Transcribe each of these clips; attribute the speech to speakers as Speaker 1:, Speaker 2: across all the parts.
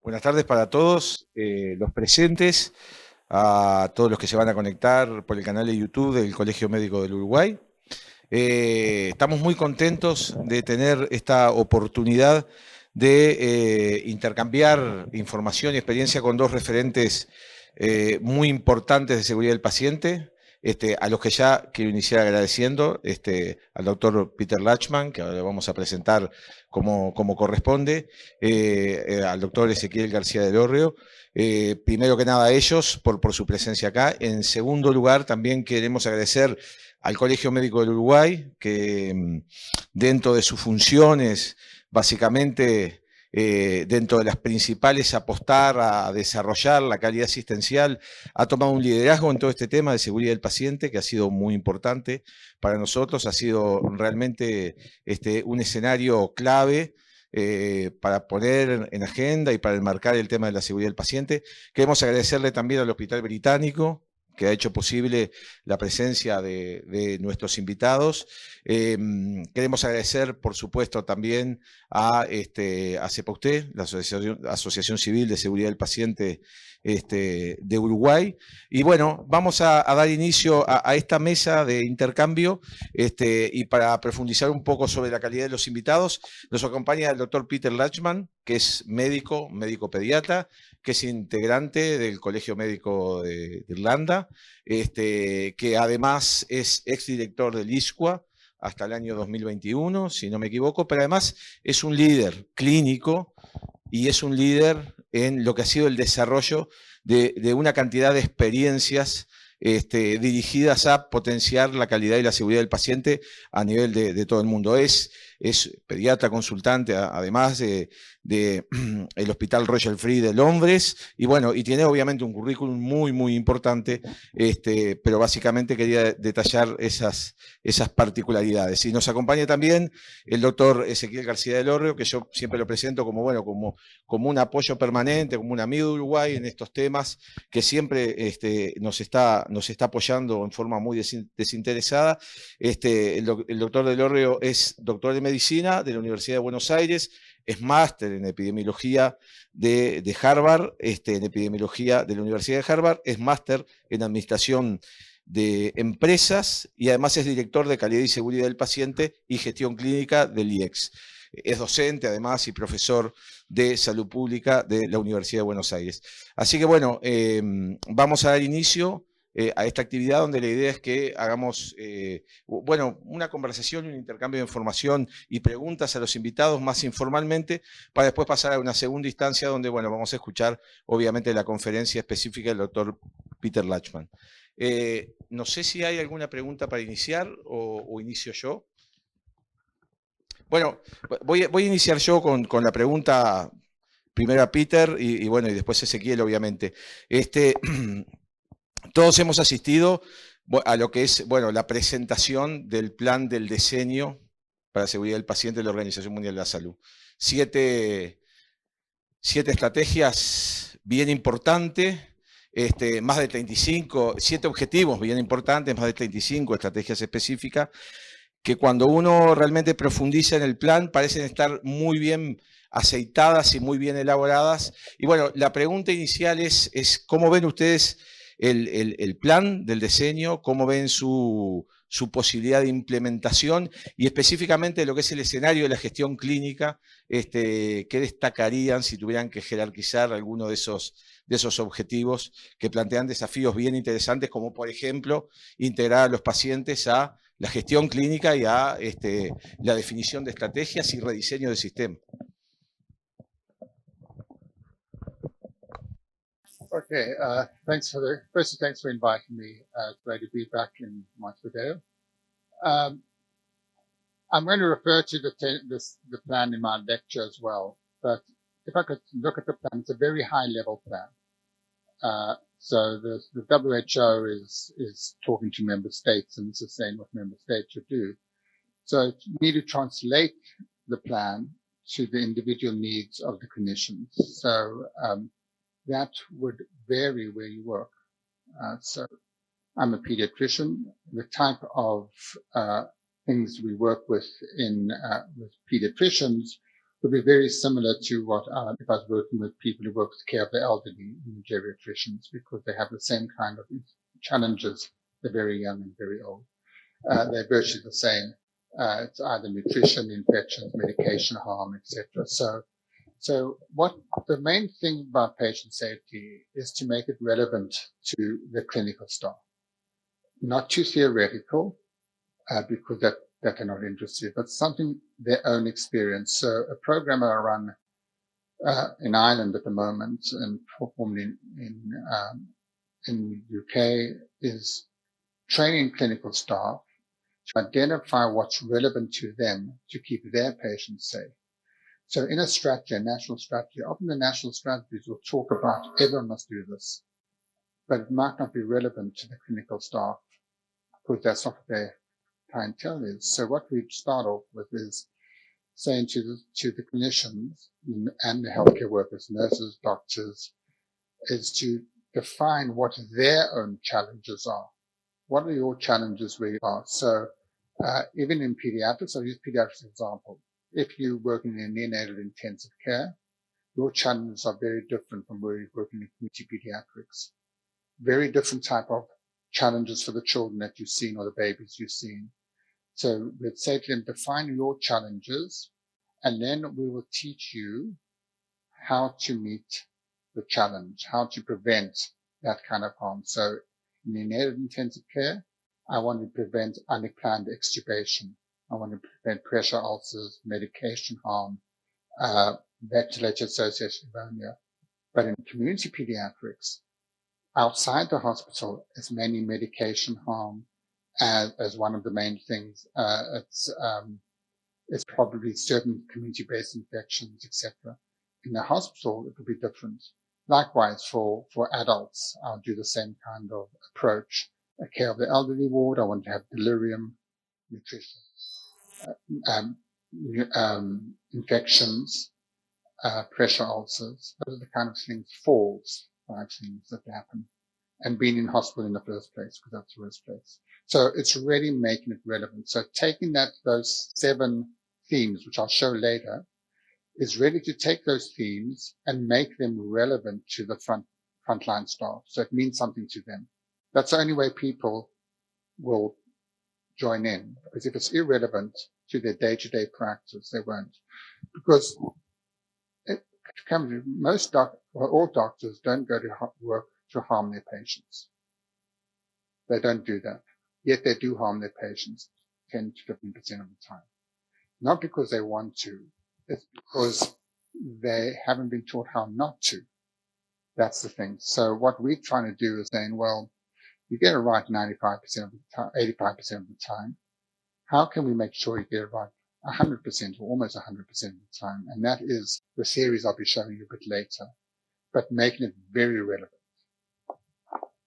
Speaker 1: Buenas tardes para todos los presentes, a todos los que se van a conectar por el canal de YouTube del Colegio Médico del Uruguay. Estamos muy contentos de tener esta oportunidad de intercambiar información y experiencia con dos referentes muy importantes de seguridad del paciente, a los que ya quiero iniciar agradeciendo, al doctor Peter Lachman, que ahora le vamos a presentar como corresponde, al doctor Ezequiel García del Hórreo. Primero que nada a ellos por su presencia acá. En segundo lugar, también queremos agradecer al Colegio Médico del Uruguay, que dentro de sus funciones, básicamente, dentro de las principales, apostar a desarrollar la calidad asistencial, ha tomado un liderazgo en todo este tema de seguridad del paciente, que ha sido muy importante para nosotros, ha sido realmente un escenario clave para poner en agenda y para enmarcar el tema de la seguridad del paciente. Queremos agradecerle también al Hospital Británico, que ha hecho posible la presencia de nuestros invitados. Queremos agradecer, por supuesto, también a CEPAUSTE, la Asociación Civil de Seguridad del Paciente de Uruguay. Y bueno, vamos a dar inicio a esta mesa de intercambio y para profundizar un poco sobre la calidad de los invitados, nos acompaña el doctor Peter Lachman, que es médico pediatra, que es integrante del Colegio Médico de Irlanda, que además es exdirector del ISCUA hasta el año 2021, si no me equivoco, pero además es un líder clínico y es un líder en lo que ha sido el desarrollo de una cantidad de experiencias dirigidas a potenciar la calidad y la seguridad del paciente a nivel de todo el mundo. Es pediatra consultante, además el Hospital Royal Free de Londres, y bueno, y tiene obviamente un currículum muy importante, pero básicamente quería detallar esas particularidades. Y nos acompaña también el doctor Ezequiel García del Hórreo, que yo siempre lo presento como, bueno, como un apoyo permanente, como un amigo de Uruguay en estos temas, que siempre nos está apoyando en forma muy desinteresada. El doctor del Hórreo es doctor de medicina de la Universidad de Buenos Aires, es máster en epidemiología de Harvard, en epidemiología de la Universidad de Harvard, es máster en administración de empresas y además es director de calidad y seguridad del paciente y gestión clínica del IEX. Es docente además y profesor de salud pública de la Universidad de Buenos Aires. Así que bueno, vamos a dar inicio a esta actividad donde la idea es que hagamos, bueno, una conversación, un intercambio de información y preguntas a los invitados más informalmente, para después pasar a una segunda instancia donde, bueno, vamos a escuchar obviamente la conferencia específica del doctor Peter Lachman. No sé si hay alguna pregunta para iniciar o inicio yo. Bueno, voy a iniciar yo con la pregunta primero a Peter y bueno, y después a Ezequiel, obviamente. Todos hemos asistido a lo que es, bueno, la presentación del plan del diseño para la seguridad del paciente de la Organización Mundial de la Salud. Siete estrategias bien importantes, más de 35, 7 objetivos bien importantes, más de 35 estrategias específicas, que cuando uno realmente profundiza en el plan parecen estar muy bien aceitadas y muy bien elaboradas. Y bueno, la pregunta inicial es ¿cómo ven ustedes el plan del diseño? ¿Cómo ven su posibilidad de implementación? Y específicamente lo que es el escenario de la gestión clínica, ¿qué destacarían si tuvieran que jerarquizar alguno de esos objetivos que plantean desafíos bien interesantes, como por ejemplo integrar a los pacientes a la gestión clínica y a la definición de estrategias y rediseño del sistema?
Speaker 2: Okay, thanks for inviting me. It's great to be back in Montevideo. I'm going to refer to the plan in my lecture as well, but if I could look at the plan, it's a very high-level plan. So the WHO is talking to member states, and it's saying what member states should do. So you need to translate the plan to the individual needs of the clinicians. So that would vary where you work. So I'm a pediatrician. The type of things we work with with pediatricians would be very similar to what if I was working with people who work with care of the elderly in geriatricians, because they have the same kind of challenges. They're very young and very old. They're virtually the same. It's either nutrition, infections, medication harm, etc. So what the main thing about patient safety is to make it relevant to the clinical staff, not too theoretical, because that they're not interested, but something their own experience. So a program I run in Ireland at the moment, and formerly in the UK, is training clinical staff to identify what's relevant to them to keep their patients safe. So in a strategy, a national strategy, often the national strategies will talk about everyone must do this, but it might not be relevant to the clinical staff because that's not what their clientele is. So what we start off with is saying to the clinicians and the healthcare workers, nurses, doctors, is to define what their own challenges are. What are your challenges where you are? So even in pediatrics, I'll use pediatrics example. If you work in neonatal intensive care, your challenges are very different from where you work in community pediatrics. Very different type of challenges for the children that you've seen or the babies you've seen. So we'd say to them, define your challenges, and then we will teach you how to meet the challenge, how to prevent that kind of harm. So in neonatal intensive care, I want to prevent unplanned extubation. I want to prevent pressure ulcers, medication harm, ventilator-associated pneumonia. But in community pediatrics, outside the hospital, it's mainly medication harm as one of the main things. It's probably certain community-based infections, etc. In the hospital, it will be different. Likewise, for adults, I'll do the same kind of approach. A care of the elderly ward, I want to have delirium, nutrition, infections, pressure ulcers. Those are the kind of things, falls, five things that happen. And being in hospital in the first place, because that's the worst place. So it's really making it relevant. So taking those 7 themes, which I'll show later, is really to take those themes and make them relevant to the frontline staff. So it means something to them. That's the only way people will join in, because if it's irrelevant to their day-to-day practice, they won't. Because all doctors don't go to work to harm their patients. They don't do that. Yet they do harm their patients 10 to 15% of the time. Not because they want to, it's because they haven't been taught how not to. That's the thing. So what we're trying to do is saying, well, you get it right 95% of the time, 85% of the time. How can we make sure you get it right 100% or almost 100% of the time? And that is the series I'll be showing you a bit later, but making it very relevant.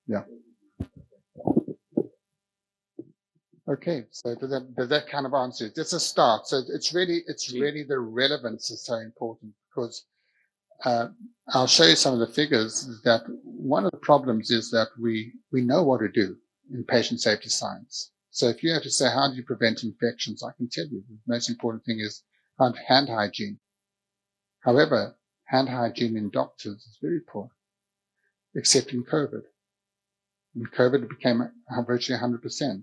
Speaker 2: Yeah. Okay, so does that kind of answer it? It's a start. So it's really the relevance is so important, because I'll show you some of the figures. That one of the problems is that we know what to do in patient safety science. So if you have to say, how do you prevent infections? I can tell you the most important thing is hand hygiene. However, hand hygiene in doctors is very poor, except in COVID. In COVID, it became virtually 100%.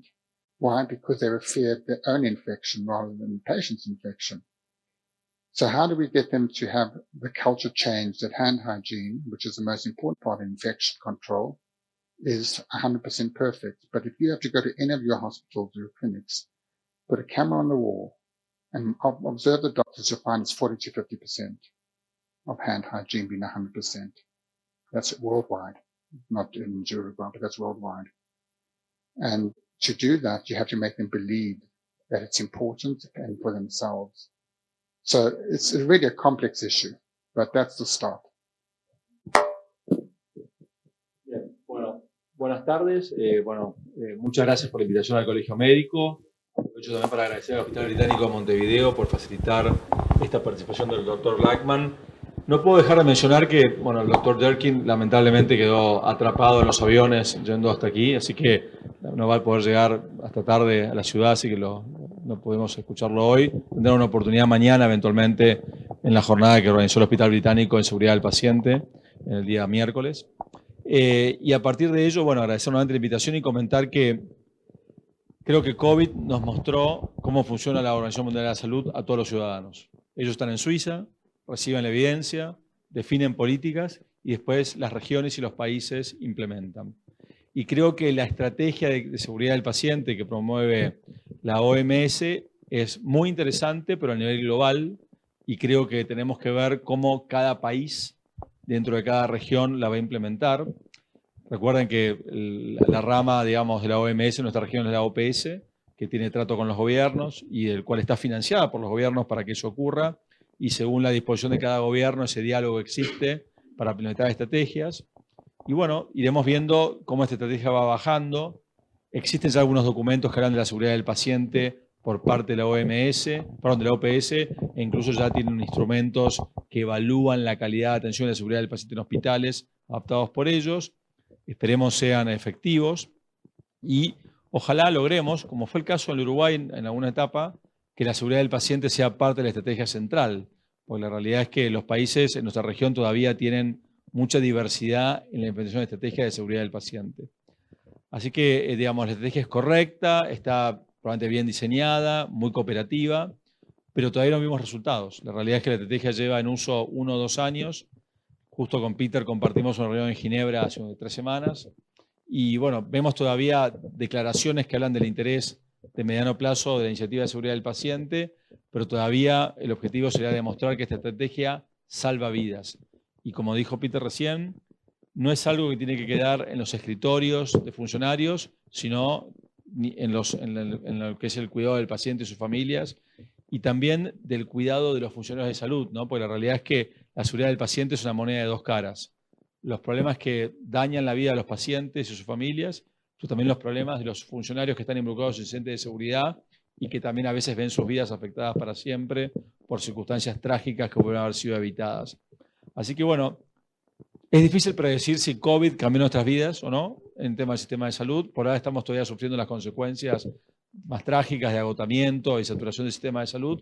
Speaker 2: Why? Because they feared their own infection rather than the patient's infection. So how do we get them to have the culture change that hand hygiene, which is the most important part of infection control, is 100% perfect? But if you have to go to any of your hospitals or clinics, put a camera on the wall and observe the doctors, you'll find it's 40 to 50% of hand hygiene being 100%. That's worldwide, not in Zurich, but that's worldwide. And to do that, you have to make them believe that it's important and for themselves. So it's really a complex issue, but that's the start.
Speaker 3: Bien, bueno, buenas tardes. Muchas gracias por la invitación al Colegio Médico. Aprovecho también para agradecer al Hospital Británico de Montevideo por facilitar esta participación del doctor Lachman. No puedo dejar de mencionar que, el doctor Jerkin lamentablemente quedó atrapado en los aviones yendo hasta aquí, así que no va a poder llegar hasta tarde a la ciudad, así que no podemos escucharlo hoy. Tendrá una oportunidad mañana eventualmente en la jornada que organizó el Hospital Británico en Seguridad del Paciente en el día miércoles. Y a partir de ello, bueno, agradecer nuevamente la invitación y comentar que creo que COVID nos mostró cómo funciona la Organización Mundial de la Salud a todos los ciudadanos. Ellos están en Suiza, reciben la evidencia, definen políticas y después las regiones y los países implementan. Y creo que la estrategia de seguridad del paciente que promueve la OMS es muy interesante, pero a nivel global, y creo que tenemos que ver cómo cada país dentro de cada región la va a implementar. Recuerden que la rama, digamos, de la OMS en nuestra región es la OPS, que tiene trato con los gobiernos y el cual está financiada por los gobiernos para que eso ocurra. Y según la disposición de cada gobierno, ese diálogo existe para implementar estrategias. Y bueno, iremos viendo cómo esta estrategia va bajando. Existen ya algunos documentos que hablan de la seguridad del paciente por parte de la de la OPS, e incluso ya tienen instrumentos que evalúan la calidad de atención y la seguridad del paciente en hospitales adaptados por ellos. Esperemos sean efectivos y ojalá logremos, como fue el caso en Uruguay en alguna etapa, que la seguridad del paciente sea parte de la estrategia central, porque la realidad es que los países en nuestra región todavía tienen mucha diversidad en la implementación de estrategias de seguridad del paciente. Así que, digamos, la estrategia es correcta, está probablemente bien diseñada, muy cooperativa, pero todavía no vimos resultados. La realidad es que la estrategia lleva en uso 1 o 2 años. Justo con Peter compartimos una reunión en Ginebra hace 3 semanas. Y bueno, vemos todavía declaraciones que hablan del interés de mediano plazo de la iniciativa de seguridad del paciente, pero todavía el objetivo sería demostrar que esta estrategia salva vidas. Y como dijo Peter recién, no es algo que tiene que quedar en los escritorios de funcionarios, sino en lo que es el cuidado del paciente y sus familias, y también del cuidado de los funcionarios de salud, ¿no? Porque la realidad es que la seguridad del paciente es una moneda de 2 caras. Los problemas que dañan la vida de los pacientes y sus familias, pero también los problemas de los funcionarios que están involucrados en incidentes de seguridad y que también a veces ven sus vidas afectadas para siempre por circunstancias trágicas que pudieron haber sido evitadas. Así que bueno, es difícil predecir si COVID cambió nuestras vidas o no en tema del sistema de salud. Por ahora estamos todavía sufriendo las consecuencias más trágicas de agotamiento y saturación del sistema de salud.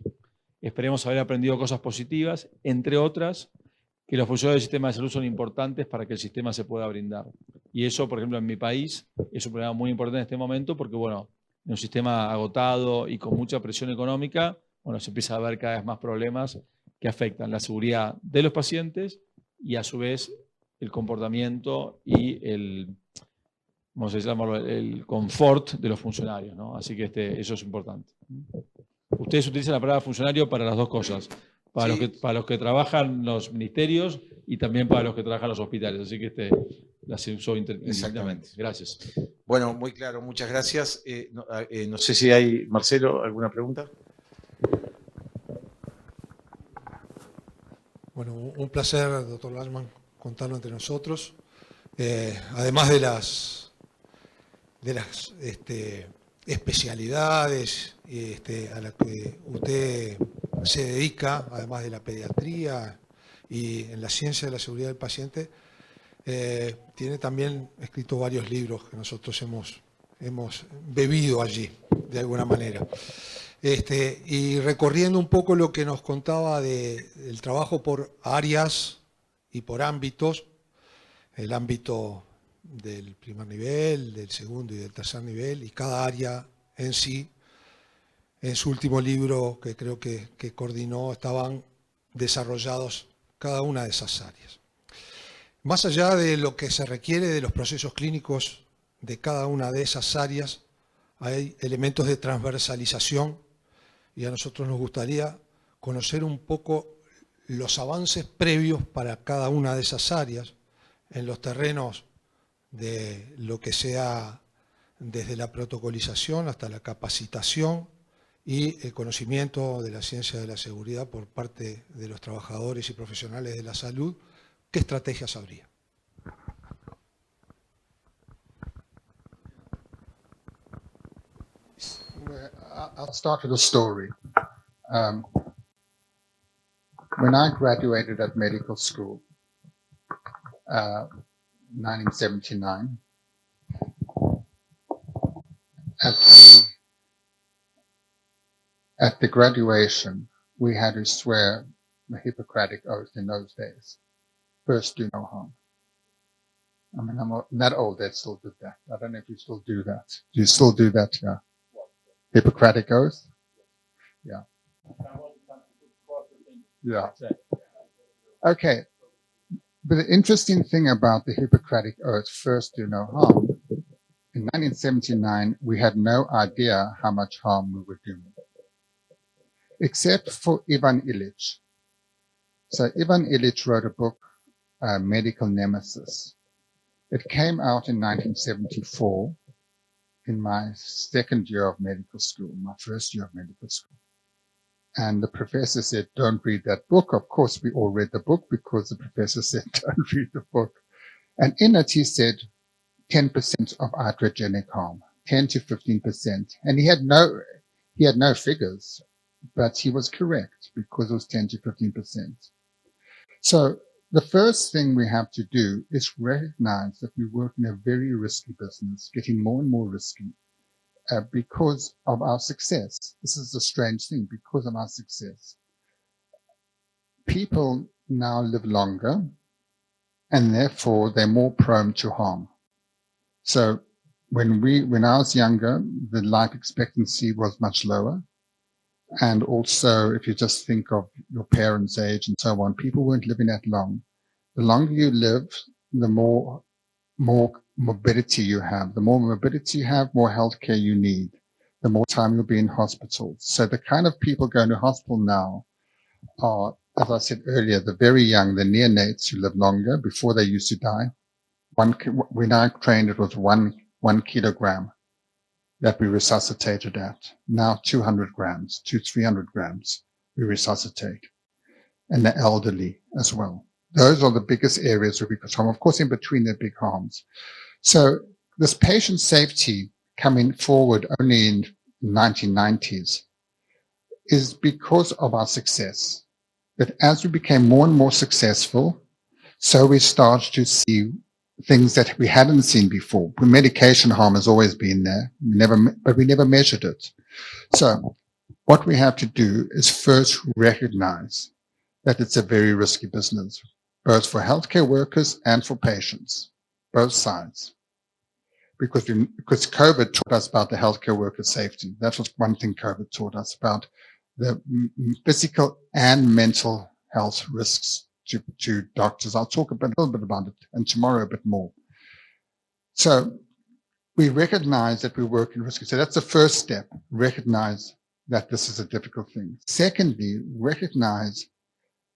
Speaker 3: Esperemos haber aprendido cosas positivas, entre otras, que los funcionarios del sistema de salud son importantes para que el sistema se pueda brindar. Y eso, por ejemplo, en mi país es un problema muy importante en este momento porque, bueno, en un sistema agotado y con mucha presión económica, bueno, se empieza a ver cada vez más problemas que afectan la seguridad de los pacientes y, a su vez, el comportamiento y el confort de los funcionarios, ¿no? Así que eso es importante. Ustedes utilizan la palabra funcionario para las 2 cosas, para, sí, para los que trabajan en los ministerios y también para los que trabajan en los hospitales. Así que las usó
Speaker 1: exactamente.
Speaker 3: Gracias.
Speaker 1: Bueno, muy claro, muchas gracias. No sé si hay, Marcelo, alguna pregunta.
Speaker 4: Bueno, un placer, doctor Lachman, contarlo entre nosotros. Además de las especialidades a las que usted se dedica, además de la pediatría y en la ciencia de la seguridad del paciente, tiene también escrito varios libros que nosotros hemos bebido allí, de alguna manera. Y recorriendo un poco lo que nos contaba del trabajo por áreas y por ámbitos, el ámbito del primer nivel, del segundo y del tercer nivel, y cada área en sí, en su último libro que creo que coordinó, estaban desarrollados cada una de esas áreas. Más allá de lo que se requiere de los procesos clínicos de cada una de esas áreas, hay elementos de transversalización y a nosotros nos gustaría conocer un poco los avances previos para cada una de esas áreas en los terrenos de lo que sea desde la protocolización hasta la capacitación y el conocimiento de la ciencia de la seguridad por parte de los trabajadores y profesionales de la salud. ¿Qué estrategias habría?
Speaker 2: I'll start with a story. When I graduated at medical school, 1979, at the graduation, we had to swear the Hippocratic Oath in those days. First, do no harm. I mean, I'm not old that still did that. I don't know if you still do that. Do you still do that? Yeah. Hippocratic Oath? Yeah. Yeah. Okay. But the interesting thing about the Hippocratic Oath, first do no harm, in 1979, we had no idea how much harm we were doing, except for Ivan Illich. So Ivan Illich wrote a book, Medical Nemesis. It came out in 1974 in my second year of medical school, my first year of medical school. And the professor said, don't read that book. Of course, we all read the book because the professor said, don't read the book. And in it, he said 10% of iatrogenic harm, 10 to 15%. And he had no figures, but he was correct because it was 10 to 15%. So the first thing we have to do is recognize that we work in a very risky business, getting more and more risky. Because of our success. This is the strange thing, because of our success. People now live longer, and therefore they're more prone to harm. So when I was younger, the life expectancy was much lower. And also, if you just think of your parents' age and so on, people weren't living that long. The longer you live, the more morbidity you have. The more morbidity you have, more healthcare you need. The more time you'll be in hospitals. So the kind of people going to hospital now are, as I said earlier, the very young, the neonates who live longer before they used to die. When I trained, it was one kilogram that we resuscitated at. Now 200 grams, 300 grams we resuscitate. And the elderly as well. Those are the biggest areas where we cause harm. Of course, in between, there are big harms. So this patient safety coming forward only in 1990s is because of our success. That as we became more and more successful, so we started to see things that we hadn't seen before. Medication harm has always been there, but we never measured it. So what we have to do is first recognize that it's a very risky business, both for healthcare workers and for patients, both sides. Because COVID taught us about the healthcare worker safety. That was one thing COVID taught us about, the physical and mental health risks to doctors. I'll talk a little bit about it, and tomorrow a bit more. So we recognize that we work in risky. So that's the first step, recognize that this is a difficult thing. Secondly, recognize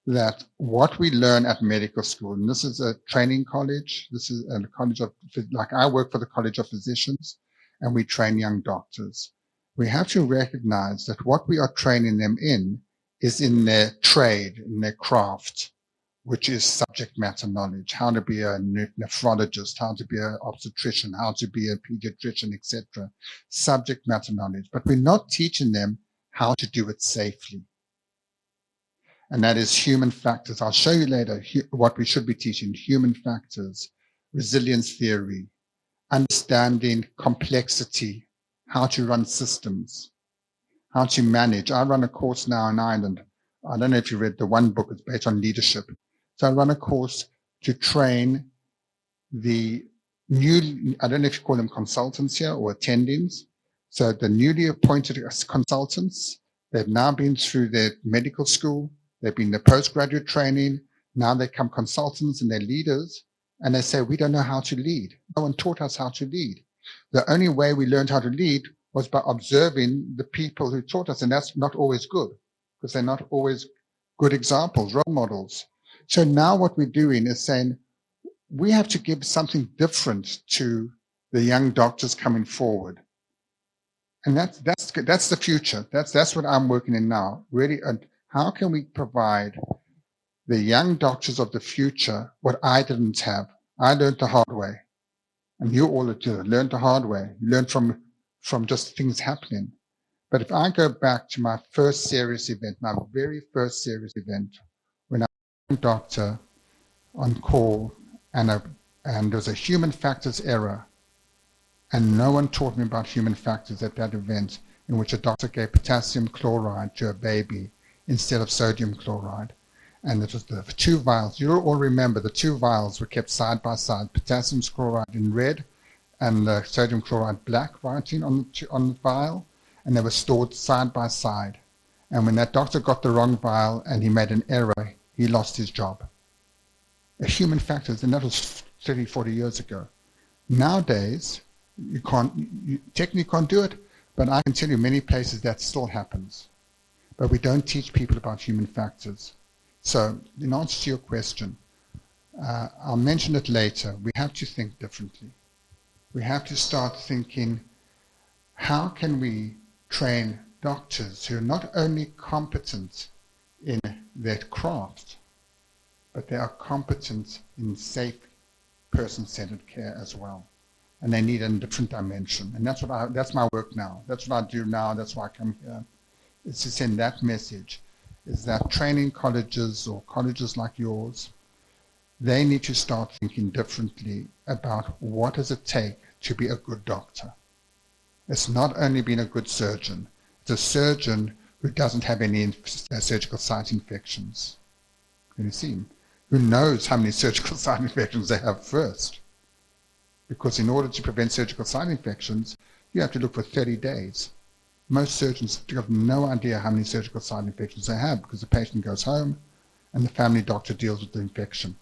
Speaker 2: that what we learn at medical school, and this is a training college, this is a college of, like I work for the College of Physicians, and we train young doctors. We have to recognize that what we are training them in is in their trade, in their craft, which is subject matter knowledge, how to be a nephrologist, how to be an obstetrician, how to be a pediatrician, etc. Subject matter knowledge, but we're not teaching them how to do it safely. And that is human factors. I'll show you later what we should be teaching: human factors, resilience theory, understanding complexity, how to run systems, how to manage. I run a course now in Ireland. I don't know if you read the one book, it's based on leadership. So I run a course to train the new, I don't know if you call them consultants here or attendings. So the newly appointed consultants, they've now been through their medical school, they've been the postgraduate training, now they come consultants and they're leaders, and they say, we don't know how to lead. No one taught us how to lead. The only way we learned how to lead was by observing the people who taught us, and that's not always good, because they're not always good examples, role models. So now what we're doing is saying, we have to give something different to the young doctors coming forward. And that's the future. That's what I'm working in now. Really, and how can we provide the young doctors of the future what I didn't have? I learned the hard way, and you all learned the hard way. You learn from just things happening. But if I go back to my first serious event, my very first serious event, when I was a doctor on call, and there was a human factors error, and no one taught me about human factors at that event, in which a doctor gave potassium chloride to a baby instead of sodium chloride. And it was the two vials. You'll all remember the two vials were kept side by side, potassium chloride in red and the sodium chloride black writing on the vial, and they were stored side by side. And when that doctor got the wrong vial and he made an error, he lost his job. A human factors, and that was 30, 40 years ago. Nowadays, you technically can't do it, but I can tell you many places that still happens. But we don't teach people about human factors. So, in answer to your question, I'll mention it later. We have to think differently. We have to start thinking, how can we train doctors who are not only competent in their craft, but they are competent in safe, person-centered care as well. And they need a different dimension. And that's my work now. That's what I do now. That's why I come here. It's to send that message, is that training colleges or colleges like yours, they need to start thinking differently about what does it take to be a good doctor. It's not only being a good surgeon. It's a surgeon who doesn't have any surgical site infections. Can you see? Who knows how many surgical site infections they have first? Because in order to prevent surgical site infections, you have to look for 30 days. Most surgeons have no idea how many surgical site infections they have because the patient goes home and the family doctor deals with the infection,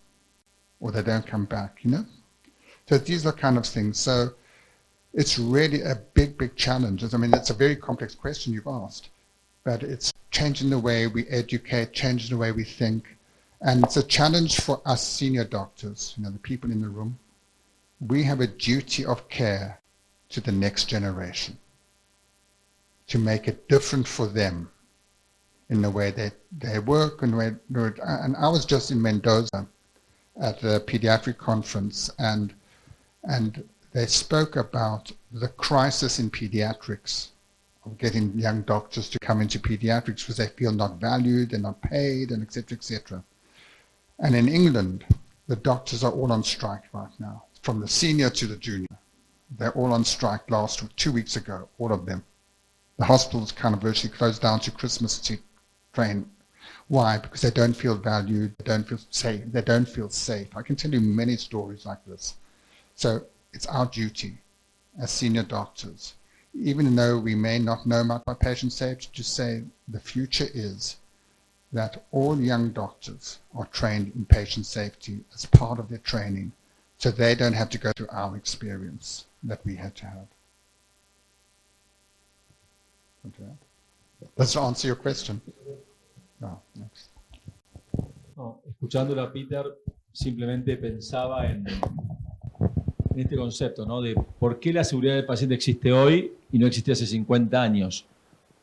Speaker 2: or they don't come back, you know? So these are kind of things. So it's really a big, big challenge. I mean, it's a very complex question you've asked, but it's changing the way we educate, changing the way we think. And it's a challenge for us senior doctors, you know, the people in the room. We have a duty of care to the next generation, to make it different for them in the way they work and way. And I was just in Mendoza at a pediatric conference, and they spoke about the crisis in pediatrics, of getting young doctors to come into pediatrics because they feel not valued, they're not paid, and et cetera, et cetera. And in England, the doctors are all on strike right now, from the senior to the junior. They're all on strike 2 weeks ago, all of them. The hospitals kind of virtually closed down to Christmas to train. Why? Because they don't feel valued, they don't feel safe, they don't feel safe. I can tell you many stories like this. So it's our duty as senior doctors, even though we may not know much about patient safety, to say the future is that all young doctors are trained in patient safety as part of their training, so they don't have to go through our experience that we had to have. Okay. Does that answer your question? No, next.
Speaker 3: No, escuchándola a Peter, simplemente pensaba en este concepto, ¿no? De por qué la seguridad del paciente existe hoy y no existía hace 50 años.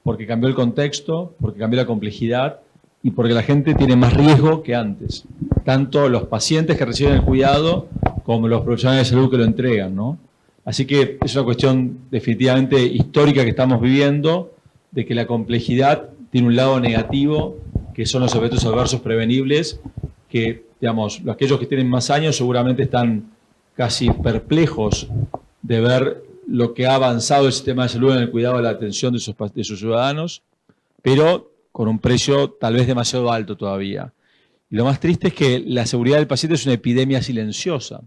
Speaker 3: Porque cambió el contexto, porque cambió la complejidad y porque la gente tiene más riesgo que antes. Tanto los pacientes que reciben el cuidado como los profesionales de salud que lo entregan, ¿no? Así que es una cuestión definitivamente histórica que estamos viviendo, de que la complejidad tiene un lado negativo, que son los efectos adversos prevenibles, que, digamos, aquellos que tienen más años seguramente están casi perplejos de ver lo que ha avanzado el sistema de salud en el cuidado y la atención de sus ciudadanos, pero con un precio tal vez demasiado alto todavía. Y lo más triste es que la seguridad del paciente es una epidemia silenciosa,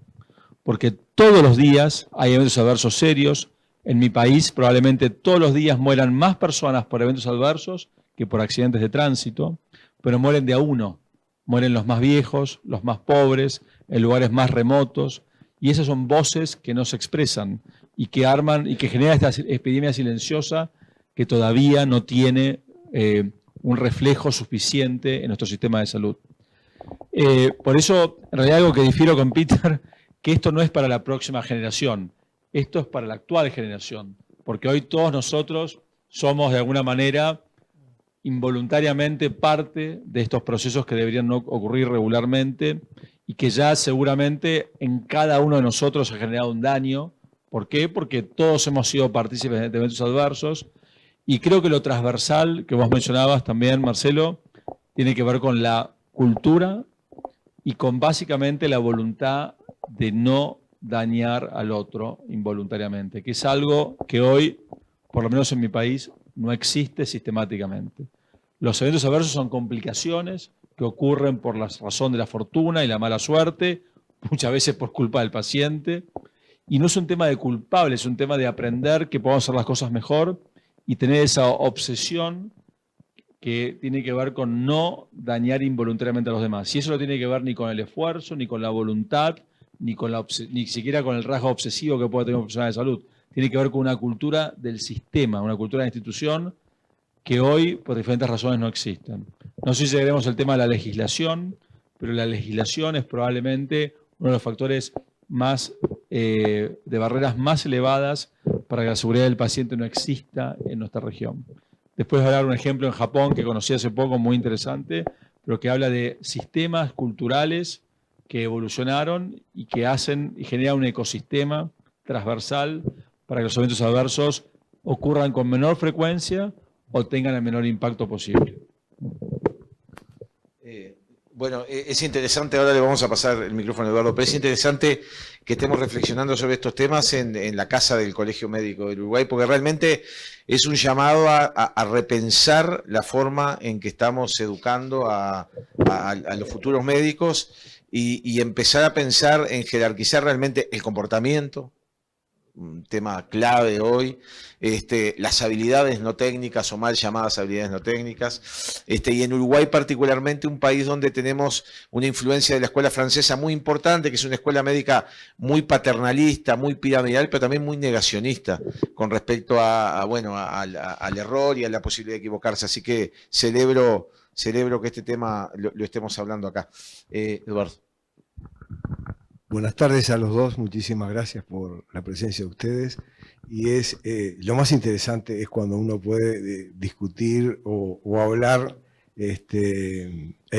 Speaker 3: porque todos los días hay eventos adversos serios. En mi país probablemente todos los días mueran más personas por eventos adversos que por accidentes de tránsito, pero mueren de a uno. Mueren los más viejos, los más pobres, en lugares más remotos, y esas son voces que no se expresan y que arman y que generan esta epidemia silenciosa que todavía no tiene un reflejo suficiente en nuestro sistema de salud. Por eso, en realidad, algo que difiero con Peter, que esto no es para la próxima generación, esto es para la actual generación, porque hoy todos nosotros somos de alguna manera involuntariamente parte de estos procesos que deberían no ocurrir regularmente y que ya seguramente en cada uno de nosotros ha generado un daño. ¿Por qué? Porque todos hemos sido partícipes de eventos adversos y creo que lo transversal que vos mencionabas también, Marcelo, tiene que ver con la cultura y con básicamente la voluntad de no dañar al otro involuntariamente, que es algo que hoy, por lo menos en mi país, no existe sistemáticamente. Los eventos adversos son complicaciones, que ocurren por la razón de la fortuna y la mala suerte, muchas veces por culpa del paciente. Y no es un tema de culpable, es un tema de aprender que podemos hacer las cosas mejor y tener esa obsesión que tiene que ver con no dañar involuntariamente a los demás. Y eso no tiene que ver ni con el esfuerzo, ni con la voluntad, ni siquiera con el rasgo obsesivo que puede tener un profesional de salud. Tiene que ver con una cultura del sistema, una cultura de institución que hoy, por diferentes razones, no existen. No sé si seguiremos el tema de la legislación, pero la legislación es probablemente uno de los factores más de barreras más elevadas para que la seguridad del paciente no exista en nuestra región. Después voy a dar un ejemplo en Japón que conocí hace poco, muy interesante, pero que habla de sistemas culturales que evolucionaron y que hacen y generan un ecosistema transversal para que los eventos adversos ocurran con menor frecuencia o tengan el menor impacto posible.
Speaker 1: Bueno, es interesante, ahora le vamos a pasar el micrófono a Eduardo, pero es interesante que estemos reflexionando sobre estos temas en la casa del Colegio Médico del Uruguay, porque realmente es un llamado a repensar la forma en que estamos educando a los futuros médicos y empezar a pensar en jerarquizar realmente el comportamiento, un tema clave hoy, las habilidades no técnicas o mal llamadas habilidades no técnicas, y en Uruguay particularmente un país donde tenemos una influencia de la escuela francesa muy importante, que es una escuela médica muy paternalista, muy piramidal, pero también muy negacionista con respecto al error y a la posibilidad de equivocarse, así que celebro que este tema lo estemos hablando acá. Eduardo.
Speaker 5: Buenas tardes a los dos, muchísimas gracias por la presencia de ustedes. Y lo más interesante es cuando uno puede discutir o hablar e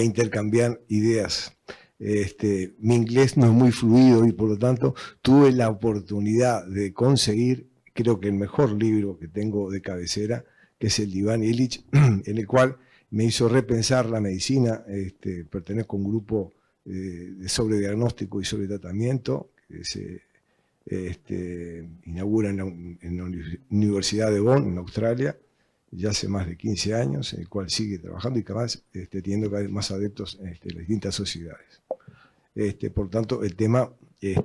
Speaker 5: intercambiar ideas. Mi inglés no es muy fluido y por lo tanto tuve la oportunidad de conseguir, creo que el mejor libro que tengo de cabecera, que es el de Iván Illich, en el cual me hizo repensar la medicina. Pertenezco a un grupo de sobrediagnóstico y sobretratamiento que se inaugura en la Universidad de Bonn, en Australia, ya hace más de 15 años, en el cual sigue trabajando y que además teniendo cada vez más adeptos en las distintas sociedades. Por tanto, el tema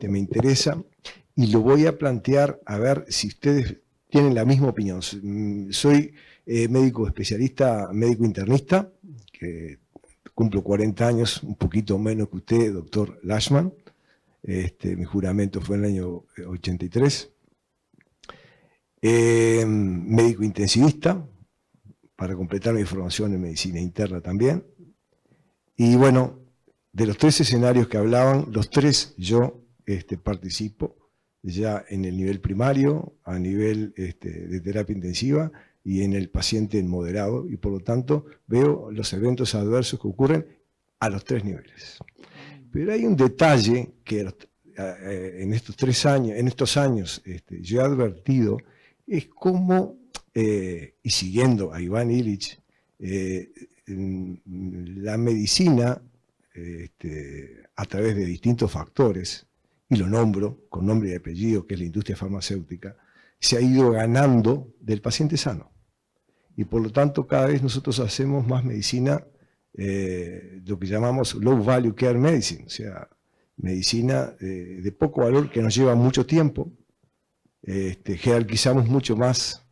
Speaker 5: me interesa y lo voy a plantear a ver si ustedes tienen la misma opinión. Soy médico especialista, médico internista, que cumplo 40 años, un poquito menos que usted, doctor Lachman. Mi juramento fue en el año 83. Médico intensivista, para completar mi formación en medicina interna también. Y bueno, de los 3 escenarios que hablaban, los 3 yo participo ya en el nivel primario, a nivel de terapia intensiva, y en el paciente en moderado, y por lo tanto veo los eventos adversos que ocurren a los 3 niveles. Pero hay un detalle que en estos años yo he advertido, es cómo, y siguiendo a Iván Illich, la medicina, a través de distintos factores, y lo nombro con nombre y apellido, que es la industria farmacéutica, se ha ido ganando del paciente sano. Y por lo tanto cada vez nosotros hacemos más medicina, lo que llamamos low value care medicine, o sea, medicina de poco valor que nos lleva mucho tiempo. Jerarquizamos mucho más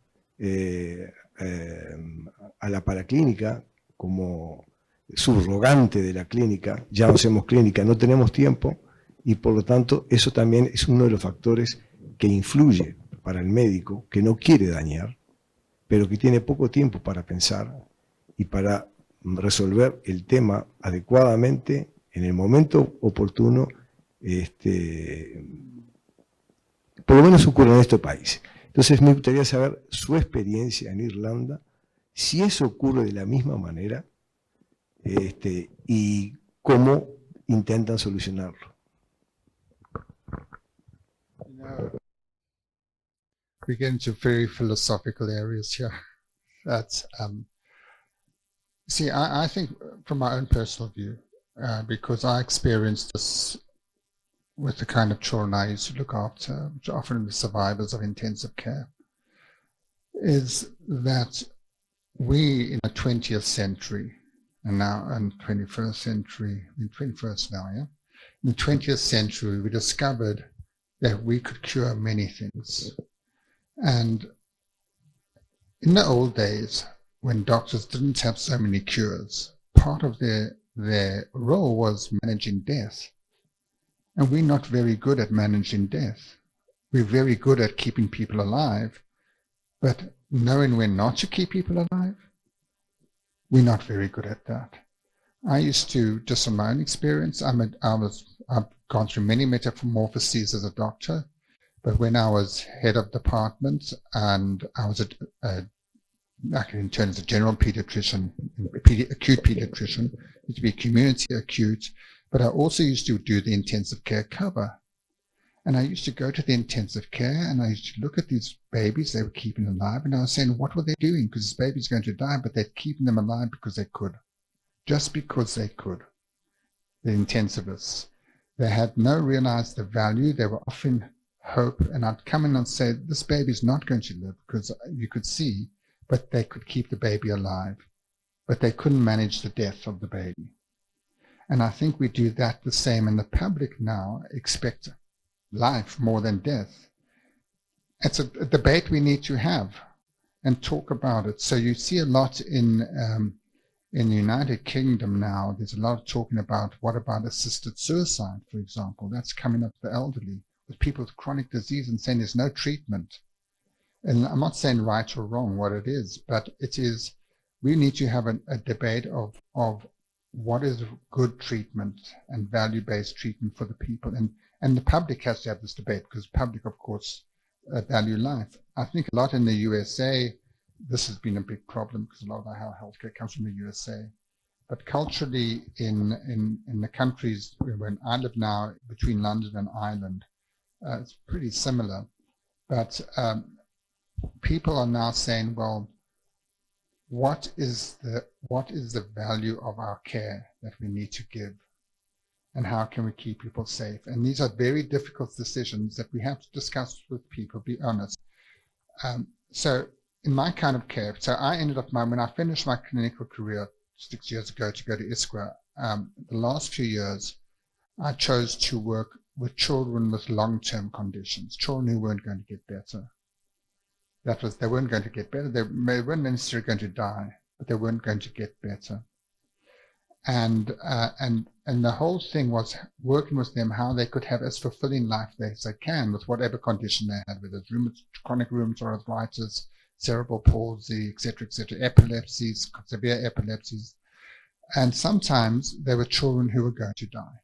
Speaker 5: a la paraclínica como subrogante de la clínica, ya no hacemos clínica, no tenemos tiempo, y por lo tanto eso también es uno de los factores que influye para el médico que no quiere dañar, pero que tiene poco tiempo para pensar y para resolver el tema adecuadamente en el momento oportuno, por lo menos ocurre en este país. Entonces me gustaría saber su experiencia en Irlanda, si eso ocurre de la misma manera, y cómo intentan solucionarlo.
Speaker 2: We get into very philosophical areas here. That's see, I think from my own personal view, because I experienced this with the kind of children I used to look after, which are often the survivors of intensive care, is that we in the 20th century and now in 21st century, in 21st now, yeah? In the 20th century, we discovered that we could cure many things. And in the old days, when doctors didn't have so many cures, part of their role was managing death. And we're not very good at managing death. We're very good at keeping people alive, but knowing when not to keep people alive, we're not very good at that. I used to, just from my own experience, I've gone through many metamorphoses as a doctor, but when I was head of department and I was in turn as a general pediatrician, acute pediatrician, used to be community acute, but I also used to do the intensive care cover. And I used to go to the intensive care and I used to look at these babies they were keeping alive, and I was saying, what were they doing? Because this baby's going to die, but they're keeping them alive because they could. Just because they could. The intensivists. They had no realized the value. They were offering hope, and I'd come in and say, this baby's not going to live, because you could see, but they could keep the baby alive. But they couldn't manage the death of the baby. And I think we do that the same, and the public now expect life more than death. It's a debate we need to have and talk about it. So you see a lot in the United Kingdom now, there's a lot of talking about what about assisted suicide, for example. That's coming up the elderly with people with chronic disease and saying there's no treatment. And I'm not saying right or wrong what it is, but it is, we need to have a debate of what is good treatment and value-based treatment for the people. And the public has to have this debate, because public, of course, value life. I think a lot in the USA, this has been a big problem because a lot of our healthcare comes from the USA. But culturally, in the countries where I live now, between London and Ireland, it's pretty similar. But people are now saying, well, what is the value of our care that we need to give? And how can we keep people safe? And these are very difficult decisions that we have to discuss with people, be honest. So in my kind of care, so I ended up, when I finished my clinical career 6 years ago to go to ISQA, the last few years, I chose to work with children with long-term conditions, children who weren't going to get better. They weren't going to get better. They weren't necessarily going to die, but they weren't going to get better. And the whole thing was working with them how they could have as fulfilling life as they can with whatever condition they had, whether it's chronic rheumatoid arthritis, cerebral palsy, etc., epilepsies, severe epilepsies. And sometimes there were children who were going to die,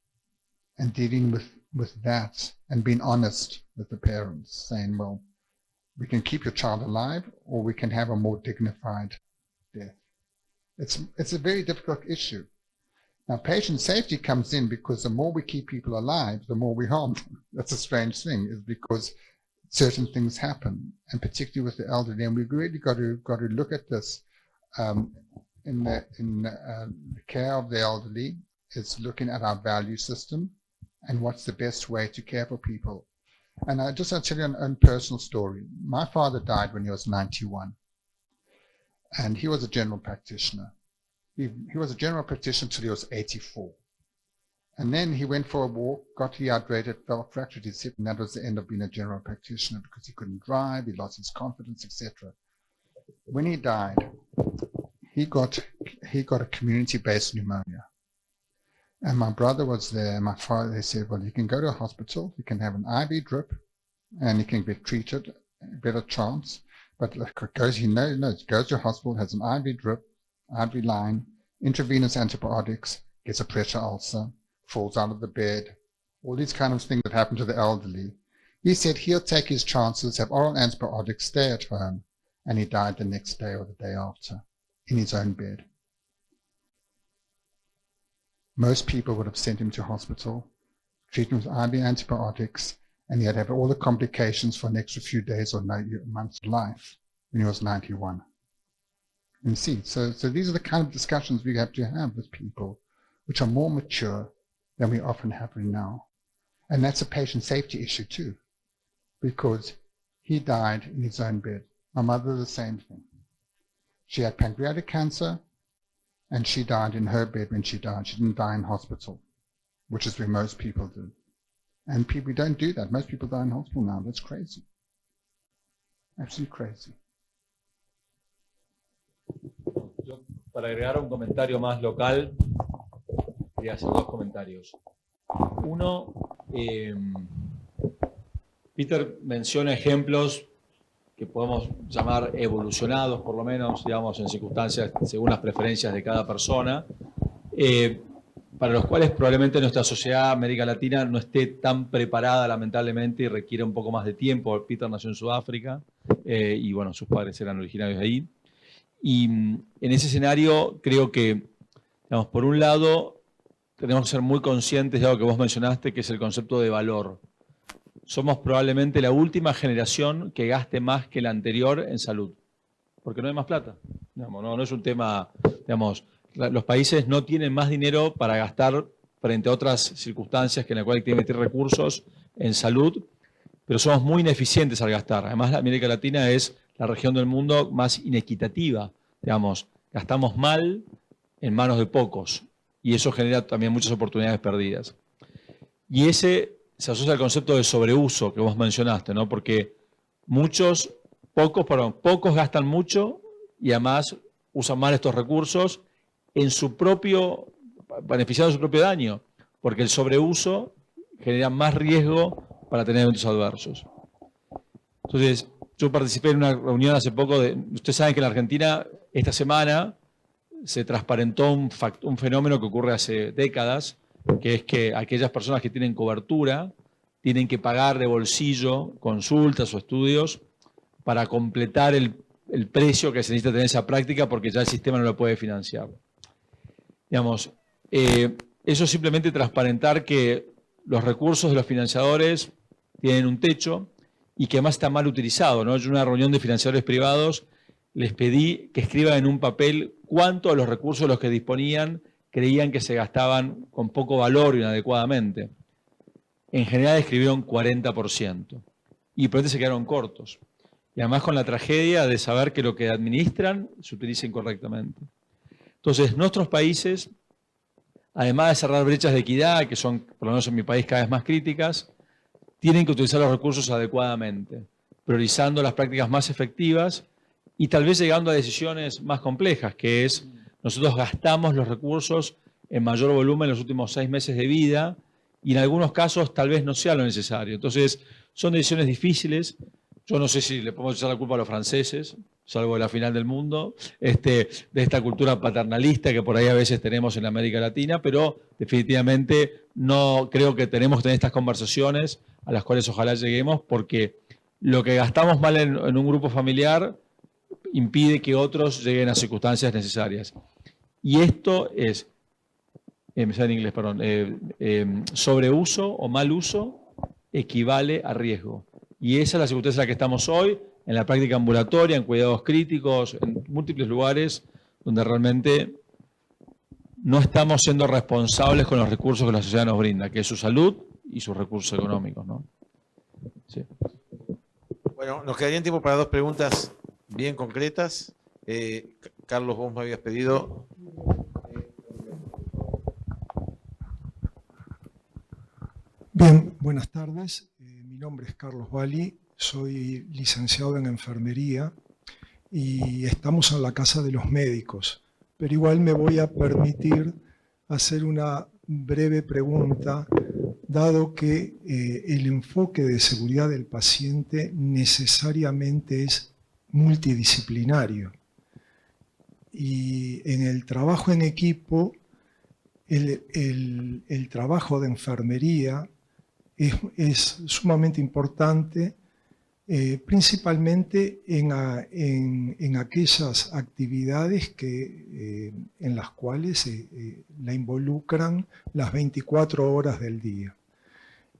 Speaker 2: and dealing with that and being honest with the parents, saying, well, we can keep your child alive, or we can have a more dignified death. It's a very difficult issue. Now, patient safety comes in because the more we keep people alive, the more we harm them. That's a strange thing, is because certain things happen, and particularly with the elderly. And we've really got to look at this in the care of the elderly. It's looking at our value system and what's the best way to care for people. And I'll tell you an own personal story. My father died when he was 91, and he was a general practitioner. He was a general practitioner till he was 84. And then he went for a walk, got dehydrated, fractured his hip, and that was the end of being a general practitioner because he couldn't drive, he lost his confidence, etc. When he died, he got a community-based pneumonia. And my brother was there, and my father, they said, well, you can go to a hospital, you can have an IV drip, and you can get treated, better chance. But he goes to a hospital, has an IV drip, IV line, intravenous antibiotics, gets a pressure ulcer, falls out of the bed, all these kind of things that happen to the elderly. He said he'll take his chances, have oral antibiotics, stay at home, and he died the next day or the day after in his own bed. Most people would have sent him to hospital, treated him with IV antibiotics, and he had to have all the complications for an extra few days or months of life when he was 91. You see, so these are the kind of discussions we have to have with people, which are more mature than we often have now. And that's a patient safety issue too, because he died in his own bed. My mother, the same thing. She had pancreatic cancer. And she died in her bed when she died. She didn't die in hospital, which is where most people do. And people don't do that. Most people die in hospital now. That's crazy. Absolutely crazy.
Speaker 3: Yo, para agregar un comentario más local, quería hacer dos comentarios. Uno, Peter menciona ejemplos que podemos llamar evolucionados, por lo menos, digamos, en circunstancias según las preferencias de cada persona, para los cuales probablemente nuestra sociedad América Latina no esté tan preparada, lamentablemente, y requiere un poco más de tiempo. Peter nació en Sudáfrica y, bueno, sus padres eran originarios de ahí. Y en ese escenario creo que, digamos, por un lado, tenemos que ser muy conscientes de algo que vos mencionaste, que es el concepto de valor. Somos probablemente la última generación que gaste más que la anterior en salud, porque no hay más plata. Digamos, no es un tema, digamos, los países no tienen más dinero para gastar frente a otras circunstancias que en las cuales tienen que meter recursos en salud, pero somos muy ineficientes al gastar. Además, la América Latina es la región del mundo más inequitativa. Digamos, gastamos mal en manos de pocos y eso genera también muchas oportunidades perdidas. Y ese se asocia al concepto de sobreuso que vos mencionaste, ¿no? Porque pocos gastan mucho y además usan mal estos recursos en su propio, beneficiando su propio daño, porque el sobreuso genera más riesgo para tener eventos adversos. Entonces, yo participé en una reunión hace poco, ustedes saben que en la Argentina esta semana se transparentó un fenómeno que ocurre hace décadas, que es que aquellas personas que tienen cobertura tienen que pagar de bolsillo consultas o estudios para completar el precio que se necesita tener esa práctica porque ya el sistema no lo puede financiar. Digamos, eso es simplemente transparentar que los recursos de los financiadores tienen un techo y que además está mal utilizado, ¿no? Yo en una reunión de financiadores privados les pedí que escriban en un papel cuánto de los recursos de los que disponían creían que se gastaban con poco valor y inadecuadamente. En general escribieron 40% y por eso se quedaron cortos. Y además con la tragedia de saber que lo que administran se utiliza incorrectamente. Entonces, nuestros países, además de cerrar brechas de equidad, que son, por lo menos en mi país, cada vez más críticas, tienen que utilizar los recursos adecuadamente, priorizando las prácticas más efectivas y tal vez llegando a decisiones más complejas, que es, nosotros gastamos los recursos en mayor volumen en los últimos 6 meses de vida y en algunos casos tal vez no sea lo necesario. Entonces, son decisiones difíciles. Yo no sé si le podemos echar la culpa a los franceses, salvo de la final del mundo, de esta cultura paternalista que por ahí a veces tenemos en América Latina, pero definitivamente no creo que tenemos que tener estas conversaciones a las cuales ojalá lleguemos, porque lo que gastamos mal en un grupo familiar impide que otros lleguen a circunstancias necesarias. Y esto es, me sale en inglés, perdón, sobreuso o mal uso equivale a riesgo. Y esa es la circunstancia en la que estamos hoy, en la práctica ambulatoria, en cuidados críticos, en múltiples lugares donde realmente no estamos siendo responsables con los recursos que la sociedad nos brinda, que es su salud y sus recursos económicos, ¿no? Sí.
Speaker 1: Bueno, nos quedaría tiempo para 2 preguntas bien concretas. Carlos, vos me habías pedido.
Speaker 4: Bien, buenas tardes. Mi nombre es Carlos Bali, soy licenciado en enfermería y estamos en la Casa de los Médicos, pero igual me voy a permitir hacer una breve pregunta, dado que el enfoque de seguridad del paciente necesariamente es multidisciplinario. Y en el trabajo en equipo, el trabajo de enfermería es sumamente importante, principalmente en aquellas actividades en las cuales la involucran las 24 horas del día.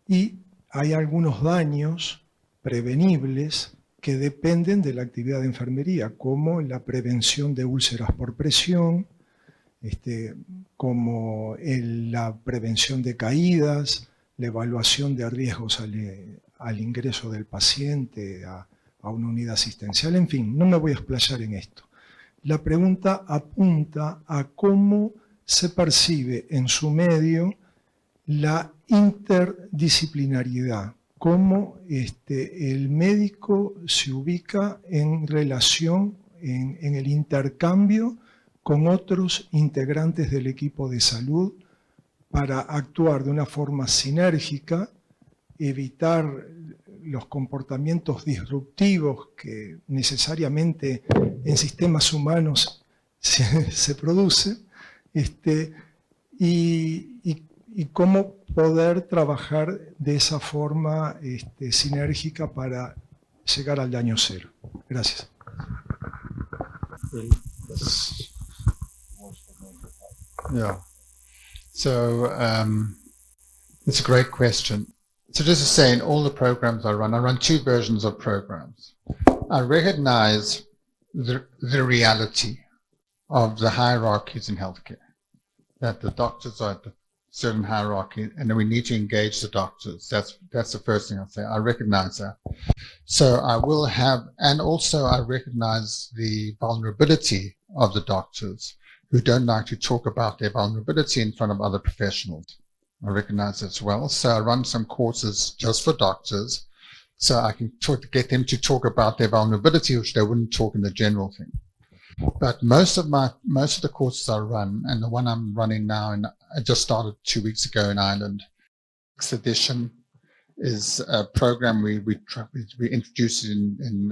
Speaker 4: Y hay algunos daños prevenibles que dependen de la actividad de enfermería, como la prevención de úlceras por presión, como la prevención de caídas, la evaluación de riesgos al ingreso del paciente a una unidad asistencial, en fin, no me voy a explayar en esto. La pregunta apunta a cómo se percibe en su medio la interdisciplinariedad, cómo el médico se ubica en relación, en el intercambio con otros integrantes del equipo de salud para actuar de una forma sinérgica, evitar los comportamientos disruptivos que necesariamente en sistemas humanos se producen, y cómo poder trabajar de esa forma sinérgica para llegar al daño cero. Gracias.
Speaker 2: Yeah. So it's a great question. So just to say, in all the programs I run two versions of programs. I recognize the reality of the hierarchies in healthcare, that the doctors are at a certain hierarchy, and then we need to engage the doctors. That's the first thing I'll say. I recognize that. So I will have, and also I recognize the vulnerability of the doctors who don't like to talk about their vulnerability in front of other professionals. I recognize as well. So I run some courses just for doctors, so I can get them to talk about their vulnerability, which they wouldn't talk in the general thing. But most of the courses I run, and the one I'm running now, and I just started 2 weeks ago in Ireland, next edition is a program we introduced in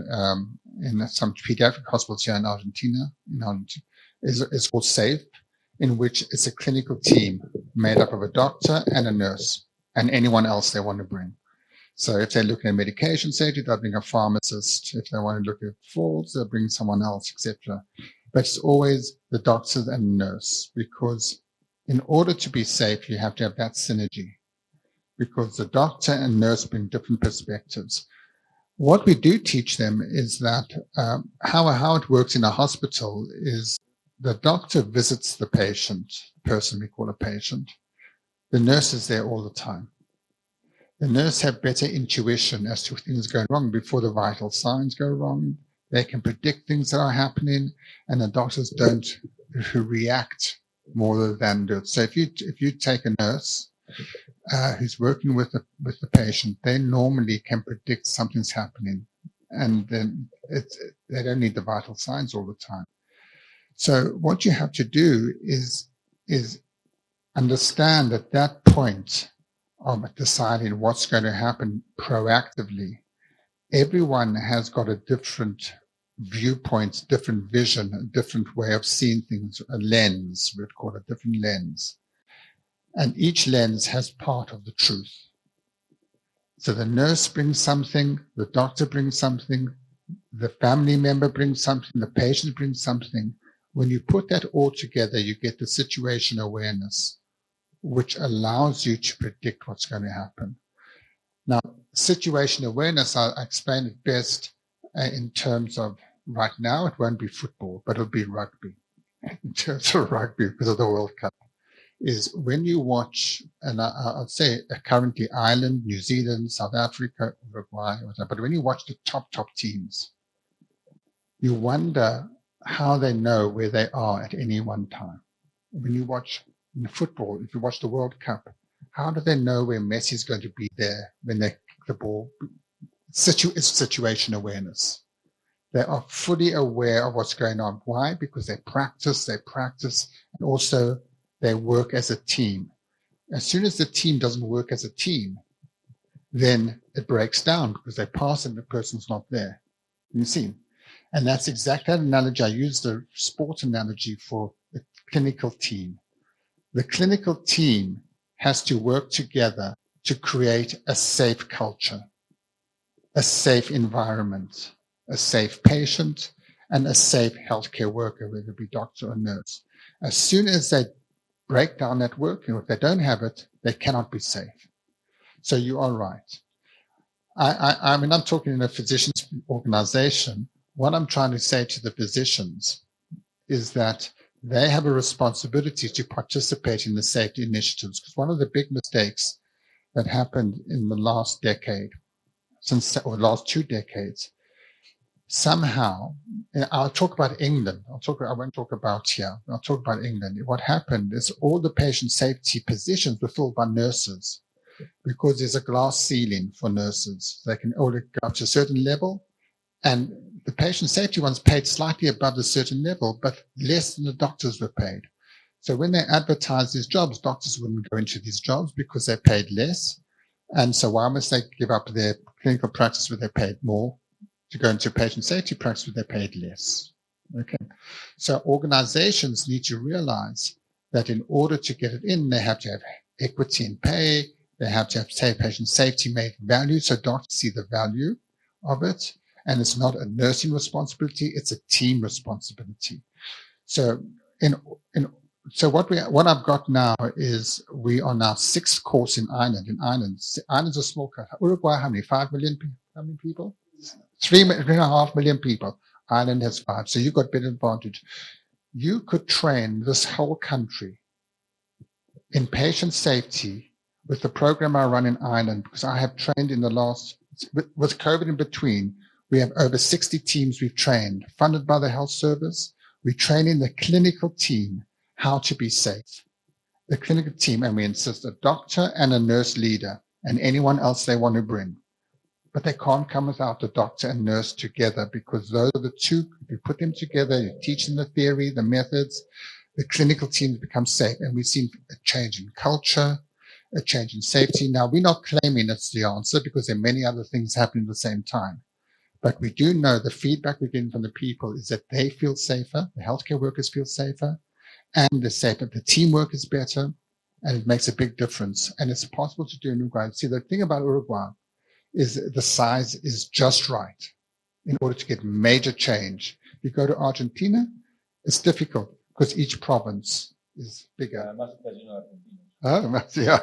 Speaker 2: some pediatric hospitals here in Argentina. Is called SAFE, in which it's a clinical team made up of a doctor and a nurse and anyone else they want to bring. So if they're looking at medication safety, they'll bring a pharmacist. If they want to look at faults, they'll bring someone else, etc. But it's always the doctor and the nurse, because in order to be safe, you have to have that synergy, because the doctor and nurse bring different perspectives. What we do teach them is that how it works in a hospital is the doctor visits the patient, the person we call a patient. The nurse is there all the time. The nurse have better intuition as to things going wrong before the vital signs go wrong. They can predict things that are happening, and the doctors don't react more than do it. So if you take a nurse who's working with the patient, they normally can predict something's happening, and then they don't need the vital signs all the time. So what you have to do is understand at that point of deciding what's going to happen proactively. Everyone has got a different viewpoint, different vision, a different way of seeing things, a lens, we'd call it a different lens. And each lens has part of the truth. So the nurse brings something, the doctor brings something, the family member brings something, the patient brings something. When you put that all together, you get the situation awareness, which allows you to predict what's going to happen. Now, situation awareness, I explain it best in terms of right now, it won't be football, but it'll be rugby. In terms of rugby, because of the World Cup, is when you watch, and I'd say currently Ireland, New Zealand, South Africa, Uruguay, but when you watch the top teams, you wonder how they know where they are at any one time. When you watch in football, if you watch the World Cup, how do they know where Messi is going to be there when they kick the ball? It's situation awareness. They are fully aware of what's going on. Why? Because they practice, and also they work as a team. As soon as the team doesn't work as a team, then it breaks down because they pass and the person's not there. You see? And that's exactly that analogy. I use the sport analogy for the clinical team. The clinical team has to work together to create a safe culture, a safe environment, a safe patient, and a safe healthcare worker, whether it be doctor or nurse. As soon as they break down that work, and if they don't have it, they cannot be safe. So you are right. I mean, I'm talking in a physician's organization. What I'm trying to say to the physicians is that they have a responsibility to participate in the safety initiatives, because one of the big mistakes that happened in the last decade, or the last 2 decades, somehow, I'll talk about England. I won't talk about here. I'll talk about England. What happened is all the patient safety positions were filled by nurses because there's a glass ceiling for nurses. They can only go up to a certain level, and the patient safety ones paid slightly above a certain level, but less than the doctors were paid. So when they advertised these jobs, doctors wouldn't go into these jobs because they paid less. And so why must they give up their clinical practice where they paid more to go into patient safety practice where they paid less? Okay. So organizations need to realize that in order to get it in, they have to have equity in pay. They have to have patient safety make value so doctors see the value of it. And it's not a nursing responsibility, it's a team responsibility. So so what I've got now is we are now 6th course in Ireland. Ireland's a small country. Uruguay, how many? 5 million how many people? 3.5 million people. Ireland has 5. So you've got better advantage. You could train this whole country in patient safety with the program I run in Ireland, because I have trained in the last, with COVID in between, we have over 60 teams we've trained, funded by the health service. We train in the clinical team how to be safe. The clinical team, and we insist a doctor and a nurse leader and anyone else they want to bring. But they can't come without the doctor and nurse together, because those are the two, if you put them together, you teach them the theory, the methods, the clinical teams become safe. And we've seen a change in culture, a change in safety. Now, we're not claiming it's the answer because there are many other things happening at the same time. But we do know the feedback we're getting from the people is that they feel safer, the healthcare workers feel safer, and the safer, the teamwork is better, and it makes a big difference. And it's possible to do in Uruguay. See, the thing about Uruguay is the size is just right in order to get major change. If you go to Argentina, it's difficult because each province is bigger. Oh, yeah.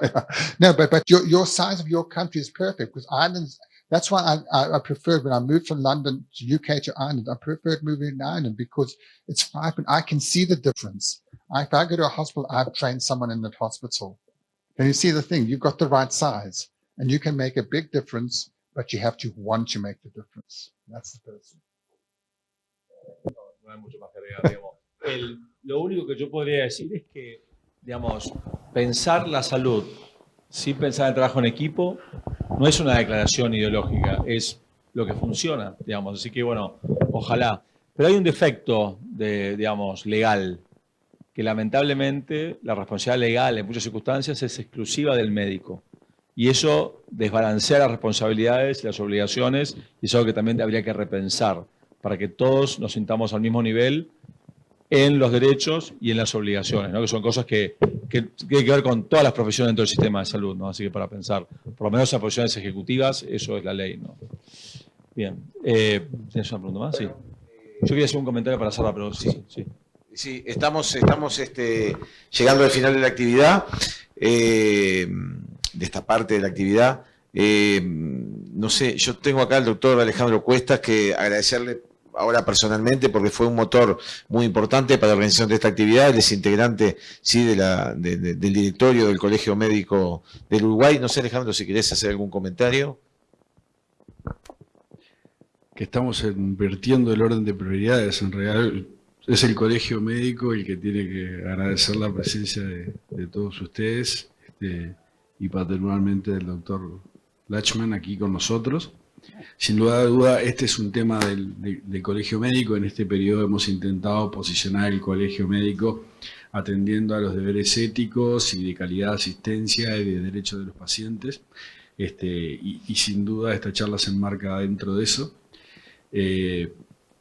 Speaker 2: No, but your size of your country is perfect, because Ireland's. That's why I preferred, when I moved from London to UK to Ireland, I preferred moving to Ireland because it's 5, and I can see the difference. If I go to a hospital, I've trained someone in that hospital. And you see the thing, you've got the right size, and you can make a big difference, but you have to want to make the difference. That's the person.
Speaker 3: No hay mucho más que agregar, digamos. Lo único que yo podría decir es que, digamos, pensar la salud sin pensar en el trabajo en equipo no es una declaración ideológica, es lo que funciona, digamos. Así que, bueno, ojalá. Pero hay un defecto, digamos, legal, que lamentablemente la responsabilidad legal en muchas circunstancias es exclusiva del médico. Y eso desbalancea las responsabilidades y las obligaciones, y es algo que también habría que repensar, para que todos nos sintamos al mismo nivel en los derechos y en las obligaciones, ¿no? Que son cosas que tienen que ver con todas las profesiones dentro del sistema de salud, ¿no? Así que para pensar, por lo menos en profesiones ejecutivas, eso es la ley, ¿no? Bien. ¿Tienes una pregunta más? Sí. Yo quería hacer un comentario para hacerla, pero sí.
Speaker 1: Sí, estamos llegando al final de la actividad, de esta parte de la actividad. No sé, yo tengo acá al doctor Alejandro Cuestas, que agradecerle ahora personalmente, porque fue un motor muy importante para la organización de esta actividad. Él es integrante, sí, del directorio del Colegio Médico del Uruguay. No sé, Alejandro, si querés hacer algún comentario.
Speaker 6: Que estamos invirtiendo el orden de prioridades. En realidad es el Colegio Médico el que tiene que agradecer la presencia de todos ustedes, y particularmente del doctor Lachman aquí con nosotros. Sin lugar a duda, este es un tema del Colegio Médico. En este periodo hemos intentado posicionar el Colegio Médico atendiendo a los deberes éticos y de calidad de asistencia y de derechos de los pacientes. Y sin duda esta charla se enmarca dentro de eso.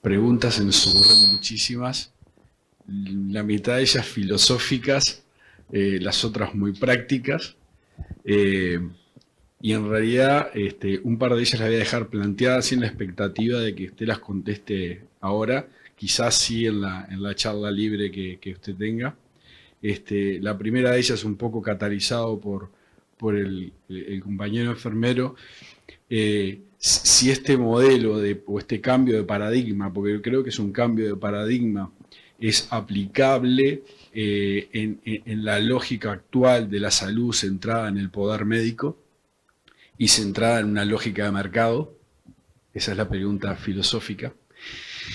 Speaker 6: Preguntas se nos ocurren muchísimas, la mitad de ellas filosóficas, las otras muy prácticas. Y en realidad un par de ellas las voy a dejar planteadas sin la expectativa de que usted las conteste ahora, quizás sí en la charla libre que usted tenga. La primera de ellas, un poco catalizado por el compañero enfermero, si este modelo o este cambio de paradigma, porque yo creo que es un cambio de paradigma, es aplicable en la lógica actual de la salud centrada en el poder médico y centrada en una lógica de mercado. Esa es la pregunta filosófica.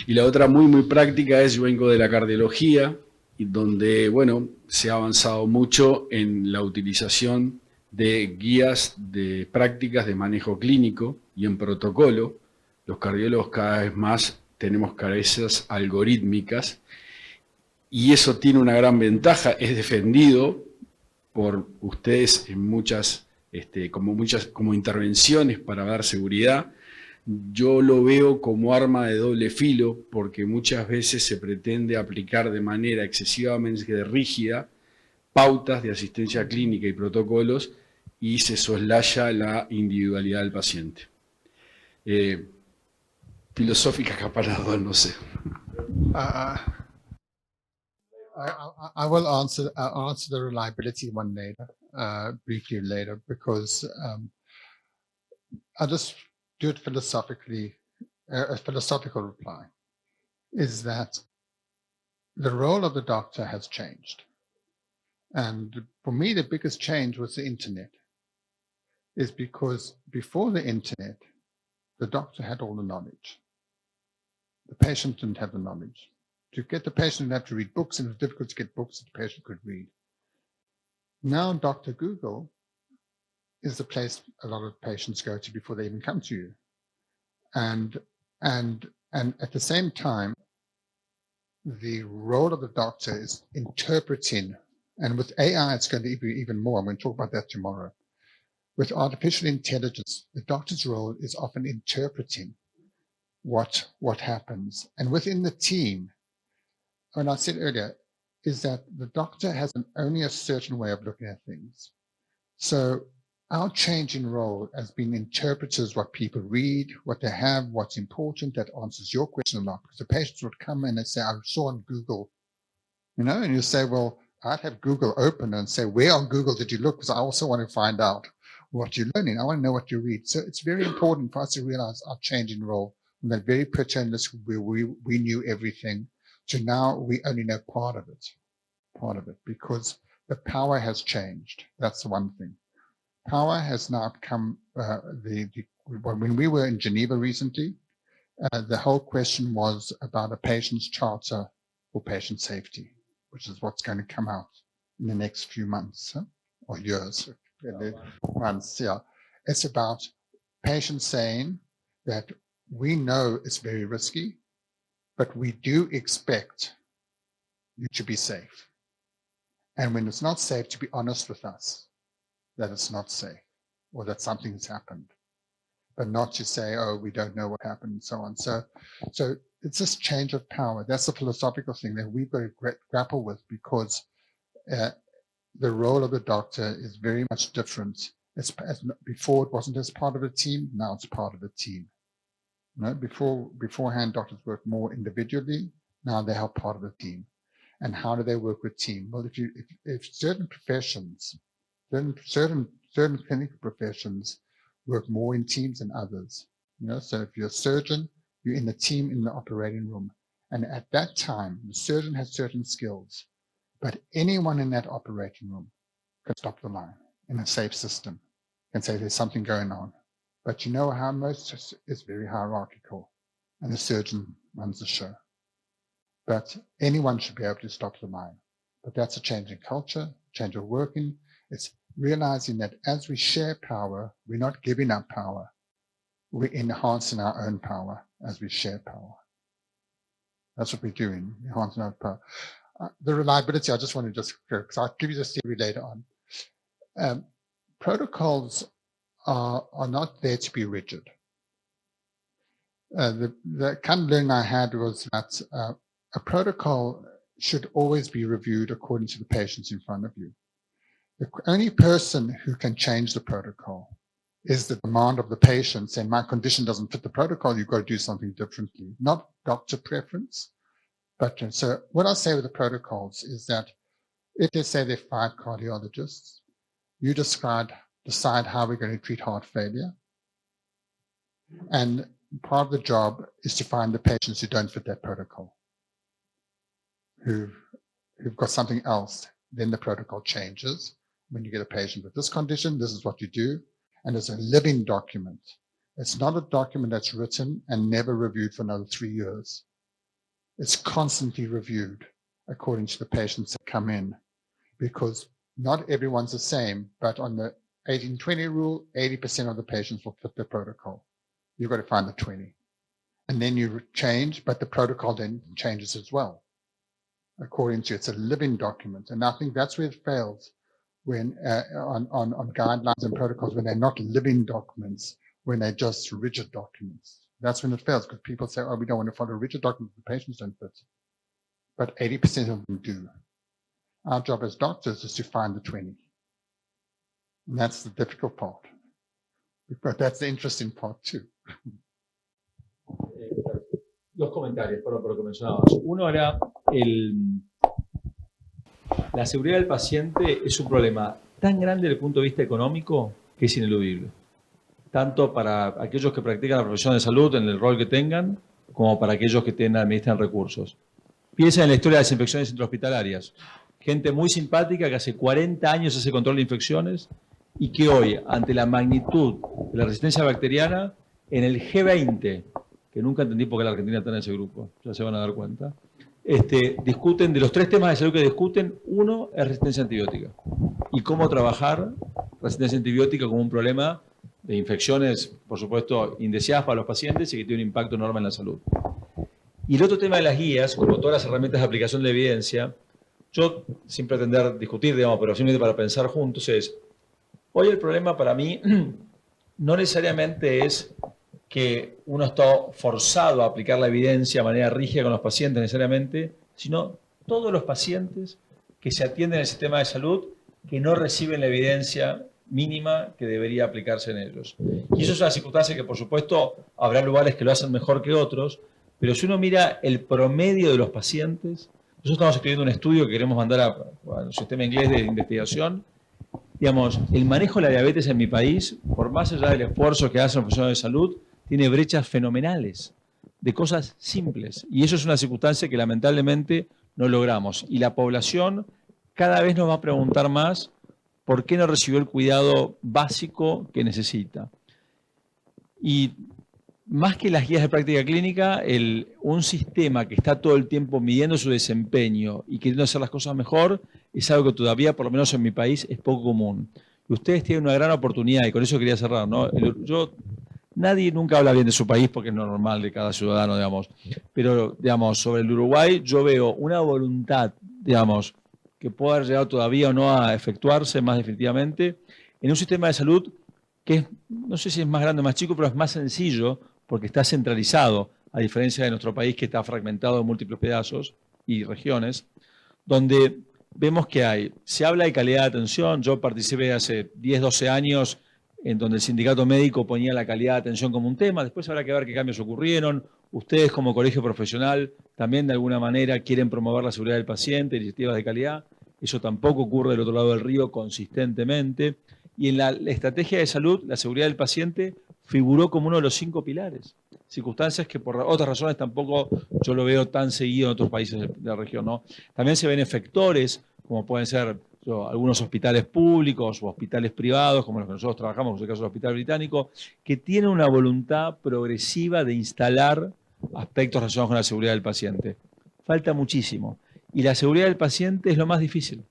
Speaker 6: Y la otra muy práctica es, yo vengo de la cardiología, y donde, bueno, se ha avanzado mucho en la utilización de guías de prácticas de manejo clínico y en protocolo. Los cardiólogos cada vez más tenemos cabezas algorítmicas y eso tiene una gran ventaja, es defendido por ustedes en muchas intervenciones para dar seguridad. Yo lo veo como arma de doble filo porque muchas veces se pretende aplicar de manera excesivamente rígida pautas de asistencia clínica y protocolos y se soslaya la individualidad del paciente. Filosófica acaparada, no sé.
Speaker 2: I will answer the reliability one later, briefly later, because I'll just do it philosophically. A philosophical reply is that the role of the doctor has changed. And for me, the biggest change was the internet, is because before the internet, the doctor had all the knowledge. The patient didn't have the knowledge. To get the patient, had to read books, and it was difficult to get books that the patient could read. Now, Dr. Google is the place a lot of patients go to before they even come to you. And at the same time, the role of the doctor is interpreting, and with AI, it's going to be even more. I'm going to talk about that tomorrow. With artificial intelligence, the doctor's role is often interpreting what happens. And within the team, and I said earlier, is that the doctor has only a certain way of looking at things. So our change in role as being interpreters, what people read, what they have, what's important, that answers your question a lot. Because the patients would come in and say, I saw on Google, and you say, well, I'd have Google open and say, where on Google did you look? Because I also want to find out what you're learning. I want to know what you read. So it's very important for us to realize our change in role from that very pretenders where we knew everything to now we only know part of it, because the power has changed. That's the one thing. Power has now come, when we were in Geneva recently, the whole question was about a patient's charter for patient safety, which is what's going to come out in the next few months or years. Months, yeah. It's about patients saying that we know it's very risky, but we do expect you to be safe. And when it's not safe, to be honest with us that it's not safe or that something has happened, but not to say, oh, we don't know what happened and so on. So it's this change of power. That's a philosophical thing that we've got to grapple with, because the role of the doctor is very much different. Before it wasn't as part of a team, now it's part of a team. Beforehand, doctors worked more individually. Now they are part of a team. And how do they work with team? Well, if certain professions, certain clinical professions work more in teams than others. So if you're a surgeon, you're in the team in the operating room. And at that time, the surgeon has certain skills, but anyone in that operating room can stop the line in a safe system and say there's something going on. But you know how most is very hierarchical, and the surgeon runs the show. But anyone should be able to stop the line. But that's a change in culture, change of working. It's realizing that as we share power, we're not giving up power. We're enhancing our own power as we share power. That's what we're doing, enhancing our power. The reliability, I just want to because I'll give you this theory later on. Protocols are not there to be rigid. The kind of learning I had was that a protocol should always be reviewed according to the patients in front of you. The only person who can change the protocol is the demand of the patient saying, my condition doesn't fit the protocol, you've got to do something differently. Not doctor preference. But so what I say with the protocols is that if they say there are 5 cardiologists, you decide how we're going to treat heart failure. And part of the job is to find the patients who don't fit that protocol, who've got something else. Then the protocol changes. When you get a patient with this condition, this is what you do. And it's a living document. It's not a document that's written and never reviewed for another 3 years. It's constantly reviewed according to the patients that come in, because not everyone's the same, but on the 18-20 rule, 80% of the patients will fit the protocol. You've got to find the 20. And then you change, but the protocol then changes as well. According to, it's a living document. And I think that's where it fails when on guidelines and protocols, when they're not living documents, when they're just rigid documents. That's when it fails, because people say, oh, we don't want to follow rigid documents, the patients don't fit. But 80% of them do. Our job as doctors is to find the 20. And that's the difficult part. But that's the interesting part too.
Speaker 3: Dos comentarios por lo que mencionabas. Uno era la seguridad del paciente es un problema tan grande desde el punto de vista económico que es ineludible. Tanto para aquellos que practican la profesión de salud en el rol que tengan, como para aquellos que administran recursos. Piensa en la historia de las infecciones intrahospitalarias. Gente muy simpática que hace 40 años hace control de infecciones y que hoy, ante la magnitud de la resistencia bacteriana, en el G20, que nunca entendí por qué la Argentina está en ese grupo, ya se van a dar cuenta, discuten, de los 3 temas de salud que discuten, uno es resistencia antibiótica y cómo trabajar resistencia antibiótica como un problema de infecciones, por supuesto, indeseadas para los pacientes y que tiene un impacto enorme en la salud. Y el otro tema de las guías, como todas las herramientas de aplicación de evidencia, yo, sin pretender discutir, digamos, pero simplemente para pensar juntos, es, hoy el problema para mí no necesariamente es que uno está forzado a aplicar la evidencia de manera rígida con los pacientes necesariamente, sino todos los pacientes que se atienden en el sistema de salud que no reciben la evidencia mínima que debería aplicarse en ellos. Y eso es una circunstancia que, por supuesto, habrá lugares que lo hacen mejor que otros, pero si uno mira el promedio de los pacientes, nosotros estamos escribiendo un estudio que queremos mandar al sistema inglés de investigación. Digamos, el manejo de la diabetes en mi país, por más allá del esfuerzo que hacen los profesionales de salud, tiene brechas fenomenales de cosas simples. Y eso es una circunstancia que lamentablemente no logramos. Y la población cada vez nos va a preguntar más por qué no recibió el cuidado básico que necesita. Y más que las guías de práctica clínica, un sistema que está todo el tiempo midiendo su desempeño y queriendo hacer las cosas mejor, es algo que todavía, por lo menos en mi país, es poco común. Y ustedes tienen una gran oportunidad, y con eso quería cerrar, ¿no? Nadie nunca habla bien de su país porque es normal de cada ciudadano, digamos. Pero, digamos, sobre el Uruguay, yo veo una voluntad, digamos, que pueda haber llegado todavía o no a efectuarse más definitivamente, en un sistema de salud que es, no sé si es más grande o más chico, pero es más sencillo porque está centralizado, a diferencia de nuestro país que está fragmentado en múltiples pedazos y regiones, donde vemos que se habla de calidad de atención. Yo participé hace 10, 12 años en donde el sindicato médico ponía la calidad de atención como un tema. Después habrá que ver qué cambios ocurrieron. Ustedes como colegio profesional también de alguna manera quieren promover la seguridad del paciente, iniciativas de calidad. Eso tampoco ocurre del otro lado del río consistentemente. Y en la estrategia de salud, la seguridad del paciente figuró como uno de los 5 pilares. Circunstancias que por otras razones tampoco yo lo veo tan seguido en otros países de la región, ¿no? También se ven efectores, como pueden ser algunos hospitales públicos o hospitales privados, como los que nosotros trabajamos, como es el caso del Hospital Británico, que tienen una voluntad progresiva de instalar aspectos relacionados con la seguridad del paciente. Falta muchísimo. Y la seguridad del paciente es lo más difícil.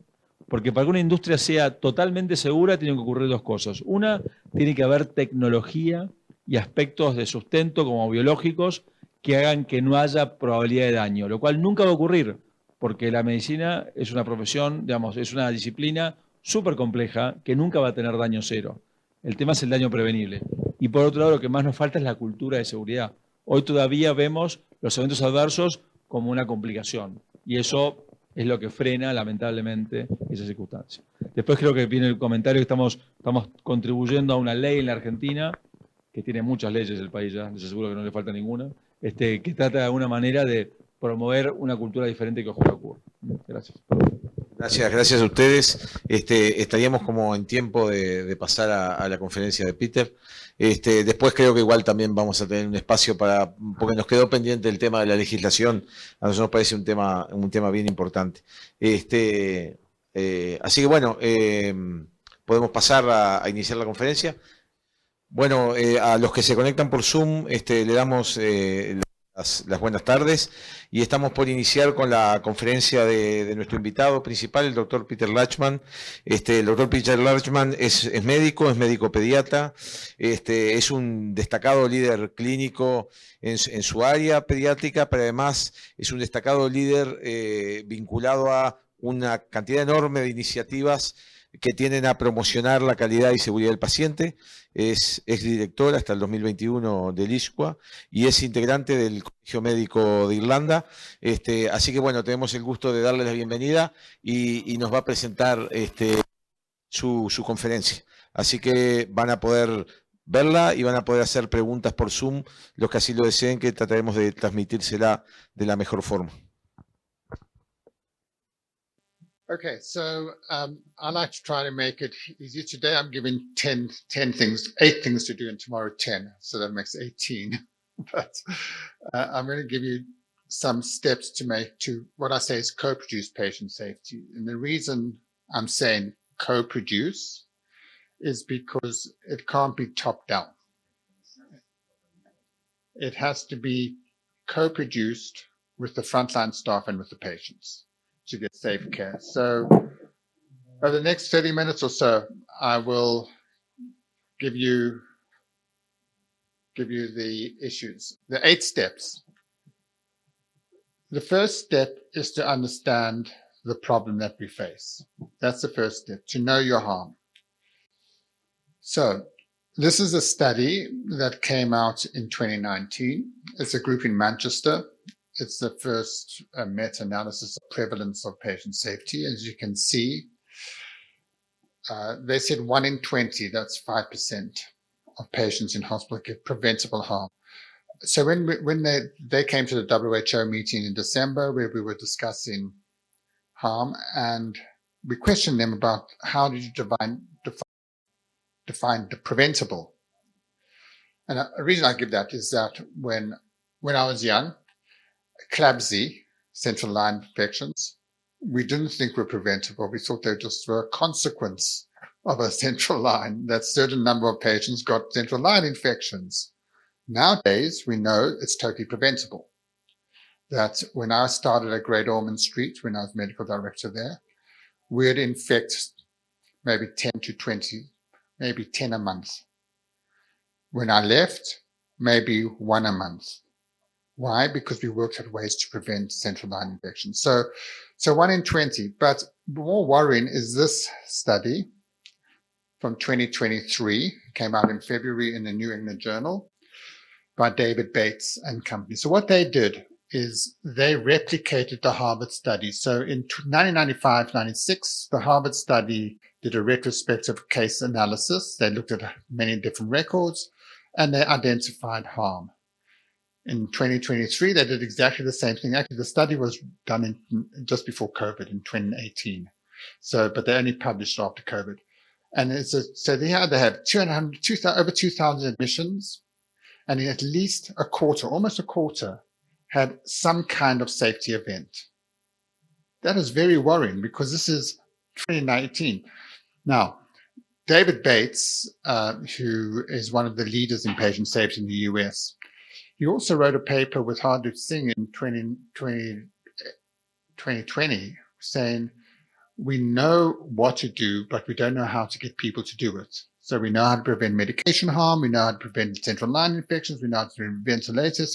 Speaker 3: Porque para que una industria sea totalmente segura tienen que ocurrir 2 cosas. Una, tiene que haber tecnología y aspectos de sustento como biológicos que hagan que no haya probabilidad de daño, lo cual nunca va a ocurrir, porque la medicina es una profesión, digamos, es una disciplina súper compleja que nunca va a tener daño cero. El tema es el daño prevenible. Y por otro lado, lo que más nos falta es la cultura de seguridad. Hoy todavía vemos los eventos adversos como una complicación. Y eso es lo que frena, lamentablemente, esa circunstancia. Después creo que viene el comentario que estamos contribuyendo a una ley en la Argentina, que tiene muchas leyes el país ya, les aseguro que no le falta ninguna, que trata de alguna manera de promover una cultura diferente que ojalá ocurra. Gracias.
Speaker 1: Gracias a ustedes. Estaríamos como en tiempo de pasar a la conferencia de Peter. Después creo que igual también vamos a tener un espacio porque nos quedó pendiente el tema de la legislación. A nosotros nos parece un tema bien importante. Así que bueno, podemos pasar a iniciar la conferencia. Bueno, a los que se conectan por Zoom, le damos las buenas tardes y estamos por iniciar con la conferencia de nuestro invitado principal, el doctor Peter Lachman. El doctor Peter Lachman es médico pediatra, es un destacado líder clínico en su área pediátrica, pero además es un destacado líder vinculado a una cantidad enorme de iniciativas que tienden a promocionar la calidad y seguridad del paciente. Es exdirector hasta el 2021 del ISCUA y es integrante del Colegio Médico de Irlanda. Así que bueno, tenemos el gusto de darle la bienvenida y nos va a presentar su conferencia. Así que van a poder verla y van a poder hacer preguntas por Zoom, los que así lo deseen, que trataremos de transmitírsela de la mejor forma.
Speaker 2: Okay, so I like to try to make it easy. Today I'm giving 8 things to do, and tomorrow 10, so that makes 18. But I'm going to give you some steps to make to what I say is co-produce patient safety. And the reason I'm saying co-produce is because it can't be top down. It has to be co-produced with the frontline staff and with the patients to get safe care. So over the next 30 minutes or so, I will give you the issues, the 8 steps. The first step is to understand the problem that we face. That's the first step, to know your harm. So this is a study that came out in 2019. It's a group in Manchester. It's the first meta-analysis of prevalence of patient safety. As you can see, they said 1 in 20, that's 5% of patients in hospital get preventable harm. So when they came to the WHO meeting in December, where we were discussing harm, and we questioned them about how did you define the preventable. And a reason I give that is that when I was young, CLABSI, central line infections, we didn't think were preventable. We thought they just were a consequence of a central line, that certain number of patients got central line infections. Nowadays, we know it's totally preventable. That when I started at Great Ormond Street, when I was medical director there, we'd infect maybe 10 to 20, maybe 10 a month. When I left, maybe 1 a month. Why? Because we worked out ways to prevent central line infections. So 1 in 20. But more worrying is this study from 2023, came out in February in the New England Journal by David Bates and company. So what they did is they replicated the Harvard study. So in 1995-96, the Harvard study did a retrospective case analysis. They looked at many different records and they identified harm. In 2023, they did exactly the same thing. Actually, the study was done just before COVID in 2018. But they only published after COVID. And so they have over 2,000 admissions, and in at least a quarter, almost a quarter, had some kind of safety event. That is very worrying because this is 2019. Now, David Bates, who is one of the leaders in patient safety in the US, he also wrote a paper with Hardeep Singh in 2020 saying, we know what to do, but we don't know how to get people to do it. So we know how to prevent medication harm, we know how to prevent central line infections, we know how to prevent ventilators,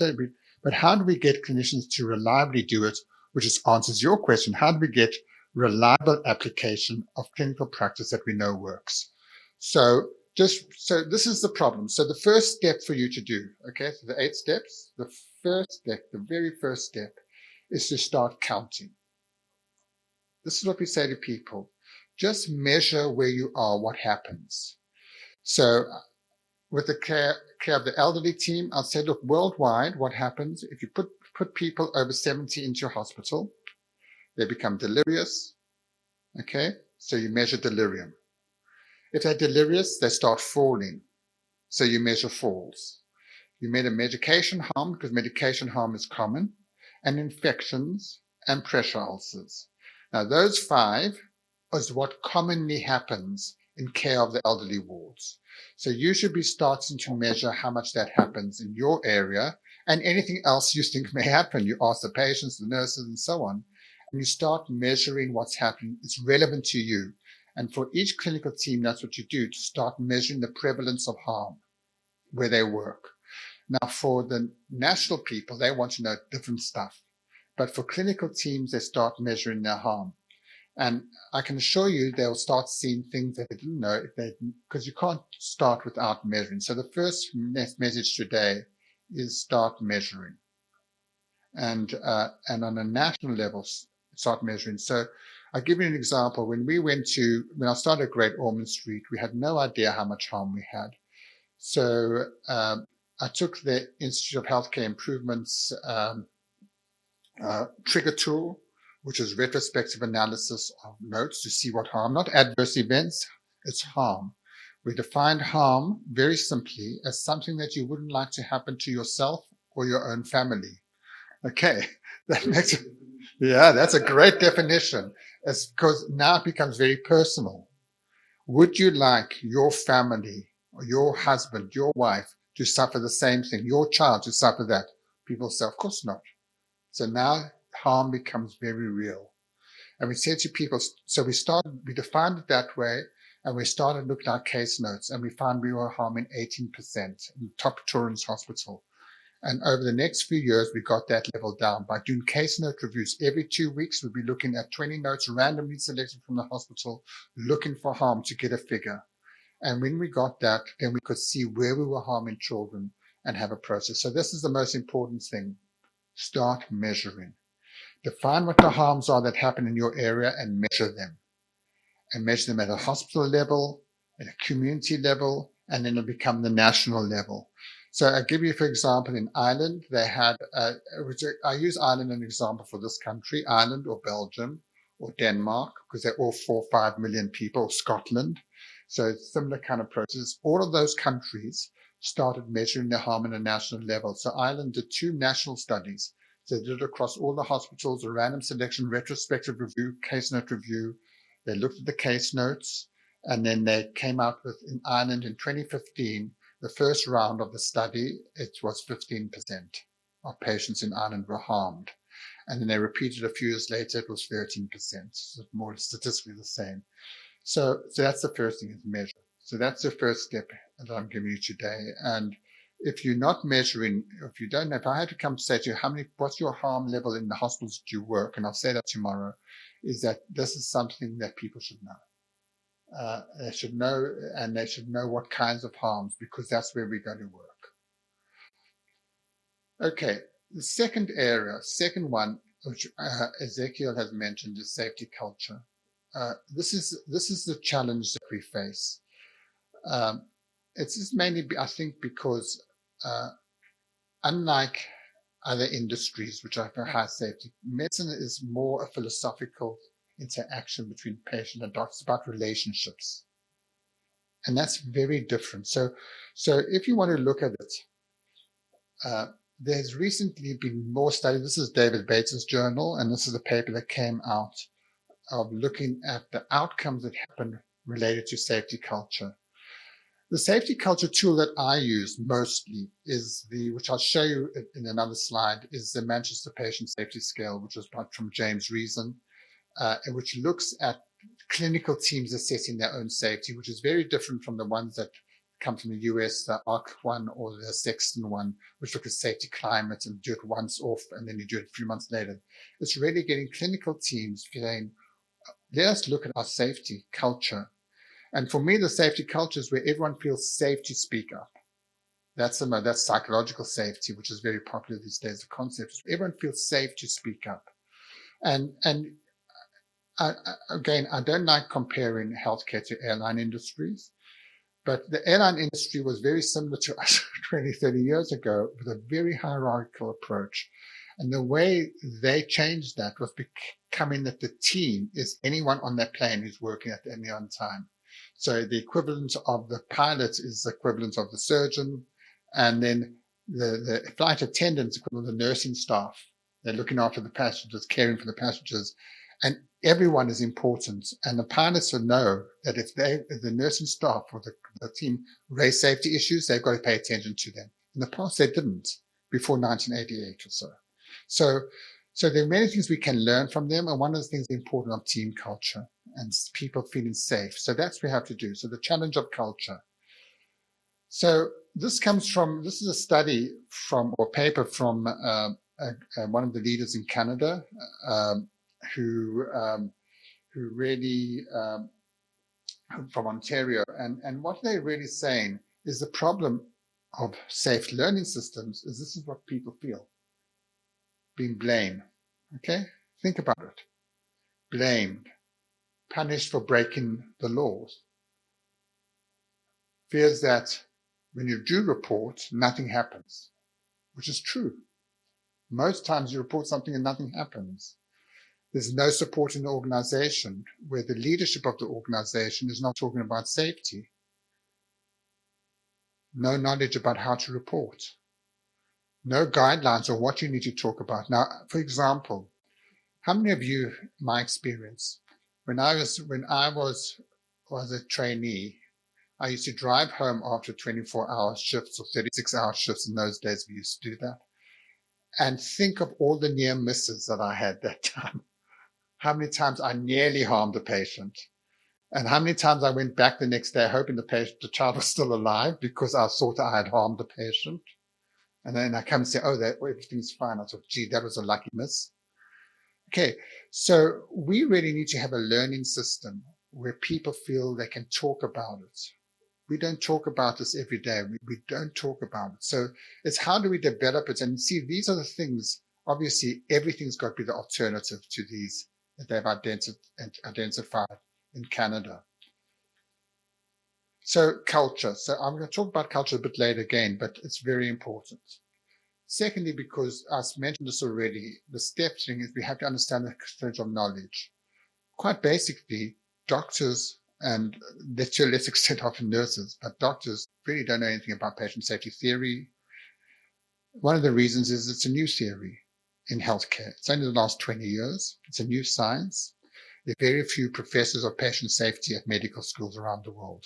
Speaker 2: but how do we get clinicians to reliably do it, which answers your question. How do we get reliable application of clinical practice that we know works? So this is the problem. So the first step for you to do, okay, so the 8 steps, the first step, the very first step is to start counting. This is what we say to people. Just measure where you are, what happens. So with the care of the elderly team, I'll say, look, worldwide, what happens if you put people over 70 into your hospital, they become delirious, okay? So you measure delirium. If they're delirious, they start falling. So you measure falls. You measure medication harm, because medication harm is common, and infections and pressure ulcers. Now, those 5 is what commonly happens in care of the elderly wards. So you should be starting to measure how much that happens in your area and anything else you think may happen. You ask the patients, the nurses, and so on, and you start measuring what's happening. It's relevant to you. And for each clinical team, that's what you do, to start measuring the prevalence of harm where they work. Now, for the national people, they want to know different stuff. But for clinical teams, they start measuring their harm. And I can assure you they'll start seeing things that they didn't know, because you can't start without measuring. So the first message today is start measuring. And on a national level, start measuring. So I'll give you an example. When I started Great Ormond Street, we had no idea how much harm we had. So I took the Institute of Healthcare Improvement's trigger tool, which is retrospective analysis of notes to see what harm, not adverse events, it's harm. We defined harm very simply as something that you wouldn't like to happen to yourself or your own family. Okay, that makes it, yeah, that's a great definition. It's because now it becomes very personal. Would you like your family or your husband, your wife to suffer the same thing, your child to suffer that? People say, of course not. So now harm becomes very real. And we said to people, so we defined it that way, and we started looking at our case notes, and we found we were harming 18% in top Torrance Hospital. And over the next few years, we got that level down by doing case note reviews. Every 2 weeks, we'd be looking at 20 notes randomly selected from the hospital, looking for harm to get a figure. And when we got that, then we could see where we were harming children and have a process. So this is the most important thing. Start measuring. Define what the harms are that happen in your area and measure them. And measure them at a hospital level, at a community level, and then it'll become the national level. So I'll give you, for example, in Ireland, they had, I use Ireland as an example for this country, Ireland or Belgium or Denmark, because they're all 4 or 5 million people, Scotland. So it's similar kind of process. All of those countries started measuring their harm at a national level. So Ireland did 2 national studies. So they did it across all the hospitals, a random selection, retrospective review, case note review. They looked at the case notes, and then they came out with, in Ireland in 2015, the first round of the study, it was 15% of patients in Ireland were harmed. And then they repeated a few years later, it was 13%, so more statistically the same. So that's the first thing, is measure. So that's the first step that I'm giving you today. And if you're not measuring, if you don't know, if I had to come say to you, what's your harm level in the hospitals that you work, and I'll say that tomorrow, is that this is something that people should know. They should know, and they should know what kinds of harms, because that's where we're going to work. Okay, the second one, which Ezekiel has mentioned, is safety culture. This is the challenge that we face. It's just mainly, I think, because unlike other industries which are for high safety, medicine is more a philosophical interaction between patient and doctor. It's about relationships, and that's very different. So if you want to look at it, there's recently been more studies. This is David Bates's journal, and this is a paper that came out of looking at the outcomes that happen related to safety culture. The safety culture tool that I use mostly is which I'll show you in another slide, is the Manchester Patient Safety Scale, which was from James Reason, which looks at clinical teams assessing their own safety, which is very different from the ones that come from the US, the ARC one or the Sexton one, which look at safety climate and do it once off and then you do it a few months later. It's really getting clinical teams saying, let us look at our safety culture. And for me, the safety culture is where everyone feels safe to speak up. That's psychological safety, which is very popular these days, the concept. Everyone feels safe to speak up. And again, I don't like comparing healthcare to airline industries, but the airline industry was very similar to us 20, 30 years ago with a very hierarchical approach. And the way they changed that was becoming that the team is anyone on that plane who's working at any one time. So the equivalent of the pilot is the equivalent of the surgeon, and then the flight attendants equivalent of the nursing staff. They're looking after the passengers, caring for the passengers, And everyone is important. And the pilots will know that if the nursing staff or the team raise safety issues, they've got to pay attention to them. In the past, they didn't before 1988 or so. So there are many things we can learn from them. And one of the things important of team culture and people feeling safe. So that's what we have to do. So the challenge of culture. So this is a study from, or paper from one of the leaders in Canada, who really, from Ontario. And what they're really saying is the problem of safe learning systems is this is what people feel. Being blamed. Okay? Think about it. Blamed. Punished for breaking the laws. Fears that when you do report, nothing happens, which is true. Most times you report something and nothing happens. There's no support in the organization where the leadership of the organization is not talking about safety. No knowledge about how to report. No guidelines on what you need to talk about. Now, for example, how many of you, my experience, when I was a trainee, I used to drive home after 24-hour shifts or 36-hour shifts. In those days, we used to do that. And think of all the near misses that I had that time. How many times I nearly harmed a patient. And how many times I went back the next day hoping the child was still alive because I thought I had harmed the patient. And then I come and say, everything's fine. I thought, gee, that was a lucky miss. Okay, so we really need to have a learning system where people feel they can talk about it. We don't talk about this every day. We don't talk about it. So it's how do we develop it? And see, these are the things, obviously, everything's got to be the alternative to these that they've identified in Canada. So culture. So I'm going to talk about culture a bit later again, but it's very important. Secondly, because I mentioned this already, the step thing is we have to understand the exchange of knowledge. Quite basically, doctors and to a less extent often nurses, but doctors really don't know anything about patient safety theory. One of the reasons is it's a new theory in healthcare. It's only the last 20 years. It's a new science. There are very few professors of patient safety at medical schools around the world.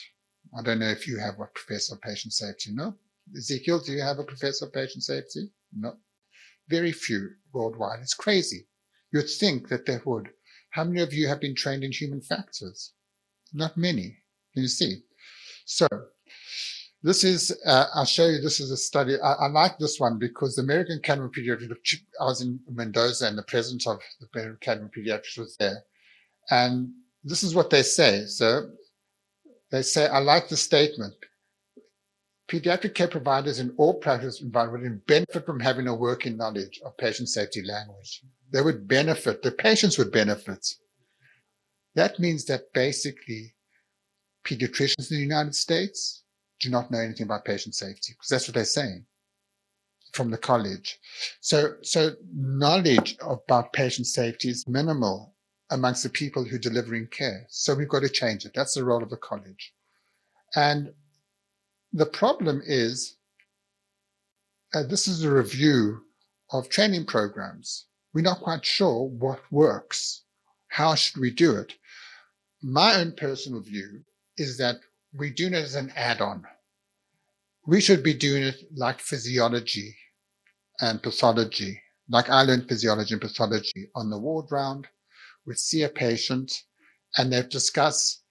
Speaker 2: I don't know if you have a professor of patient safety, no? Ezekiel, do you have a professor of patient safety? No. Very few worldwide. It's crazy. You'd think that they would. How many of you have been trained in human factors? Not many. Can you see? So this is, I'll show you, this is a study. I like this one because the American Academy of Pediatrics, I was in Mendoza and the president of the American Academy of Pediatrics was there. And this is what they say. So they say, I like the statement. Pediatric care providers in all practice environments would benefit from having a working knowledge of patient safety language. They would benefit, the patients would benefit. That means that basically pediatricians in the United States do not know anything about patient safety because that's what they're saying from the college. So knowledge about patient safety is minimal amongst the people who are delivering care. So we've got to change it. That's the role of the college. And the problem is, this is a review of training programs. We're not quite sure what works. How should we do it? My own personal view is that we do it as an add-on. We should be doing it like physiology and pathology. Like I learned physiology and pathology on the ward round. We'd see a patient and they'd discuss,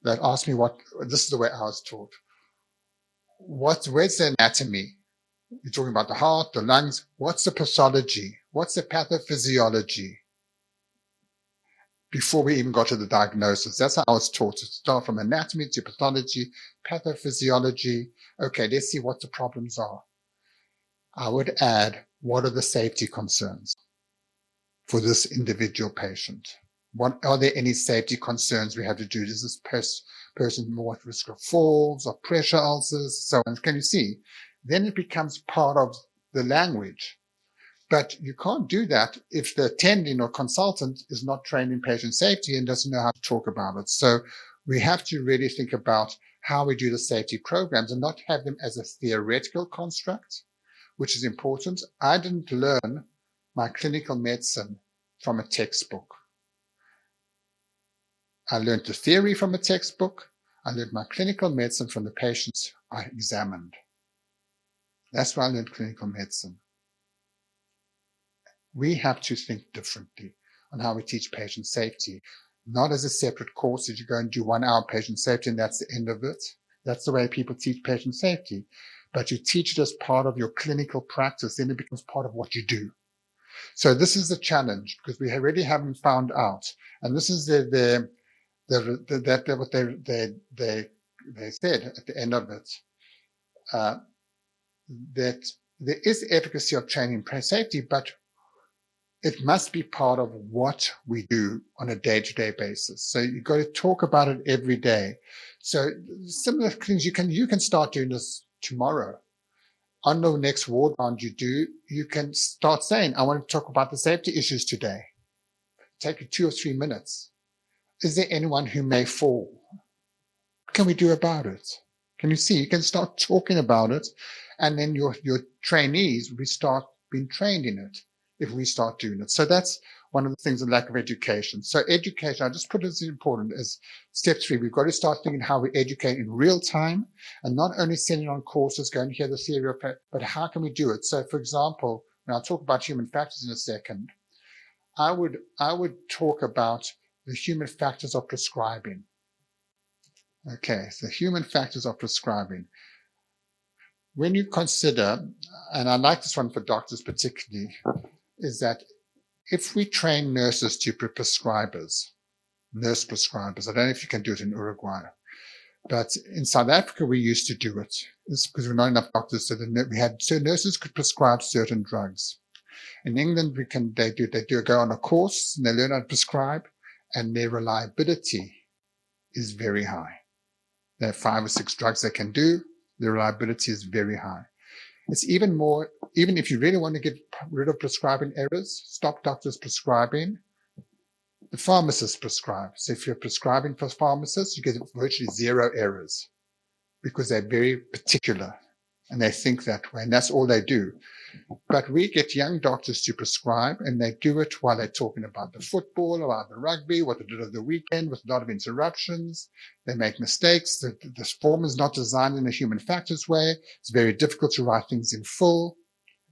Speaker 2: they'd ask me this is the way I was taught. Where's the anatomy? You're talking about the heart, the lungs. What's the pathology? What's the pathophysiology? Before we even got to the diagnosis. That's how I was taught to start from anatomy to pathology, pathophysiology. Okay, let's see what the problems are. I would add, what are the safety concerns for this individual patient? Are there any safety concerns we have to do? Is this person more at risk of falls or pressure ulcers? So on. Can you see? Then it becomes part of the language. But you can't do that if the attending or consultant is not trained in patient safety and doesn't know how to talk about it. So we have to really think about how we do the safety programs and not have them as a theoretical construct, which is important. I didn't learn my clinical medicine from a textbook. I learned the theory from a textbook. I learned my clinical medicine from the patients I examined. That's why I learned clinical medicine. We have to think differently on how we teach patient safety, not as a separate course that you go and do 1 hour patient safety and that's the end of it. That's the way people teach patient safety. But you teach it as part of your clinical practice, then it becomes part of what you do. So this is the challenge, because we already haven't found out. And this is what they said at the end of it, that there is efficacy of training in safety, but it must be part of what we do on a day-to-day basis. So you've got to talk about it every day. So similar things, you can start doing this tomorrow. On the next ward round you can start saying, I want to talk about the safety issues today. Take it 2 or 3 minutes. Is there anyone who may fall? What can we do about it? Can you see? You can start talking about it, and then your trainees will start being trained in it if we start doing it. So that's one of the things, the lack of education. So education, I just put it as important as step 3. We've got to start thinking how we educate in real time, and not only sending on courses, go and hear the theory of it, but how can we do it? So for example, when I'll talk about human factors in a second, I would talk about the human factors of prescribing. Okay, so human factors of prescribing. When you consider, and I like this one for doctors particularly, is that if we train nurses to be prescribers, nurse prescribers, I don't know if you can do it in Uruguay, but in South Africa we used to do it. It's because we're not enough doctors, so nurses could prescribe certain drugs. In England, they go on a course and they learn how to prescribe, and their reliability is very high. They have 5 or 6 drugs they can do. The reliability is very high. It's even more, even if you really want to get rid of prescribing errors, stop doctors prescribing, the pharmacists prescribe. So if you're prescribing for pharmacists, you get virtually 0 errors because they're very particular and they think that way, and that's all they do. But we get young doctors to prescribe, and they do it while they're talking about the football, about the rugby, what they did over the weekend with a lot of interruptions. They make mistakes. This form is not designed in a human factors way. It's very difficult to write things in full,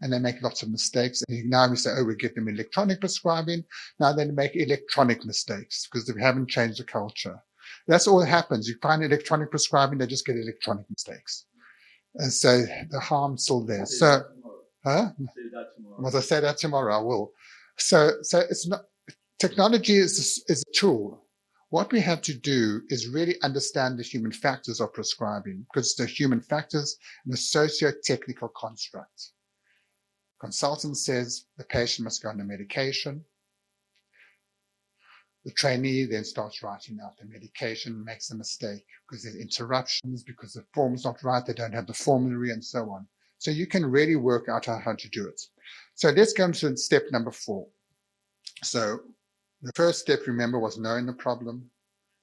Speaker 2: and they make lots of mistakes. And now we say, oh, we get them electronic prescribing. Now they make electronic mistakes because we haven't changed the culture. That's all that happens. You find electronic prescribing, they just get electronic mistakes. And so the harm's still there. So, once I say that tomorrow, I will. So it's not, technology is a tool. What we have to do is really understand the human factors of prescribing, because the human factors and the socio-technical construct. Consultant says the patient must go on the medication. The trainee then starts writing out the medication, makes a mistake because there's interruptions, because the form's not right, they don't have the formulary, and so on. So you can really work out how to do it. So let's go to step number 4. So the first step, remember, was knowing the problem.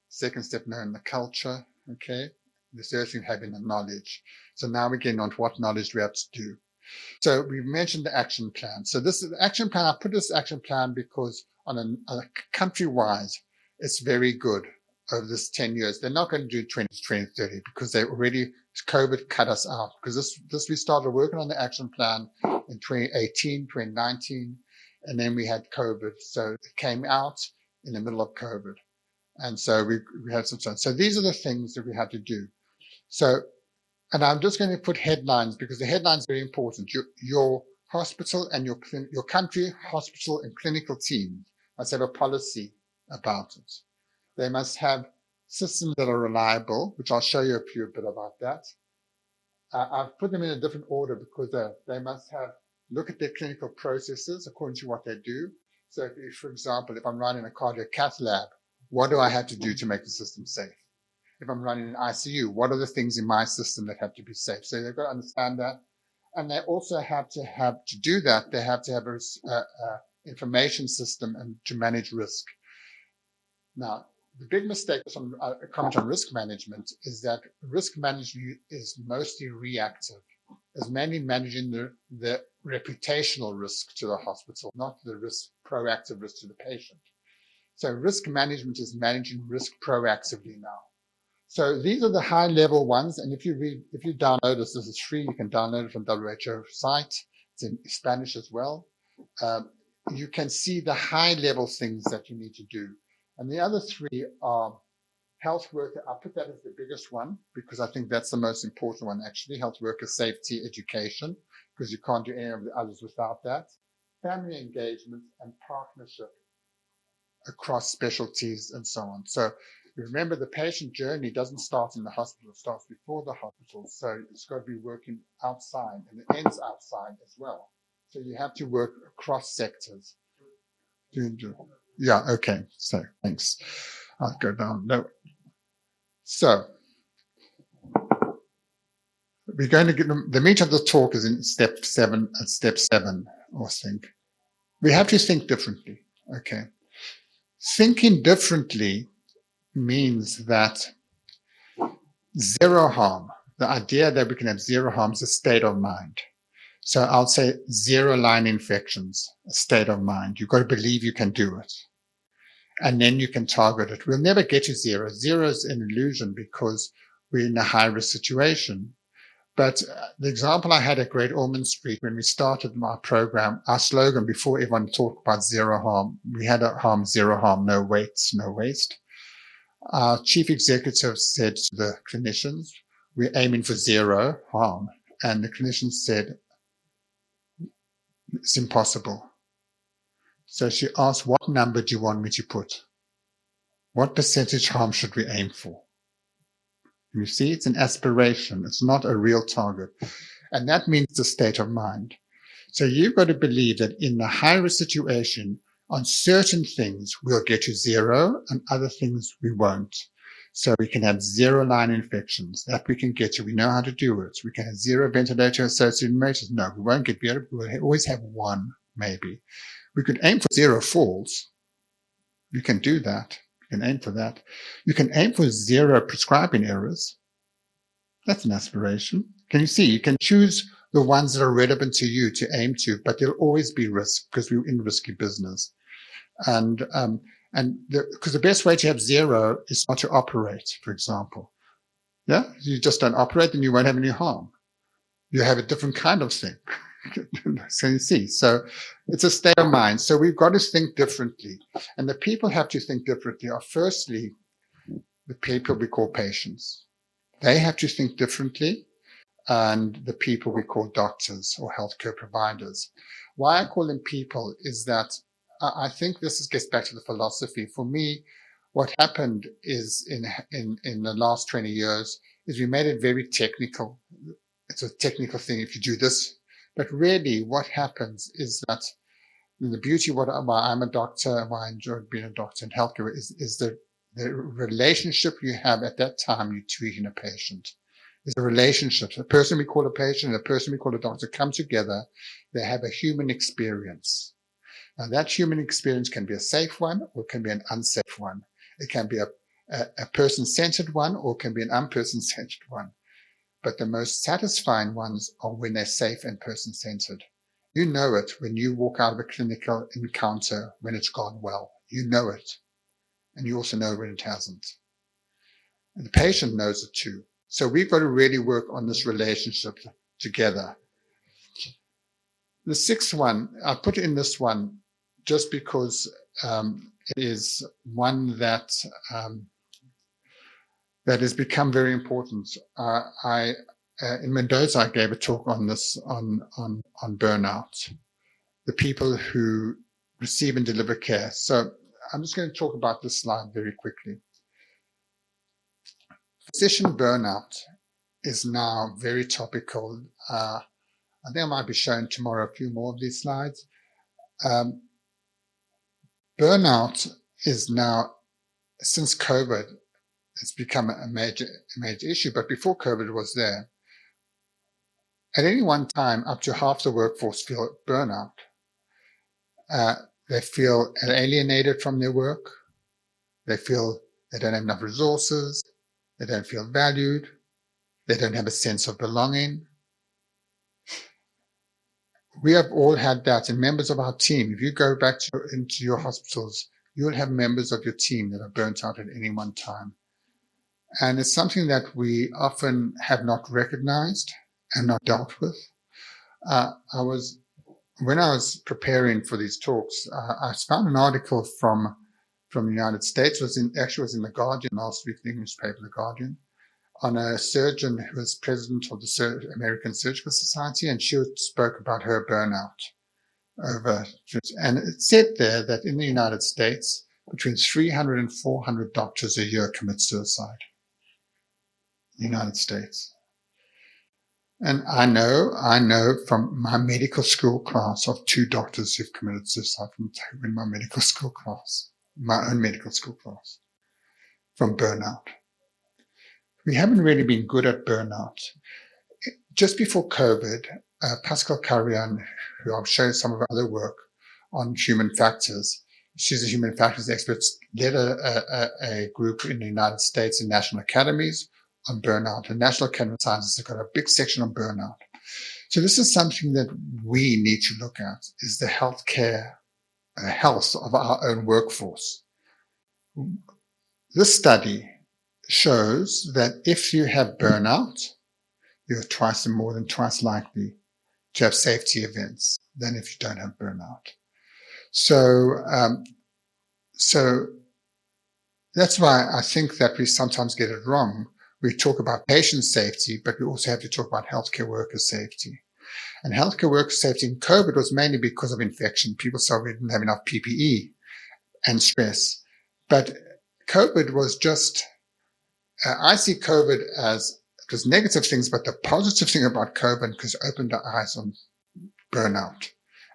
Speaker 2: Second step, knowing the culture. Okay. The third thing, having the knowledge. So now we're getting on to what knowledge we have to do. So we've mentioned the action plan. So this is the action plan. I put this action plan because on a country-wise, it's very good over this 10 years. They're not going to do 2030 because they already, COVID cut us out. Because this we started working on the action plan in 2018, 2019, and then we had COVID. So it came out in the middle of COVID. And so we had some time. So these are the things that we had to do. So, and I'm just going to put headlines because the headlines are very important. Your hospital and your country, hospital and clinical team must have a policy about it. They must have systems that are reliable, which I'll show you a bit about that. I've put them in a different order because they must look at their clinical processes according to what they do. So if, for example, if I'm running a cardiac cath lab, what do I have to do to make the system safe? If I'm running an ICU, what are the things in my system that have to be safe? So they've got to understand that. And they also have to do that. They have to have a information system and to manage risk. Now, the big mistake on a comment on risk management is that risk management is mostly reactive. It's mainly managing the reputational risk to the hospital, not the proactive risk to the patient. So risk management is managing risk proactively now. So these are the high level ones. And if you download this is free. You can download it from WHO site. It's in Spanish as well. You can see the high level things that you need to do. And the other three are health worker. I put that as the biggest one because I think that's the most important one, actually. Health worker safety, education, because you can't do any of the others without that. Family engagement and partnership across specialties and so on. So remember, the patient journey doesn't start in the hospital, it starts before the hospital. So it's got to be working outside and it ends outside as well. So you have to work across sectors. Yeah, okay. So thanks. I'll go down. No. So we're going to get the meat of the talk is in step 7, I think. We have to think differently. Okay. Thinking differently means that zero harm, the idea that we can have zero harm is a state of mind. So I'll say zero line infections, a state of mind. You've got to believe you can do it. And then you can target it. We'll never get to zero. Zero is an illusion because we're in a high risk situation. But the example I had at Great Ormond Street when we started my program, our slogan before everyone talked about zero harm, we had a harm, zero harm, no waste, no waste. Our chief executive said to the clinicians, we're aiming for zero harm. And the clinicians said, it's impossible. So she asked, what number do you want me to put? What percentage harm should we aim for? You see, it's an aspiration. It's not a real target. And that means the state of mind. So you've got to believe that in the high-risk situation, on certain things, we'll get to zero, and other things we won't. So we can have zero line infections. That we can get to. We know how to do it. We can have zero ventilator-associated pneumonitis. No, we won't get zero. We'll always have one, maybe. We could aim for zero falls. You can do that. You can aim for that. You can aim for zero prescribing errors. That's an aspiration. Can you see? You can choose the ones that are relevant to you to aim to, but there'll always be risk because we're in risky business. And because the best way to have zero is not to operate, for example. Yeah, you just don't operate, then you won't have any harm. You have a different kind of thing. So you see, so it's a state of mind. So we've got to think differently. And the people have to think differently are firstly, the people we call patients. They have to think differently. And the people we call doctors or healthcare providers. Why I call them people is that I think this gets back to the philosophy. For me, what happened is in the last 20 years is we made it very technical. It's a technical thing if you do this. But really what happens is that the beauty of why I'm a doctor, why I enjoy being a doctor in healthcare is the relationship you have at that time you're treating a patient. It's a relationship. The person we call a patient and the person we call a doctor come together. They have a human experience. Now that human experience can be a safe one or it can be an unsafe one. It can be a person-centered one or it can be an unperson-centered one. But the most satisfying ones are when they're safe and person-centered. You know it when you walk out of a clinical encounter when it's gone well. You know it. And you also know when it hasn't. And the patient knows it too. So we've got to really work on this relationship together. The sixth one, I put in this one just because it is one that has become very important. In Mendoza, I gave a talk on this, on burnout, the people who receive and deliver care. So I'm just going to talk about this slide very quickly. Physician burnout is now very topical. I think I might be showing tomorrow a few more of these slides. Burnout is now, since COVID, it's become a major issue, but before COVID was there. At any one time, up to half the workforce feel burnout. They feel alienated from their work. They feel they don't have enough resources. They don't feel valued. They don't have a sense of belonging. We have all had that, and members of our team, if you go back into your hospitals, you'll have members of your team that are burnt out at any one time. And it's something that we often have not recognized and not dealt with. When I was preparing for these talks, I found an article from the United States. Was in the Guardian last week, the English paper, The Guardian, on a surgeon who was president of the American Surgical Society, and she spoke about her burnout. And it said there that in the United States, between 300 and 400 doctors a year commit suicide. United States. And I know from my medical school class of 2 doctors who've committed suicide in my medical school class, my own medical school class, from burnout. We haven't really been good at burnout. Just before COVID, Pascal Carrion, who I'll show some of her other work on human factors, she's a human factors expert, led a group in the United States in national academies on burnout. The National Academy of Sciences have got a big section on burnout. So this is something that we need to look at, is the health of our own workforce. This study shows that if you have burnout, you're more than twice likely to have safety events than if you don't have burnout. So that's why I think that we sometimes get it wrong. We talk about patient safety, but we also have to talk about healthcare worker safety. And healthcare worker safety in COVID was mainly because of infection. People saw we didn't have enough PPE and stress. But COVID was just, I see COVID as, it was negative things, but the positive thing about COVID is it opened our eyes on burnout.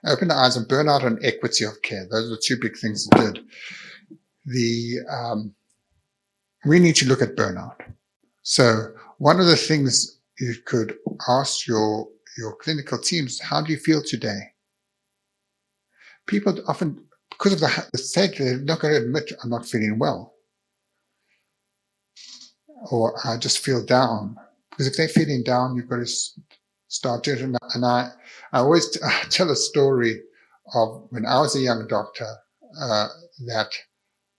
Speaker 2: Opened our eyes on burnout and equity of care. Those are the 2 big things it did. We need to look at burnout. So one of the things you could ask your clinical teams, how do you feel today? People often, because of the state, they're not going to admit, I'm not feeling well. Or I just feel down. Because if they're feeling down, you've got to start doing it. And I always tell a story of when I was a young doctor, that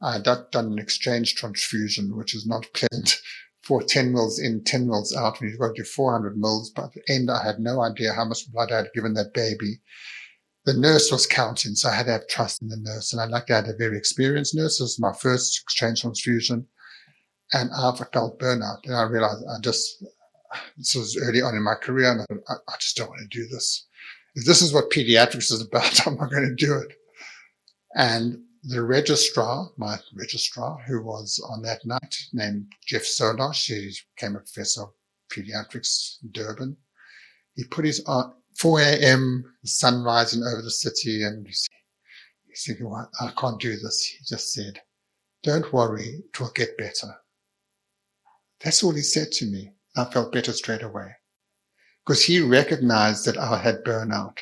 Speaker 2: I had done an exchange transfusion, which is not pleasant. For 10 mils in, 10 mils out, and you've got to do 400 mils. But at the end, I had no idea how much blood I had given that baby. The nurse was counting, so I had to have trust in the nurse. And I had a very experienced nurse. This was my first exchange transfusion. And I felt burnout. And I realized this was early on in my career, and I just don't want to do this. If this is what pediatrics is about, I'm not going to do it. And the registrar, my registrar, who was on that night, named Jeff Solar, she became a professor of pediatrics in Durban. He put his 4 a.m., the sun rising over the city, and he's thinking, well, I can't do this. He just said, don't worry, it will get better. That's all he said to me. I felt better straight away. Because he recognized that I had burnout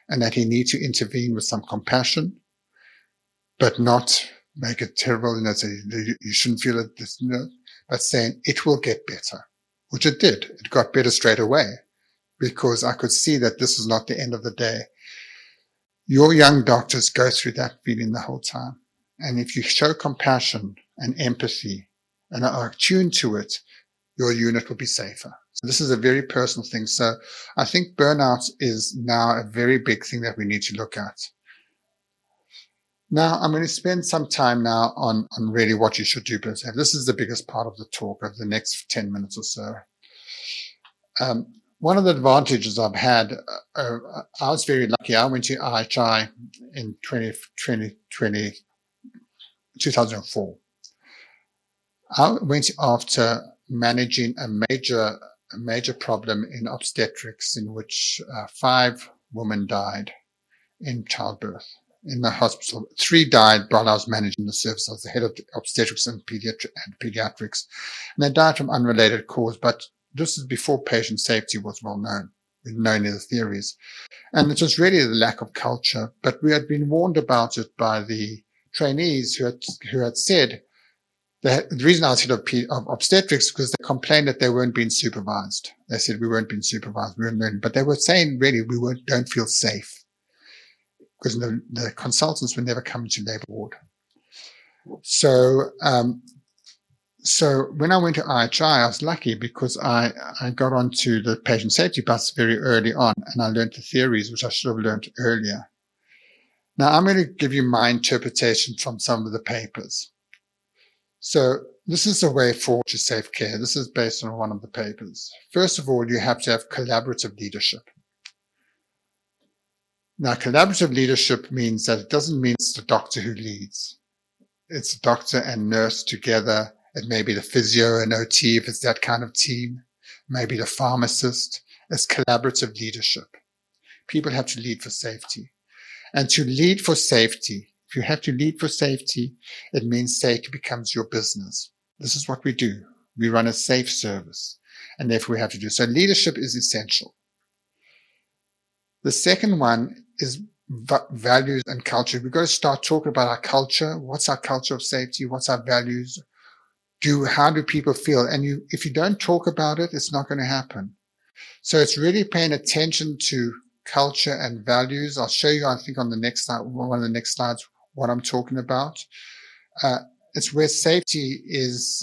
Speaker 2: and that he needed to intervene with some compassion, but not make it terrible, say you shouldn't feel it, but saying it will get better, which it did. It got better straight away because I could see that this is not the end of the day. Your young doctors go through that feeling the whole time. And if you show compassion and empathy and are attuned to it, your unit will be safer. So this is a very personal thing. So I think burnout is now a very big thing that we need to look at. Now, I'm going to spend some time now on really what you should do. This is the biggest part of the talk of the next 10 minutes or so. One of the advantages I've had, I was very lucky. I went to IHI in 2004. I went after managing a major problem in obstetrics in which 5 women died in childbirth. In the hospital, 3 died while I was managing the service. I was the head of obstetrics and pediatrics. And they died from unrelated cause, but this is before patient safety was well known. We didn't know any of the theories. And it was really the lack of culture, but we had been warned about it by the trainees who had said that the reason I was head of obstetrics because they complained that they weren't being supervised. They said we weren't being supervised, we weren't learning, but they were saying really don't feel safe. Because the consultants would never come into labor ward. So when I went to IHI, I was lucky because I got onto the patient safety bus very early on, and I learned the theories, which I should have learned earlier. Now, I'm going to give you my interpretation from some of the papers. So this is the way forward to safe care. This is based on one of the papers. First of all, you have to have collaborative leadership. Now, collaborative leadership means that it doesn't mean it's the doctor who leads. It's the doctor and nurse together. It may be the physio and OT if it's that kind of team. Maybe the pharmacist. It's collaborative leadership. People have to lead for safety. And to lead for safety, if you have to lead for safety, it means safety becomes your business. This is what we do. We run a safe service, and therefore we have to do. So leadership is essential. The second one is values and culture. We've got to start talking about our culture. What's our culture of safety? What's our values? How do people feel? And if you don't talk about it, it's not going to happen. So it's really paying attention to culture and values. I'll show you, I think, on the next slide, one of the next slides, what I'm talking about. It's where safety is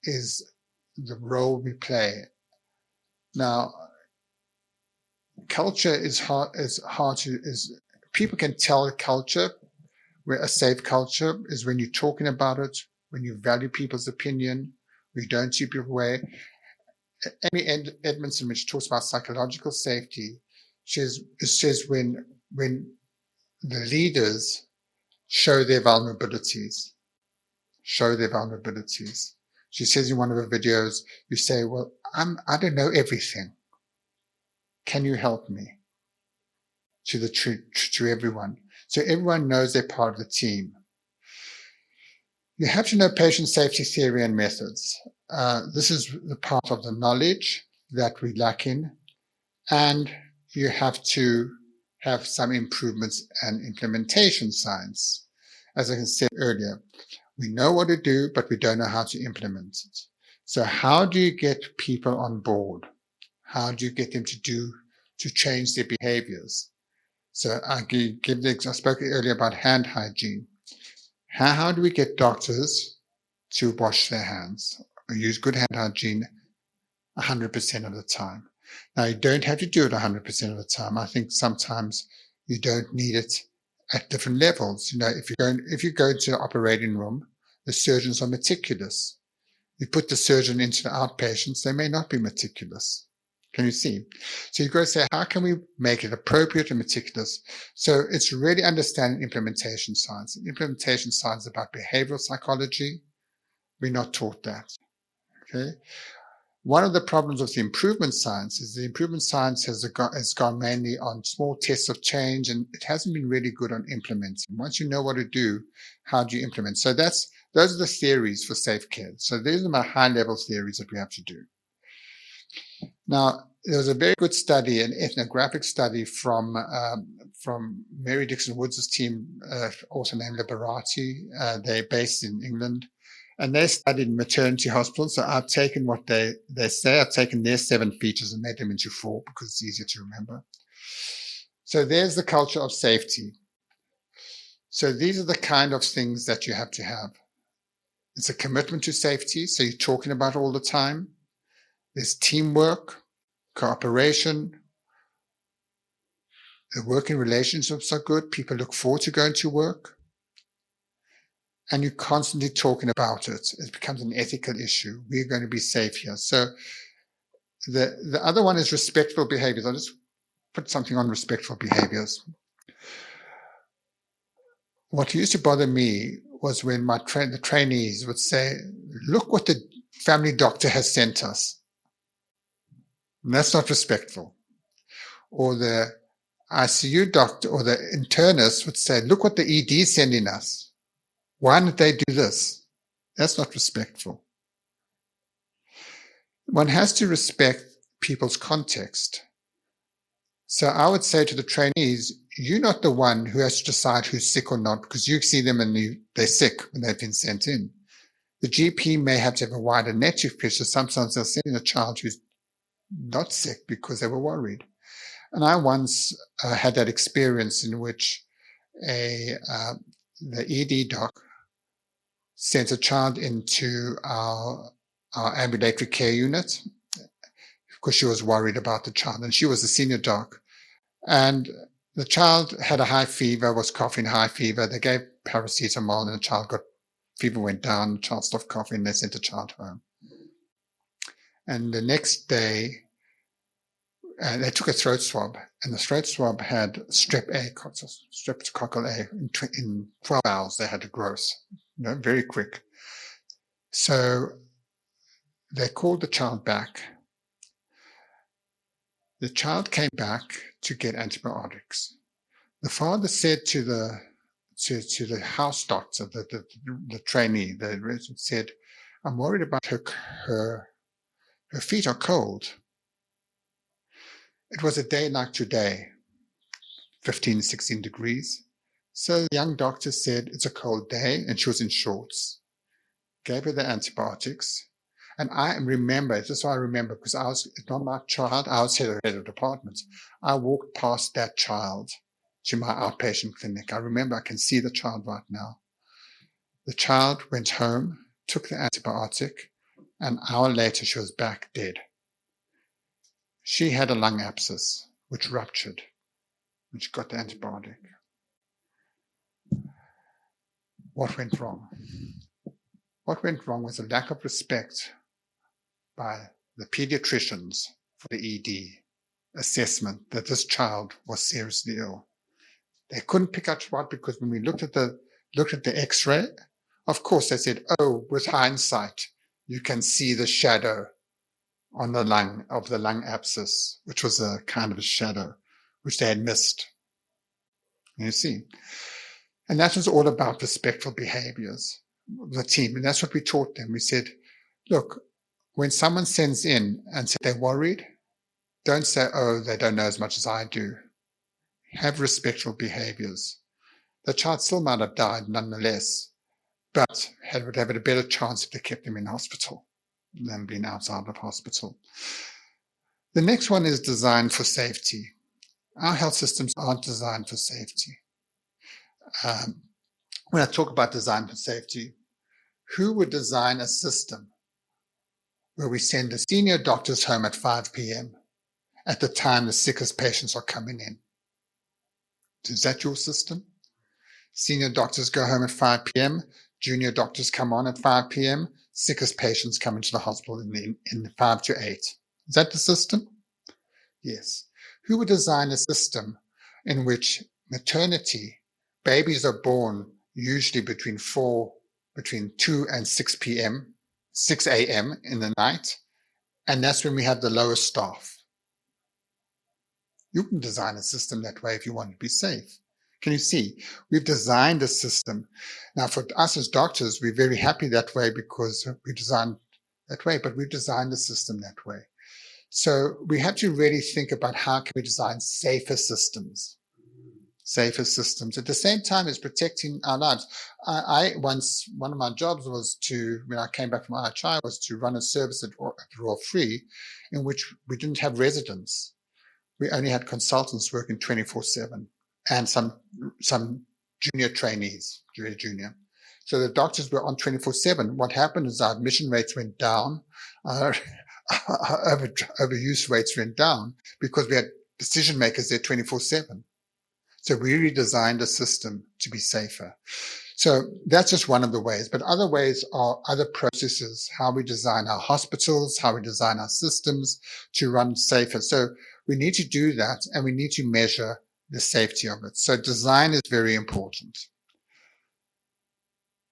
Speaker 2: the role we play. Now, culture is people can tell culture, where a safe culture is when you're talking about it, when you value people's opinion, when you don't keep people away. Amy Edmondson, when she talks about psychological safety, it says when the leaders show their vulnerabilities. She says in one of her videos, you say, well, I don't know everything. Can you help me? To everyone. So everyone knows they're part of the team. You have to know patient safety theory and methods. This is the part of the knowledge that we lack in. And you have to have some improvements and implementation science. As I said earlier, we know what to do, but we don't know how to implement it. So how do you get people on board? How do you get them to change their behaviors? So I spoke earlier about hand hygiene. How do we get doctors to wash their hands or use good hand hygiene 100% of the time? Now, you don't have to do it 100% of the time. I think sometimes you don't need it at different levels. You know, if you go to the operating room, the surgeons are meticulous. You put the surgeon into the outpatients, they may not be meticulous. Can you see? So you've got to say, how can we make it appropriate and meticulous? So it's really understanding implementation science. Implementation science is about behavioral psychology. We're not taught that. Okay. One of the problems with the improvement science is the improvement science has gone mainly on small tests of change, and it hasn't been really good on implementing. Once you know what to do, how do you implement? So those are the theories for safe care. So these are my high-level theories that we have to do. Now, there was a very good study, an ethnographic study from Mary Dixon Woods' team, also named Liberati. They're based in England. And they studied maternity hospitals. So I've taken what they say, I've taken their 7 features and made them into 4 because it's easier to remember. So there's the culture of safety. So these are the kind of things that you have to have. It's a commitment to safety. So you're talking about it all the time. There's teamwork, cooperation. The working relationships are good. People look forward to going to work. And you're constantly talking about it. It becomes an ethical issue. We're going to be safe here. So the other one is respectful behaviors. I'll just put something on respectful behaviors. What used to bother me was when the trainees would say, look what the family doctor has sent us. And that's not respectful. Or the ICU doctor or the internist would say, look what the ED is sending us. Why did they do this? That's not respectful. One has to respect people's context. So I would say to the trainees, you're not the one who has to decide who's sick or not, because you see them and they're sick when they've been sent in. The GP may have to have a wider net to fish, so sometimes they'll send in a child who's not sick because they were worried. And I once had that experience in which the ED doc sent a child into our ambulatory care unit because she was worried about the child, and she was the senior doc. And the child had a high fever, was coughing high fever. They gave paracetamol, and the child fever went down, the child stopped coughing, they sent the child home. And the next day, they took a throat swab, and the throat swab had streptococcal A. In 12 hours, they had a growth, very quick. So they called the child back. The child came back to get antibiotics. The father said to the house doctor, the trainee, the resident, said, "I'm worried about her feet are cold." It was a day like today, 15, 16 degrees. So the young doctor said, "It's a cold day," and she was in shorts. Gave her the antibiotics. And I remember, this is what I remember, because it's not my child, I was head of department. I walked past that child to my outpatient clinic. I remember, I can see the child right now. The child went home, took the antibiotic, an hour later she was back dead. She had a lung abscess, which ruptured when she got the antibiotic. What went wrong? What went wrong was a lack of respect by the pediatricians for the ED assessment that this child was seriously ill. They couldn't pick out what, because when we looked at the X-ray, of course they said, "Oh, with hindsight, you can see the shadow on the lung of the lung abscess," which was a kind of a shadow, which they had missed. You see, and that was all about respectful behaviors, the team, and that's what we taught them. We said, "Look, when someone sends in and says they're worried, don't say, 'Oh, they don't know as much as I do.' Have respectful behaviors. The child still might have died nonetheless, but would have had a better chance if they kept them in hospital than being outside of hospital." The next one is designed for safety. Our health systems aren't designed for safety. When I talk about design for safety, who would design a system where we send the senior doctors home at 5 p.m. at the time the sickest patients are coming in? Is that your system? Senior doctors go home at 5 p.m., junior doctors come on at 5 p.m., sickest patients come into the hospital in 5 to 8. Is that the system? Yes. Who would design a system in which maternity, babies are born usually between 2 and 6 p.m., 6 a.m. in the night, and that's when we have the lowest staff? You can design a system that way if you want to be safe. Can you see? We've designed a system. Now, for us as doctors, we're very happy that way because we designed that way, but we've designed the system that way. So we have to really think about how can we design safer systems. Safer systems at the same time as protecting our lives. One of my jobs was when I came back from IHI, was to run a service at Royal Free in which we didn't have residents. We only had consultants working 24/7 and some junior trainees, very junior. So the doctors were on 24/7. What happened is our admission rates went down, our overuse rates went down because we had decision makers there 24/7. So we redesigned a system to be safer. So that's just one of the ways. But other ways are other processes, how we design our hospitals, how we design our systems to run safer. So we need to do that, and we need to measure the safety of it. So design is very important.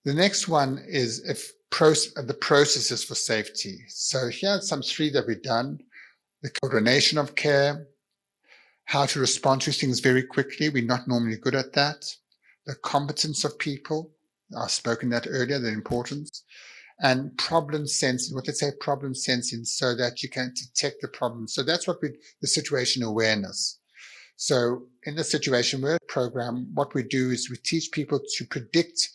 Speaker 2: The next one is the processes for safety. So here are some 3 that we've done. The coordination of care, how to respond to things very quickly. We're not normally good at that. The competence of people. I've spoken that earlier, the importance. And problem sensing. What they say, problem sensing, so that you can detect the problem. So that's what the situation awareness. So in the situation aware program, what we do is we teach people to predict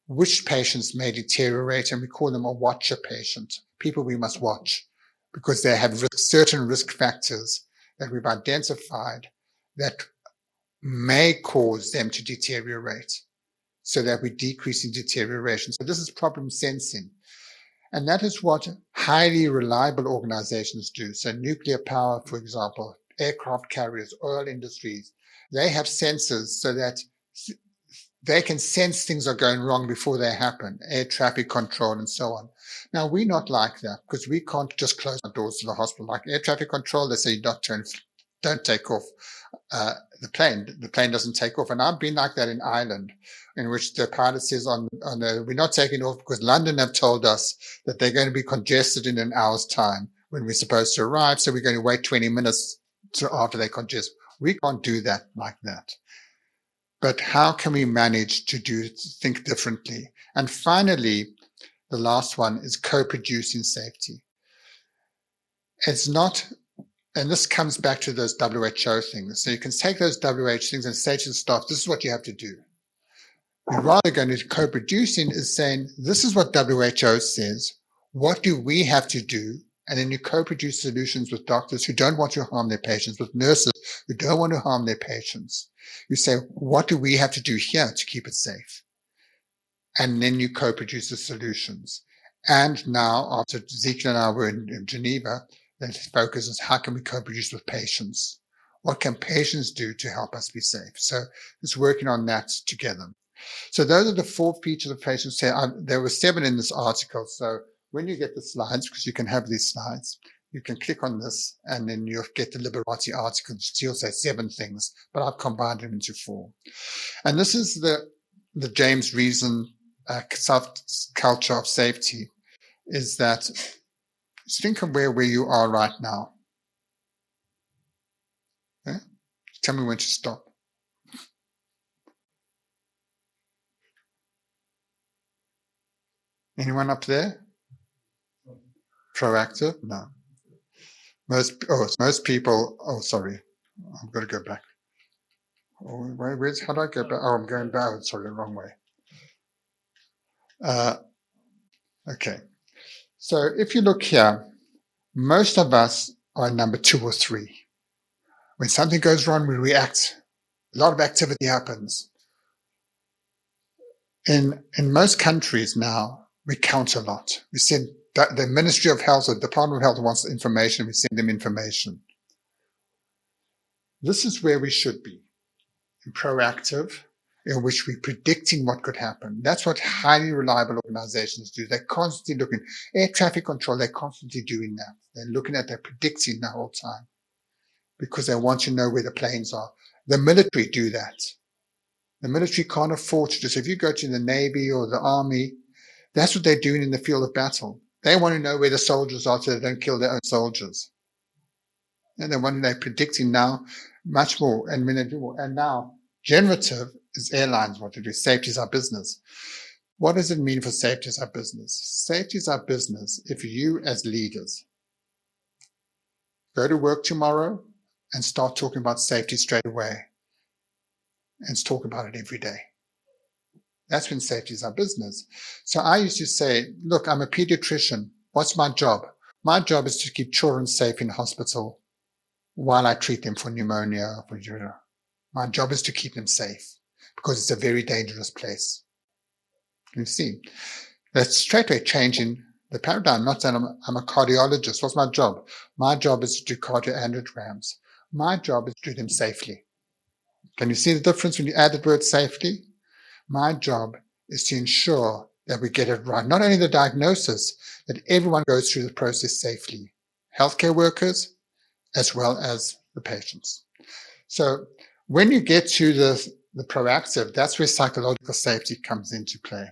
Speaker 2: which patients may deteriorate, and we call them a watcher patient, people we must watch, because they have certain risk factors that we've identified that may cause them to deteriorate. so that we decrease in deterioration. So this is problem sensing. And that is what highly reliable organizations do. So nuclear power, for example, aircraft carriers, oil industries, they have sensors so that they can sense things are going wrong before they happen, air traffic control and so on. Now, we're not like that because we can't just close our doors to the hospital. Like air traffic control, they say don't take off the plane. The plane doesn't take off. And I've been like that in Ireland, in which the pilot says we're not taking off because London have told us that they're going to be congested in an hour's time when we're supposed to arrive. So we're going to wait 20 minutes after they congest. We can't do that like that. But how can we manage to think differently? And finally, the last one is co-producing safety. It's not, and this comes back to those WHO things. So you can take those WHO things and say to the staff, this is what you have to do. You're rather going to co-producing is saying, this is what WHO says. What do we have to do? And then you co-produce solutions with doctors who don't want to harm their patients, with nurses who don't want to harm their patients. You say, what do we have to do here to keep it safe? And then you co-produce the solutions. And now, after Ezekiel and I were in Geneva, the focus is how can we co-produce with patients? What can patients do to help us be safe? So it's working on that together. So those are the 4 features of patients. There were 7 in this article. So when you get the slides, because you can have these slides, you can click on this and then you'll get the Liberati article. She'll say 7 things, but I've combined them into 4. And this is the James Reason culture of safety, is that think of where you are right now. Okay? Tell me when to stop. Anyone up there? Proactive? No. Most people, sorry. I've got to go back. How do I go back? I'm going back. Sorry, the wrong way. Okay. So if you look here, most of us are number 2 or 3. When something goes wrong, we react. A lot of activity happens. In most countries now, we count a lot. We send the Ministry of Health or the Department of Health wants information. We send them information. This is where we should be, proactive, in which we're predicting what could happen. That's what highly reliable organizations do. They're constantly looking. Air traffic control, they're constantly doing that. They're predicting the whole time because they want to know where the planes are. The military do that. The military can't afford to just, if you go to the Navy or the Army, that's what they're doing in the field of battle. They want to know where the soldiers are so they don't kill their own soldiers. And they're predicting now much more. And when they do more, and now generative is airlines want to do. Safety is our business. What does it mean for safety is our business? Safety is our business if you as leaders go to work tomorrow and start talking about safety straight away and talk about it every day. That's when safety is our business. So I used to say, look, I'm a pediatrician. What's my job? My job is to keep children safe in hospital while I treat them for pneumonia. My job is to keep them safe because it's a very dangerous place. You see, that's straight away changing the paradigm. Not that I'm a cardiologist. What's my job? My job is to do cardioangiograms. My job is to do them safely. Can you see the difference when you add the word safely? My job is to ensure that we get it right. Not only the diagnosis, that everyone goes through the process safely. Healthcare workers, as well as the patients. So when you get to the proactive, that's where psychological safety comes into play.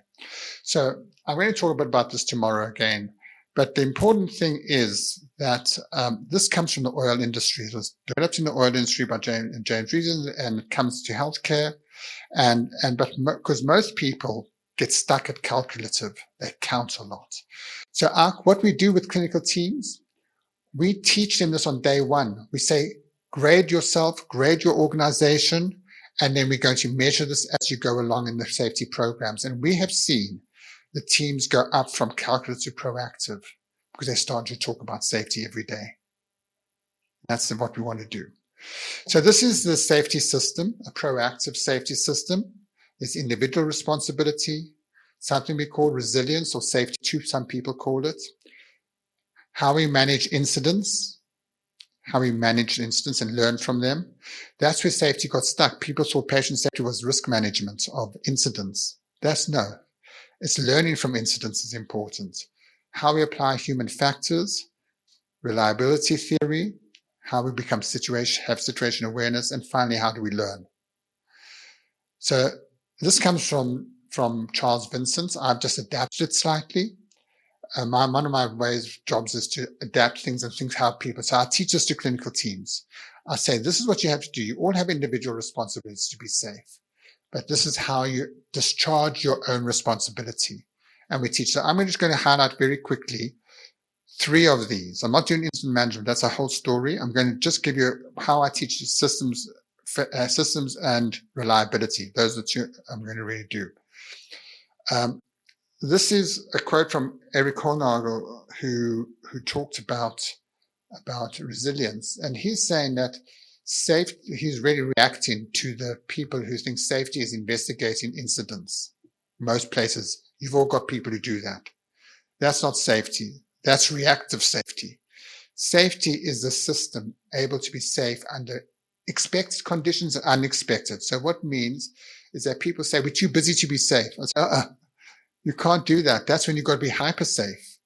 Speaker 2: So I'm going to talk a bit about this tomorrow again. But the important thing is that this comes from the oil industry. It was developed in the oil industry by James Reason, and it comes to healthcare. But because most people get stuck at calculative, they count a lot. So what we do with clinical teams, we teach them this on day 1. We say, grade yourself, grade your organization, and then we're going to measure this as you go along in the safety programs. And we have seen the teams go up from calculative to proactive because they start to talk about safety every day. That's what we want to do. So this is the safety system, a proactive safety system. There's individual responsibility, something we call resilience or safety too, some people call it. How we manage incidents, and learn from them. That's where safety got stuck. People thought patient safety was risk management of incidents. It's learning from incidents is important. How we apply human factors, reliability theory, how we become have situation awareness, and finally, how do we learn? So this comes from Charles Vincent. I've just adapted it slightly. One of my jobs is to adapt things and think how people. So I teach this to clinical teams. I say, this is what you have to do. You all have individual responsibilities to be safe, but this is how you discharge your own responsibility. And we teach. So I'm just going to highlight very quickly 3 of these. I'm not doing incident management. That's a whole story. I'm going to just give you how I teach systems and reliability. Those are the 2 I'm going to really do. This is a quote from Eric Hornagel, who talked about resilience. And he's saying that he's really reacting to the people who think safety is investigating incidents. Most places, you've all got people who do that. That's not safety. That's reactive safety. Safety is a system able to be safe under expected conditions and unexpected. So what it means is that people say, we're too busy to be safe. I say, you can't do that. That's when you've got to be hyper safe.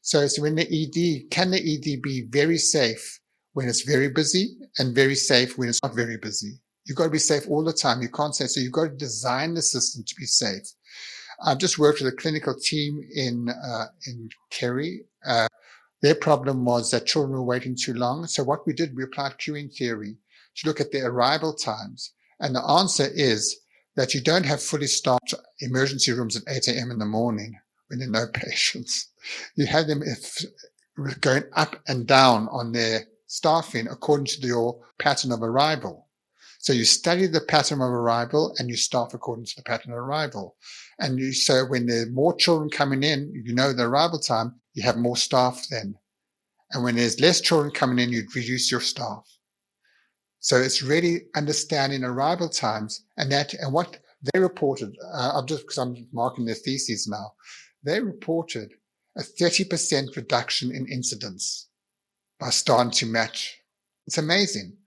Speaker 2: So it's when can the ED be very safe when it's very busy and very safe when it's not very busy? You've got to be safe all the time. You can't say, so you've got to design the system to be safe. I've just worked with a clinical team in Kerry. Their problem was that children were waiting too long. So what we did, we applied queuing theory to look at their arrival times. And the answer is that you don't have fully staffed emergency rooms at 8 a.m. in the morning when there are no patients. You have them going up and down on their staffing according to your pattern of arrival. So you study the pattern of arrival and you staff according to the pattern of arrival. And so when there are more children coming in, you know the arrival time, you have more staff then. And when there's less children coming in, you reduce your staff. So it's really understanding arrival times and what they reported. Because I'm marking their theses now. They reported a 30% reduction in incidents by starting to match. It's amazing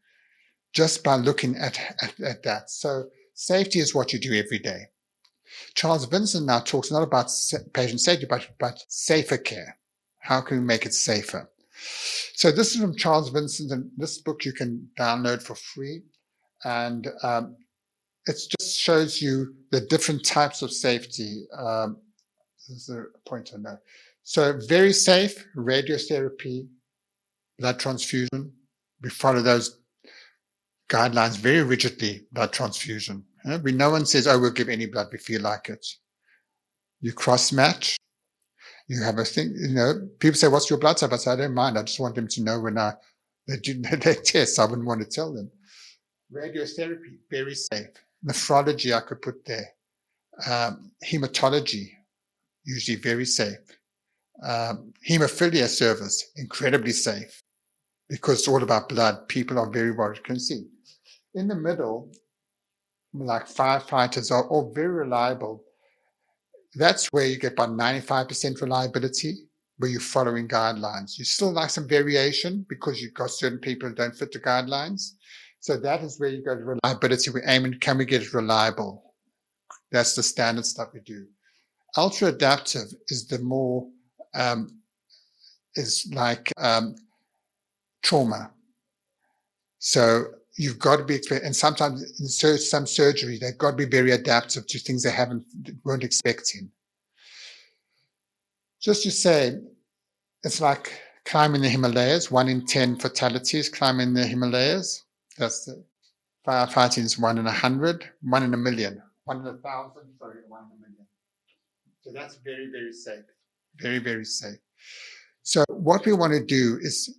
Speaker 2: just by looking at that. So safety is what you do every day. Charles Vincent now talks not about patient safety, but safer care. How can we make it safer? So this is from Charles Vincent, and this book you can download for free. And it just shows you the different types of safety. There's a pointer now. So very safe, radiotherapy, blood transfusion. We follow those guidelines very rigidly, blood transfusion. No one says, we'll give any blood we feel like it. You cross-match. You have a thing, people say, what's your blood type? I say, I don't mind. I just want them to know when they do their tests. I wouldn't want to tell them. Radiotherapy, very safe. Nephrology, I could put there. Hematology, usually very safe. Hemophilia service, incredibly safe. Because it's all about blood. People are very worried. You can see. In the middle, like firefighters are all very reliable. That's where you get about 95% reliability, where you're following guidelines. You still like some variation because you've got certain people who don't fit the guidelines. So that is where you go to reliability. We're aiming, can we get it reliable? That's the standard stuff we do. Ultra adaptive is the more, trauma. So you've got to be, and sometimes in some surgery, they've got to be very adaptive to things they weren't expecting. Just to say, it's like climbing the Himalayas. 1 in 10 fatalities climbing the Himalayas. That's the firefighting is 1 in 100, 1 in a million, 1 in 1,000, 1 in a million. So that's very, very safe. Very, very safe. So what we want to do is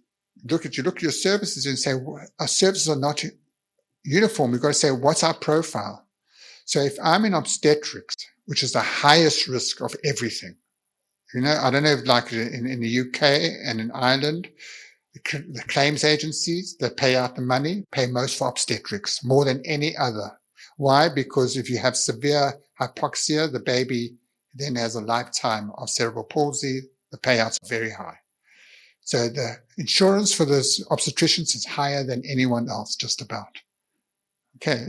Speaker 2: look at your services and say, our services are not uniform. We've got to say, what's our profile? So if I'm in obstetrics, which is the highest risk of everything, I don't know if like in the UK and in Ireland, the claims agencies that pay out the money pay most for obstetrics, more than any other. Why? Because if you have severe hypoxia, the baby then has a lifetime of cerebral palsy. The payouts are very high. So the insurance for those obstetricians is higher than anyone else, just about. Okay.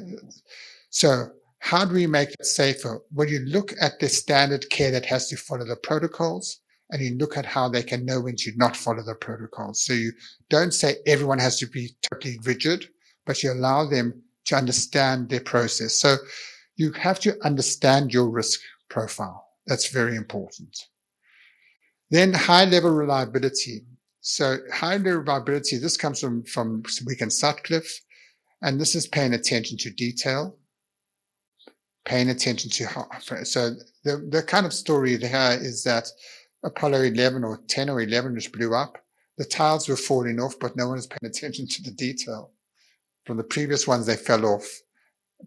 Speaker 2: So how do we make it safer? Well, you look at the standard care that has to follow the protocols, and you look at how they can know when to not follow the protocols. So you don't say everyone has to be totally rigid, but you allow them to understand their process. So you have to understand your risk profile. That's very important. Then high-level reliability. So high-level reliability, this comes from Wick and Sutcliffe, and this is paying attention to detail, paying attention to how. So the kind of story here is that Apollo 11 or 10 or 11, which blew up, the tiles were falling off, but no one was paying attention to the detail. From the previous ones, they fell off,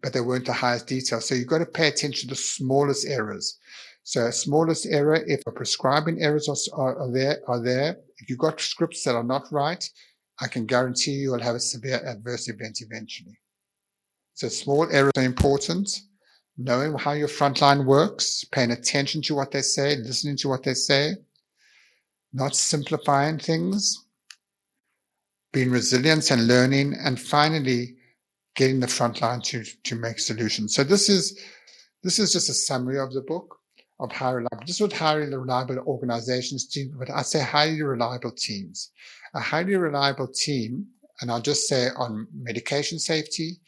Speaker 2: but they weren't the highest detail. So you've got to pay attention to the smallest errors. So smallest error, if a prescribing errors are there, if you've got scripts that are not right, I can guarantee you will have a severe adverse event eventually. So small errors are important. Knowing how your frontline works, paying attention to what they say, listening to what they say, not simplifying things, being resilient and learning, and finally getting the frontline to make solutions. So this is just a summary of the book of how reliable. This is what highly reliable organizations do, but I say highly reliable teams. A highly reliable team, and I'll just say on medication safety,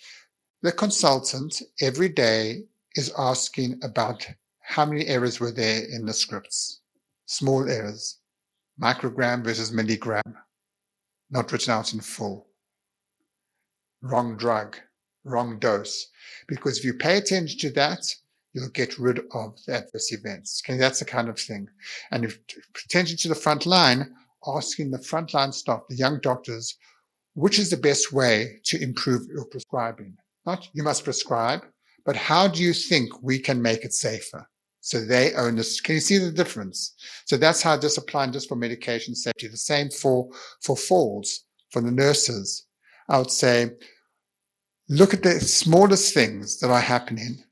Speaker 2: the consultant every day is asking about how many errors were there in the scripts. Small errors, microgram versus milligram, not written out in full. Wrong drug, wrong dose. Because if you pay attention to that, you'll get rid of the adverse events. Okay, that's the kind of thing. And if attention to the front line, asking the frontline staff, the young doctors, which is the best way to improve your prescribing? Not you must prescribe, but how do you think we can make it safer? So they own this. Can you see the difference? So that's how this applies just for medication safety. The same for falls, for the nurses. I would say, look at the smallest things that are happening.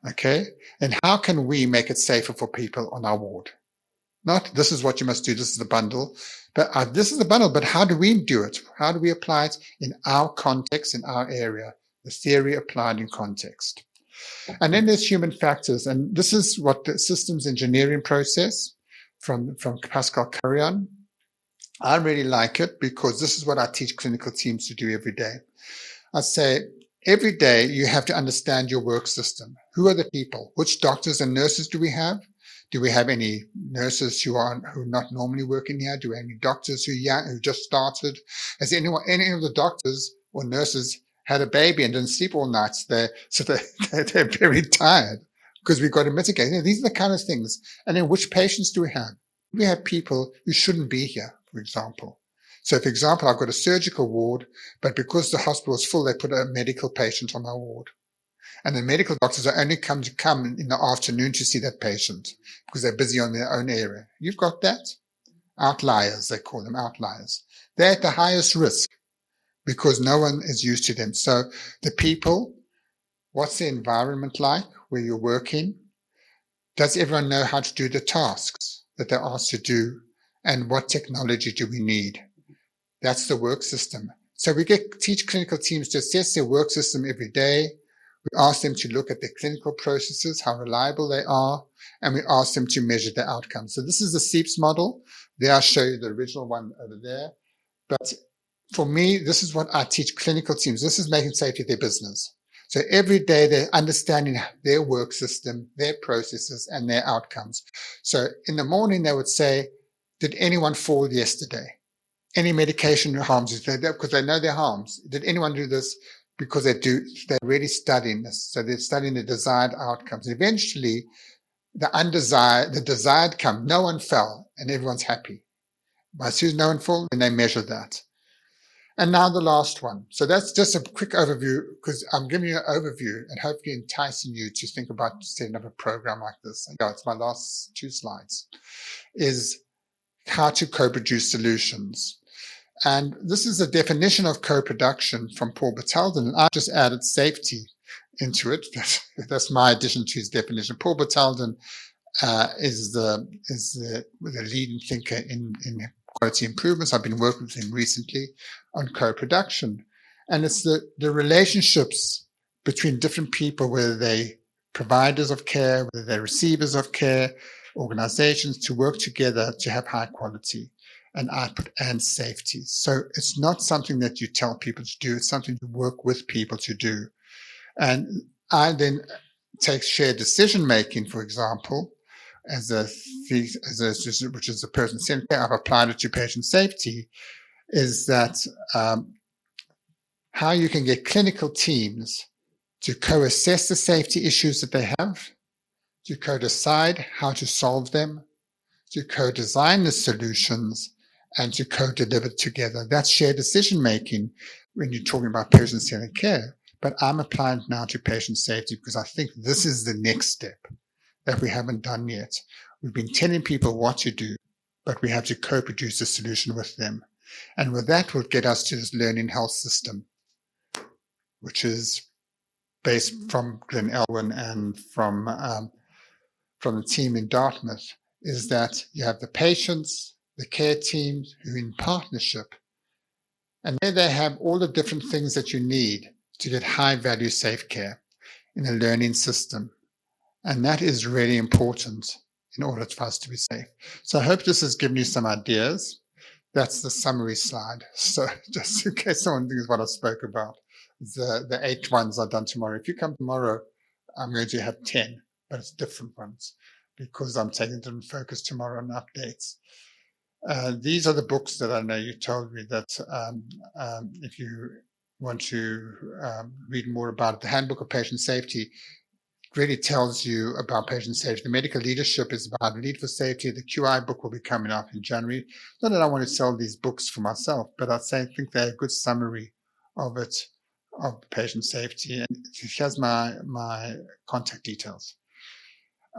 Speaker 2: Okay. And how can we make it safer for people on our ward? Not this is what you must do. This is the bundle, but this is the bundle. But how do we do it? How do we apply it in our context, in our area? The theory applied in context. And then there's human factors. And this is what the systems engineering process from Pascal Carrion. I really like it because this is what I teach clinical teams to do every day. I say, every day you have to understand your work system. Who are the people? Which doctors and nurses do we have? Do we have any nurses who are not normally working here? Do we have any doctors who just started? Has any of the doctors or nurses had a baby and didn't sleep all night? They're very tired because we've got to mitigate. These are the kind of things. And then which patients do we have? We have people who shouldn't be here, for example. So, for example, I've got a surgical ward, but because the hospital is full, they put a medical patient on my ward. And the medical doctors are only come in the afternoon to see that patient because they're busy on their own area. You've got that? Outliers, they call them outliers. They're at the highest risk because no one is used to them. So the people, what's the environment like where you're working? Does everyone know how to do the tasks that they're asked to do? And what technology do we need? That's the work system. So we teach clinical teams to assess their work system every day. We ask them to look at their clinical processes, how reliable they are, and we ask them to measure the outcomes. So this is the SEEPS model. There I'll show you the original one over there. But for me, this is what I teach clinical teams. This is making safety their business. So every day they're understanding their work system, their processes, and their outcomes. So in the morning, they would say, did anyone fall yesterday? Any medication harms, because they know their harms. Did anyone do this? Because they're really studying this. So they're studying the desired outcomes. And eventually, the desired come. No one fell, and everyone's happy. As soon as no one fell, then they measure that. And now the last one. So that's just a quick overview, because I'm giving you an overview and hopefully enticing you to think about setting up a program like this. And it's my last 2 slides, is how to co-produce solutions. And this is a definition of co-production from Paul Batalden, and I just added safety into it. That's my addition to his definition. Paul Bertalden is the leading thinker in quality improvements. I've been working with him recently on co-production, and it's the relationships between different people, whether they providers of care, whether they're receivers of care, organizations, to work together to have high quality and output and safety. So it's not something that you tell people to do, it's something you work with people to do. And I then take shared decision making, for example, which is a person-centered care. I've applied it to patient safety, is that how you can get clinical teams to co-assess the safety issues that they have, to co-decide how to solve them, to co-design the solutions, and to co-deliver together. That's shared decision-making when you're talking about patient-centered care. But I'm applying it now to patient safety because I think this is the next step that we haven't done yet. We've been telling people what to do, but we have to co-produce a solution with them. And with that will get us to this learning health system, which is based from Glenn Elwyn and from the team in Dartmouth, is that you have the patients, the care teams who are in partnership, and there they have all the different things that you need to get high value safe care in a learning system. And that is really important in order for us to be safe. So I hope this has given you some ideas. That's the summary slide. So just in case someone thinks what I spoke about, the 8 ones are done tomorrow. If you come tomorrow, I'm going to have 10, but it's different ones because I'm taking different focus tomorrow on updates. These are the books that I know you told me that if you want to read more about it, the Handbook of Patient Safety really tells you about patient safety. The medical leadership is about lead for safety. The QI book will be coming out in January. Not that I want to sell these books for myself, but I think they're a good summary of it, of patient safety. And here's my contact details.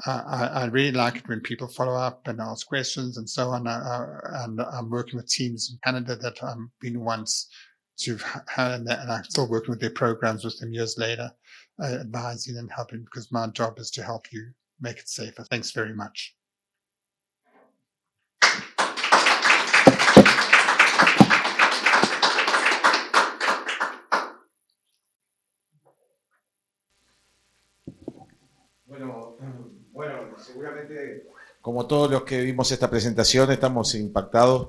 Speaker 2: I really like it when people follow up and ask questions and so on. And I'm working with teams in Canada that I've been once to have, and I'm still working with their programs with them years later, advising and helping, because my job is to help you make it safer. Thanks very much.
Speaker 1: Bueno, seguramente, como todos los que vimos esta presentación, estamos impactados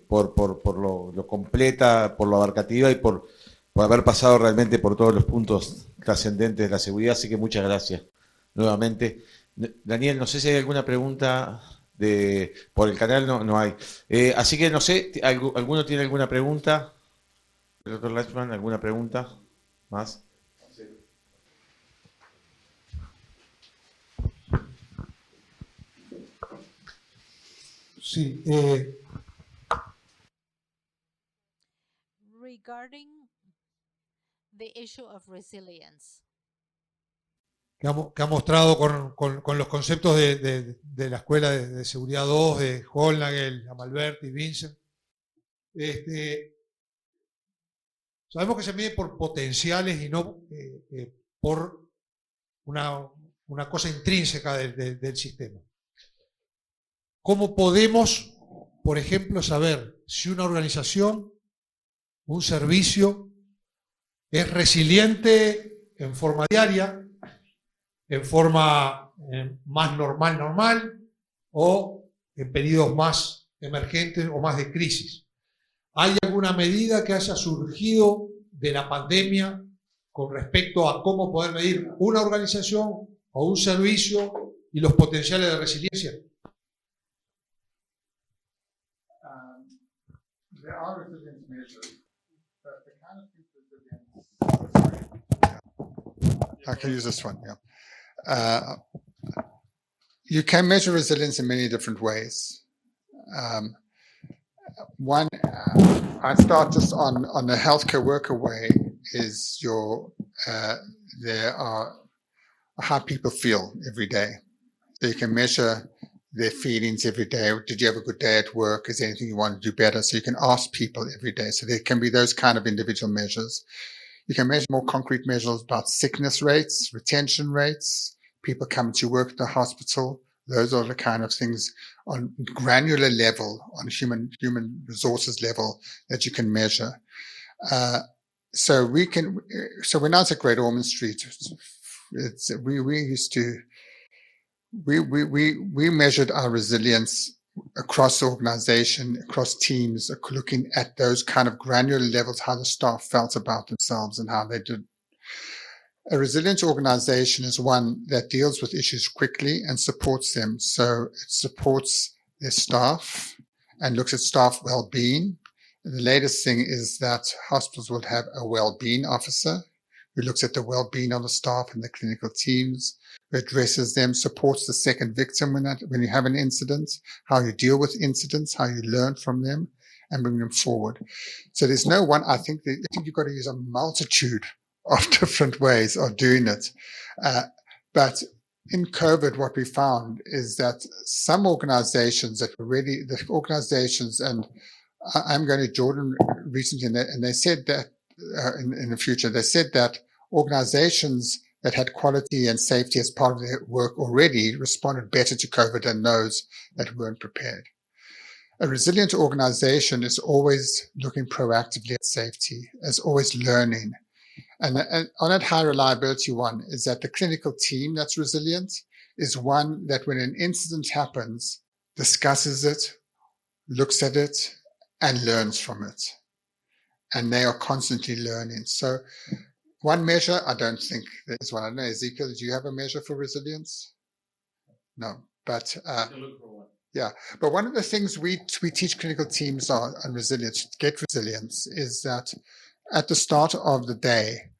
Speaker 1: por lo completa, por lo abarcativa y por haber pasado realmente por todos los puntos trascendentes de la seguridad. Así que muchas gracias nuevamente. Daniel, no sé si hay alguna pregunta por el canal, no hay. Así que no sé, ¿alguno tiene alguna pregunta? ¿El doctor Lachman, alguna pregunta más?
Speaker 4: Sí.
Speaker 7: Regarding the issue of resilience.
Speaker 4: Que ha mostrado con los conceptos de la Escuela de Seguridad 2, de Holnagel, Amalberti, Vincent. Sabemos que se mide por potenciales y no por una cosa intrínseca del sistema. ¿Cómo podemos, por ejemplo, saber si una organización, un servicio, es resiliente en forma diaria, en forma más normal, o en periodos más emergentes o más de crisis? ¿Hay alguna medida que haya surgido de la pandemia con respecto a cómo poder medir una organización o un servicio y los potenciales de resiliencia?
Speaker 2: There are resilience measures, but the kind of resilience. I can use this one, yeah. You can measure resilience in many different ways. One, I start just on the healthcare worker way, is there are how people feel every day. So you can measure their feelings every day. Did you have a good day at work? Is there anything you want to do better? So you can ask people every day. So there can be those kind of individual measures. You can measure more concrete measures about sickness rates, retention rates, people coming to work at the hospital. Those are the kind of things on granular level, on human resources level that you can measure. So when I was at Great Ormond Street, we measured our resilience across the organization, across teams, looking at those kind of granular levels, how the staff felt about themselves and how they did. A resilient organization is one that deals with issues quickly and supports them. So it supports their staff and looks at staff well-being. The latest thing is that hospitals will have a well-being officer who looks at the well-being of the staff and the clinical teams, who addresses them, supports the second victim when you have an incident, how you deal with incidents, how you learn from them, and bring them forward. So there's no one. I think you've got to use a multitude of different ways of doing it. But in COVID, what we found is that some organizations that were really, and I'm going to Jordan recently, and they said that in the future, they said that organizations that had quality and safety as part of their work already responded better to COVID than those that weren't prepared. A resilient organization is always looking proactively at safety, is always learning. And on that high reliability one is that the clinical team that's resilient is one that when an incident happens, discusses it, looks at it, and learns from it. And they are constantly learning. So one measure, I don't think there's one. I don't know, Ezekiel, do you have a measure for resilience? No, but yeah. But one of the things we teach clinical teams on resilience, to get resilience, is that at the start of the day,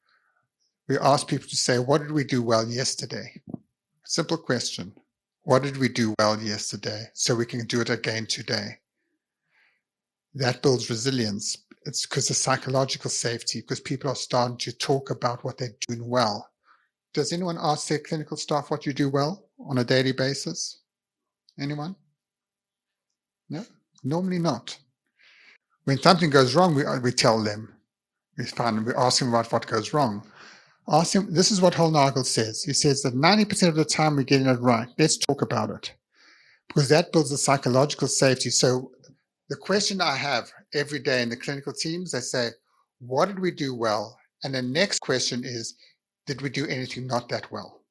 Speaker 2: we ask people to say, what did we do well yesterday? Simple question. What did we do well yesterday? So we can do it again today. That builds resilience. It's because of psychological safety, because people are starting to talk about what they're doing well. Does anyone ask their clinical staff what you do well on a daily basis? Anyone? No? Normally not. When something goes wrong, we tell them. We ask them about what goes wrong. Ask him, this is what Holnagel says. He says that 90% of the time we're getting it right. Let's talk about it. Because that builds a psychological safety. So the question I have every day in the clinical teams, they say, what did we do well? And the next question is, did we do anything not that well?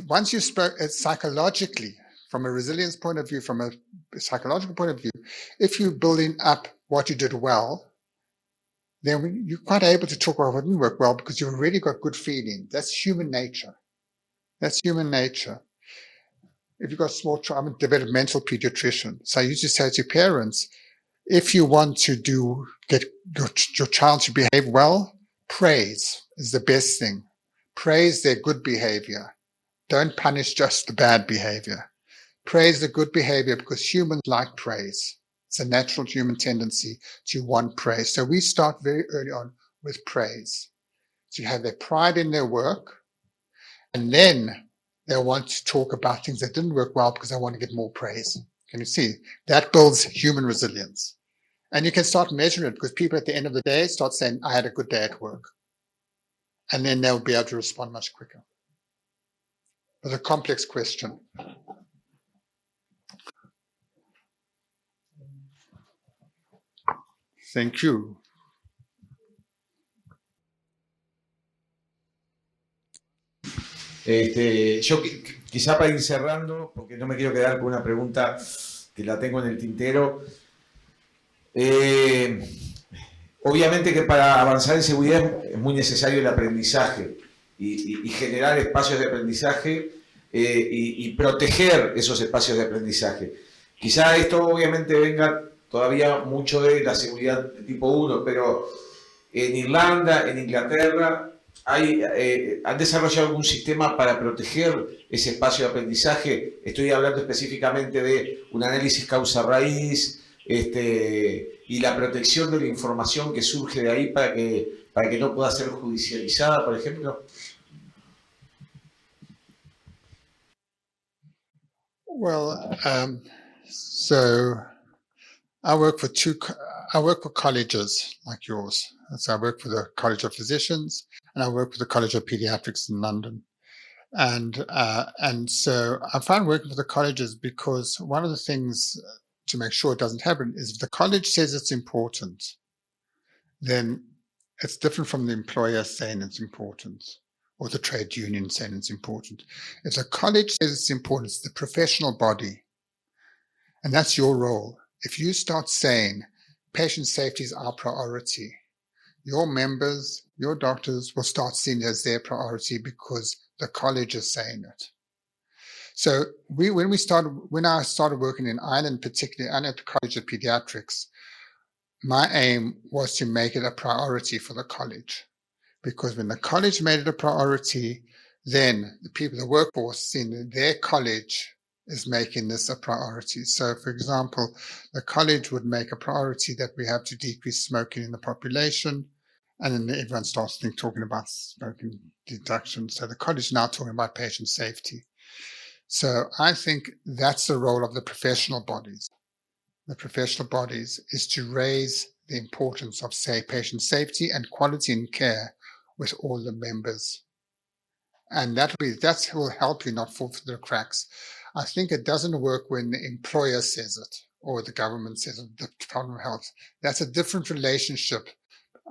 Speaker 2: Once you spoke psychologically, from a resilience point of view, from a psychological point of view, if you're building up what you did well, then you're quite able to talk about what didn't work well because you've already got good feeling. That's human nature. That's human nature. If you've got small child, I'm a developmental pediatrician. So I used to say to parents, if you want to get your child to behave well, praise is the best thing. Praise their good behavior. Don't punish just the bad behavior. Praise the good behavior because humans like praise. It's a natural human tendency to want praise. So we start very early on with praise. So you have their pride in their work, and then they want to talk about things that didn't work well because they want to get more praise. Can you see? That builds human resilience. And you can start measuring it because people at the end of the day start saying, I had a good day at work. And then they'll be able to respond much quicker. But a complex question. Thank you.
Speaker 1: Yo quizá para ir cerrando, porque no me quiero quedar con una pregunta que la tengo en el tintero. Obviamente que para avanzar en seguridad es muy necesario el aprendizaje y generar espacios de aprendizaje y proteger esos espacios de aprendizaje. Quizá esto obviamente venga todavía mucho de la seguridad de tipo 1, pero en Irlanda, en Inglaterra, ¿han desarrollado algún sistema para proteger ese espacio de aprendizaje? Estoy hablando específicamente de un análisis causa-raíz y la protección de la información que surge de ahí para que no pueda ser judicializada, por ejemplo.
Speaker 2: Well, so I work for colleges like yours. So I work for the College of Physicians, and I work for the College of Pediatrics in London. And so I find working for the colleges because one of the things to make sure it doesn't happen is if the college says it's important, then it's different from the employer saying it's important or the trade union saying it's important. If the college says it's important, it's the professional body, and that's your role. If you start saying patient safety is our priority, your members, your doctors will start seeing it as their priority because the college is saying it. So when I started working in Ireland, particularly, and at the College of Pediatrics, my aim was to make it a priority for the college. Because when the college made it a priority, then the people, the workforce, seeing that their college is making this a priority. So, for example, the college would make a priority that we have to decrease smoking in the population, and then everyone starts talking about smoking reduction. So the college is now talking about patient safety. So I think that's the role of the professional bodies. The professional bodies is to raise the importance of, say, patient safety and quality in care with all the members. And that will help you not fall through the cracks. I think it doesn't work when the employer says it or the government says it, the Department of Health. That's a different relationship.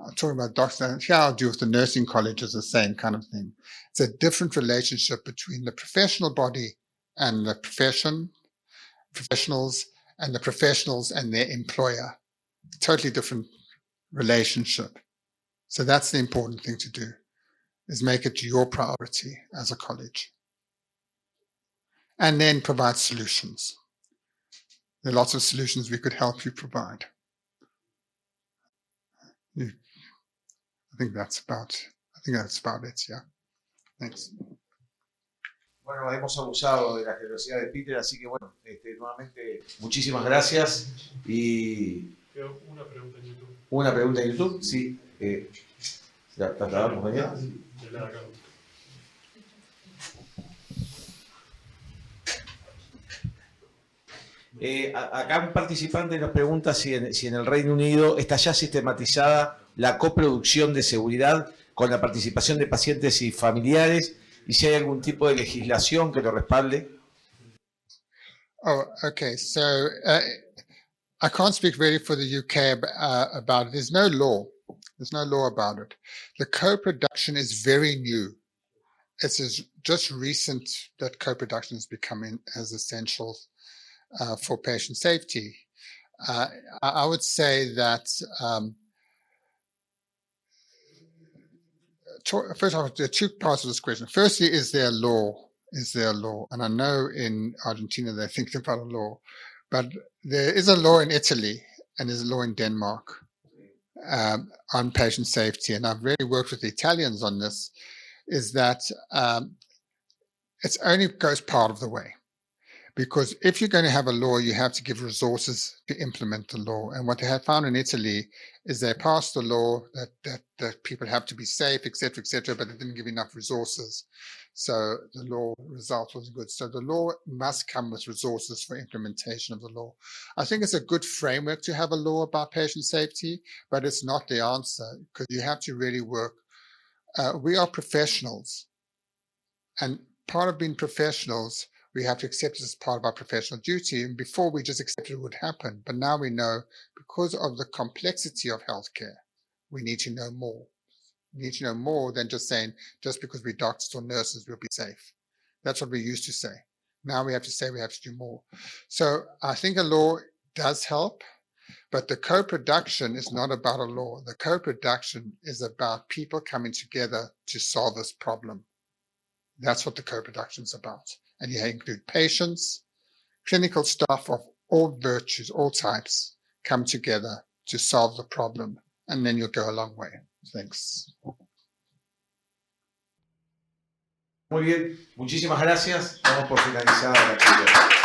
Speaker 2: I'm talking about doctors. Here I'll do with the nursing colleges, the same kind of thing. It's a different relationship between the professional body and the professionals, and the professionals and their employer. Totally different relationship. So that's the important thing to do, is make it your priority as a college. And then provide solutions. There are lots of solutions we could help you provide. I think that's about it, yeah. Thanks.
Speaker 1: Bueno, hemos abusado de la generosidad de Peter, así que bueno, nuevamente muchísimas gracias. Y
Speaker 8: una pregunta en YouTube.
Speaker 1: ¿Una pregunta en YouTube? Sí. ¿La trasladamos mañana? Acá un participante nos pregunta si en el Reino Unido está ya sistematizada la coproducción de seguridad con la participación de pacientes y familiares, y si hay algún tipo de legislación que lo respalde.
Speaker 2: Oh, okay. So I can't speak really for the UK about it. There's no law. There's no law about it. The co-production is very new. It's just recent that co-production is becoming as essential for patient safety. I would say that first of all, there are two parts of this question. Firstly, is there a law? Is there a law? And I know in Argentina they're thinking about a law, but there is a law in Italy and there's a law in Denmark on patient safety. And I've really worked with the Italians on this, is that it only goes part of the way. Because if you're going to have a law, you have to give resources to implement the law. And what they have found in Italy is they passed the law that people have to be safe, et cetera, but they didn't give enough resources. So the law result wasn't good. So the law must come with resources for implementation of the law. I think it's a good framework to have a law about patient safety, but it's not the answer, because you have to really work. We are professionals. And part of being professionals, we have to accept it as part of our professional duty. And before, we just accepted it would happen. But now we know, because of the complexity of healthcare, we need to know more. We need to know more than just saying, just because we're doctors or nurses, we'll be safe. That's what we used to say. Now we have to say we have to do more. So I think a law does help, but the co-production is not about a law. The co-production is about people coming together to solve this problem. That's what the co-production is about. And you include patients, clinical staff of all virtues, all types, come together to solve the problem. And then you'll go a long way. Thanks.
Speaker 1: Muy bien, muchísimas gracias. Vamos por finalizada la actividad.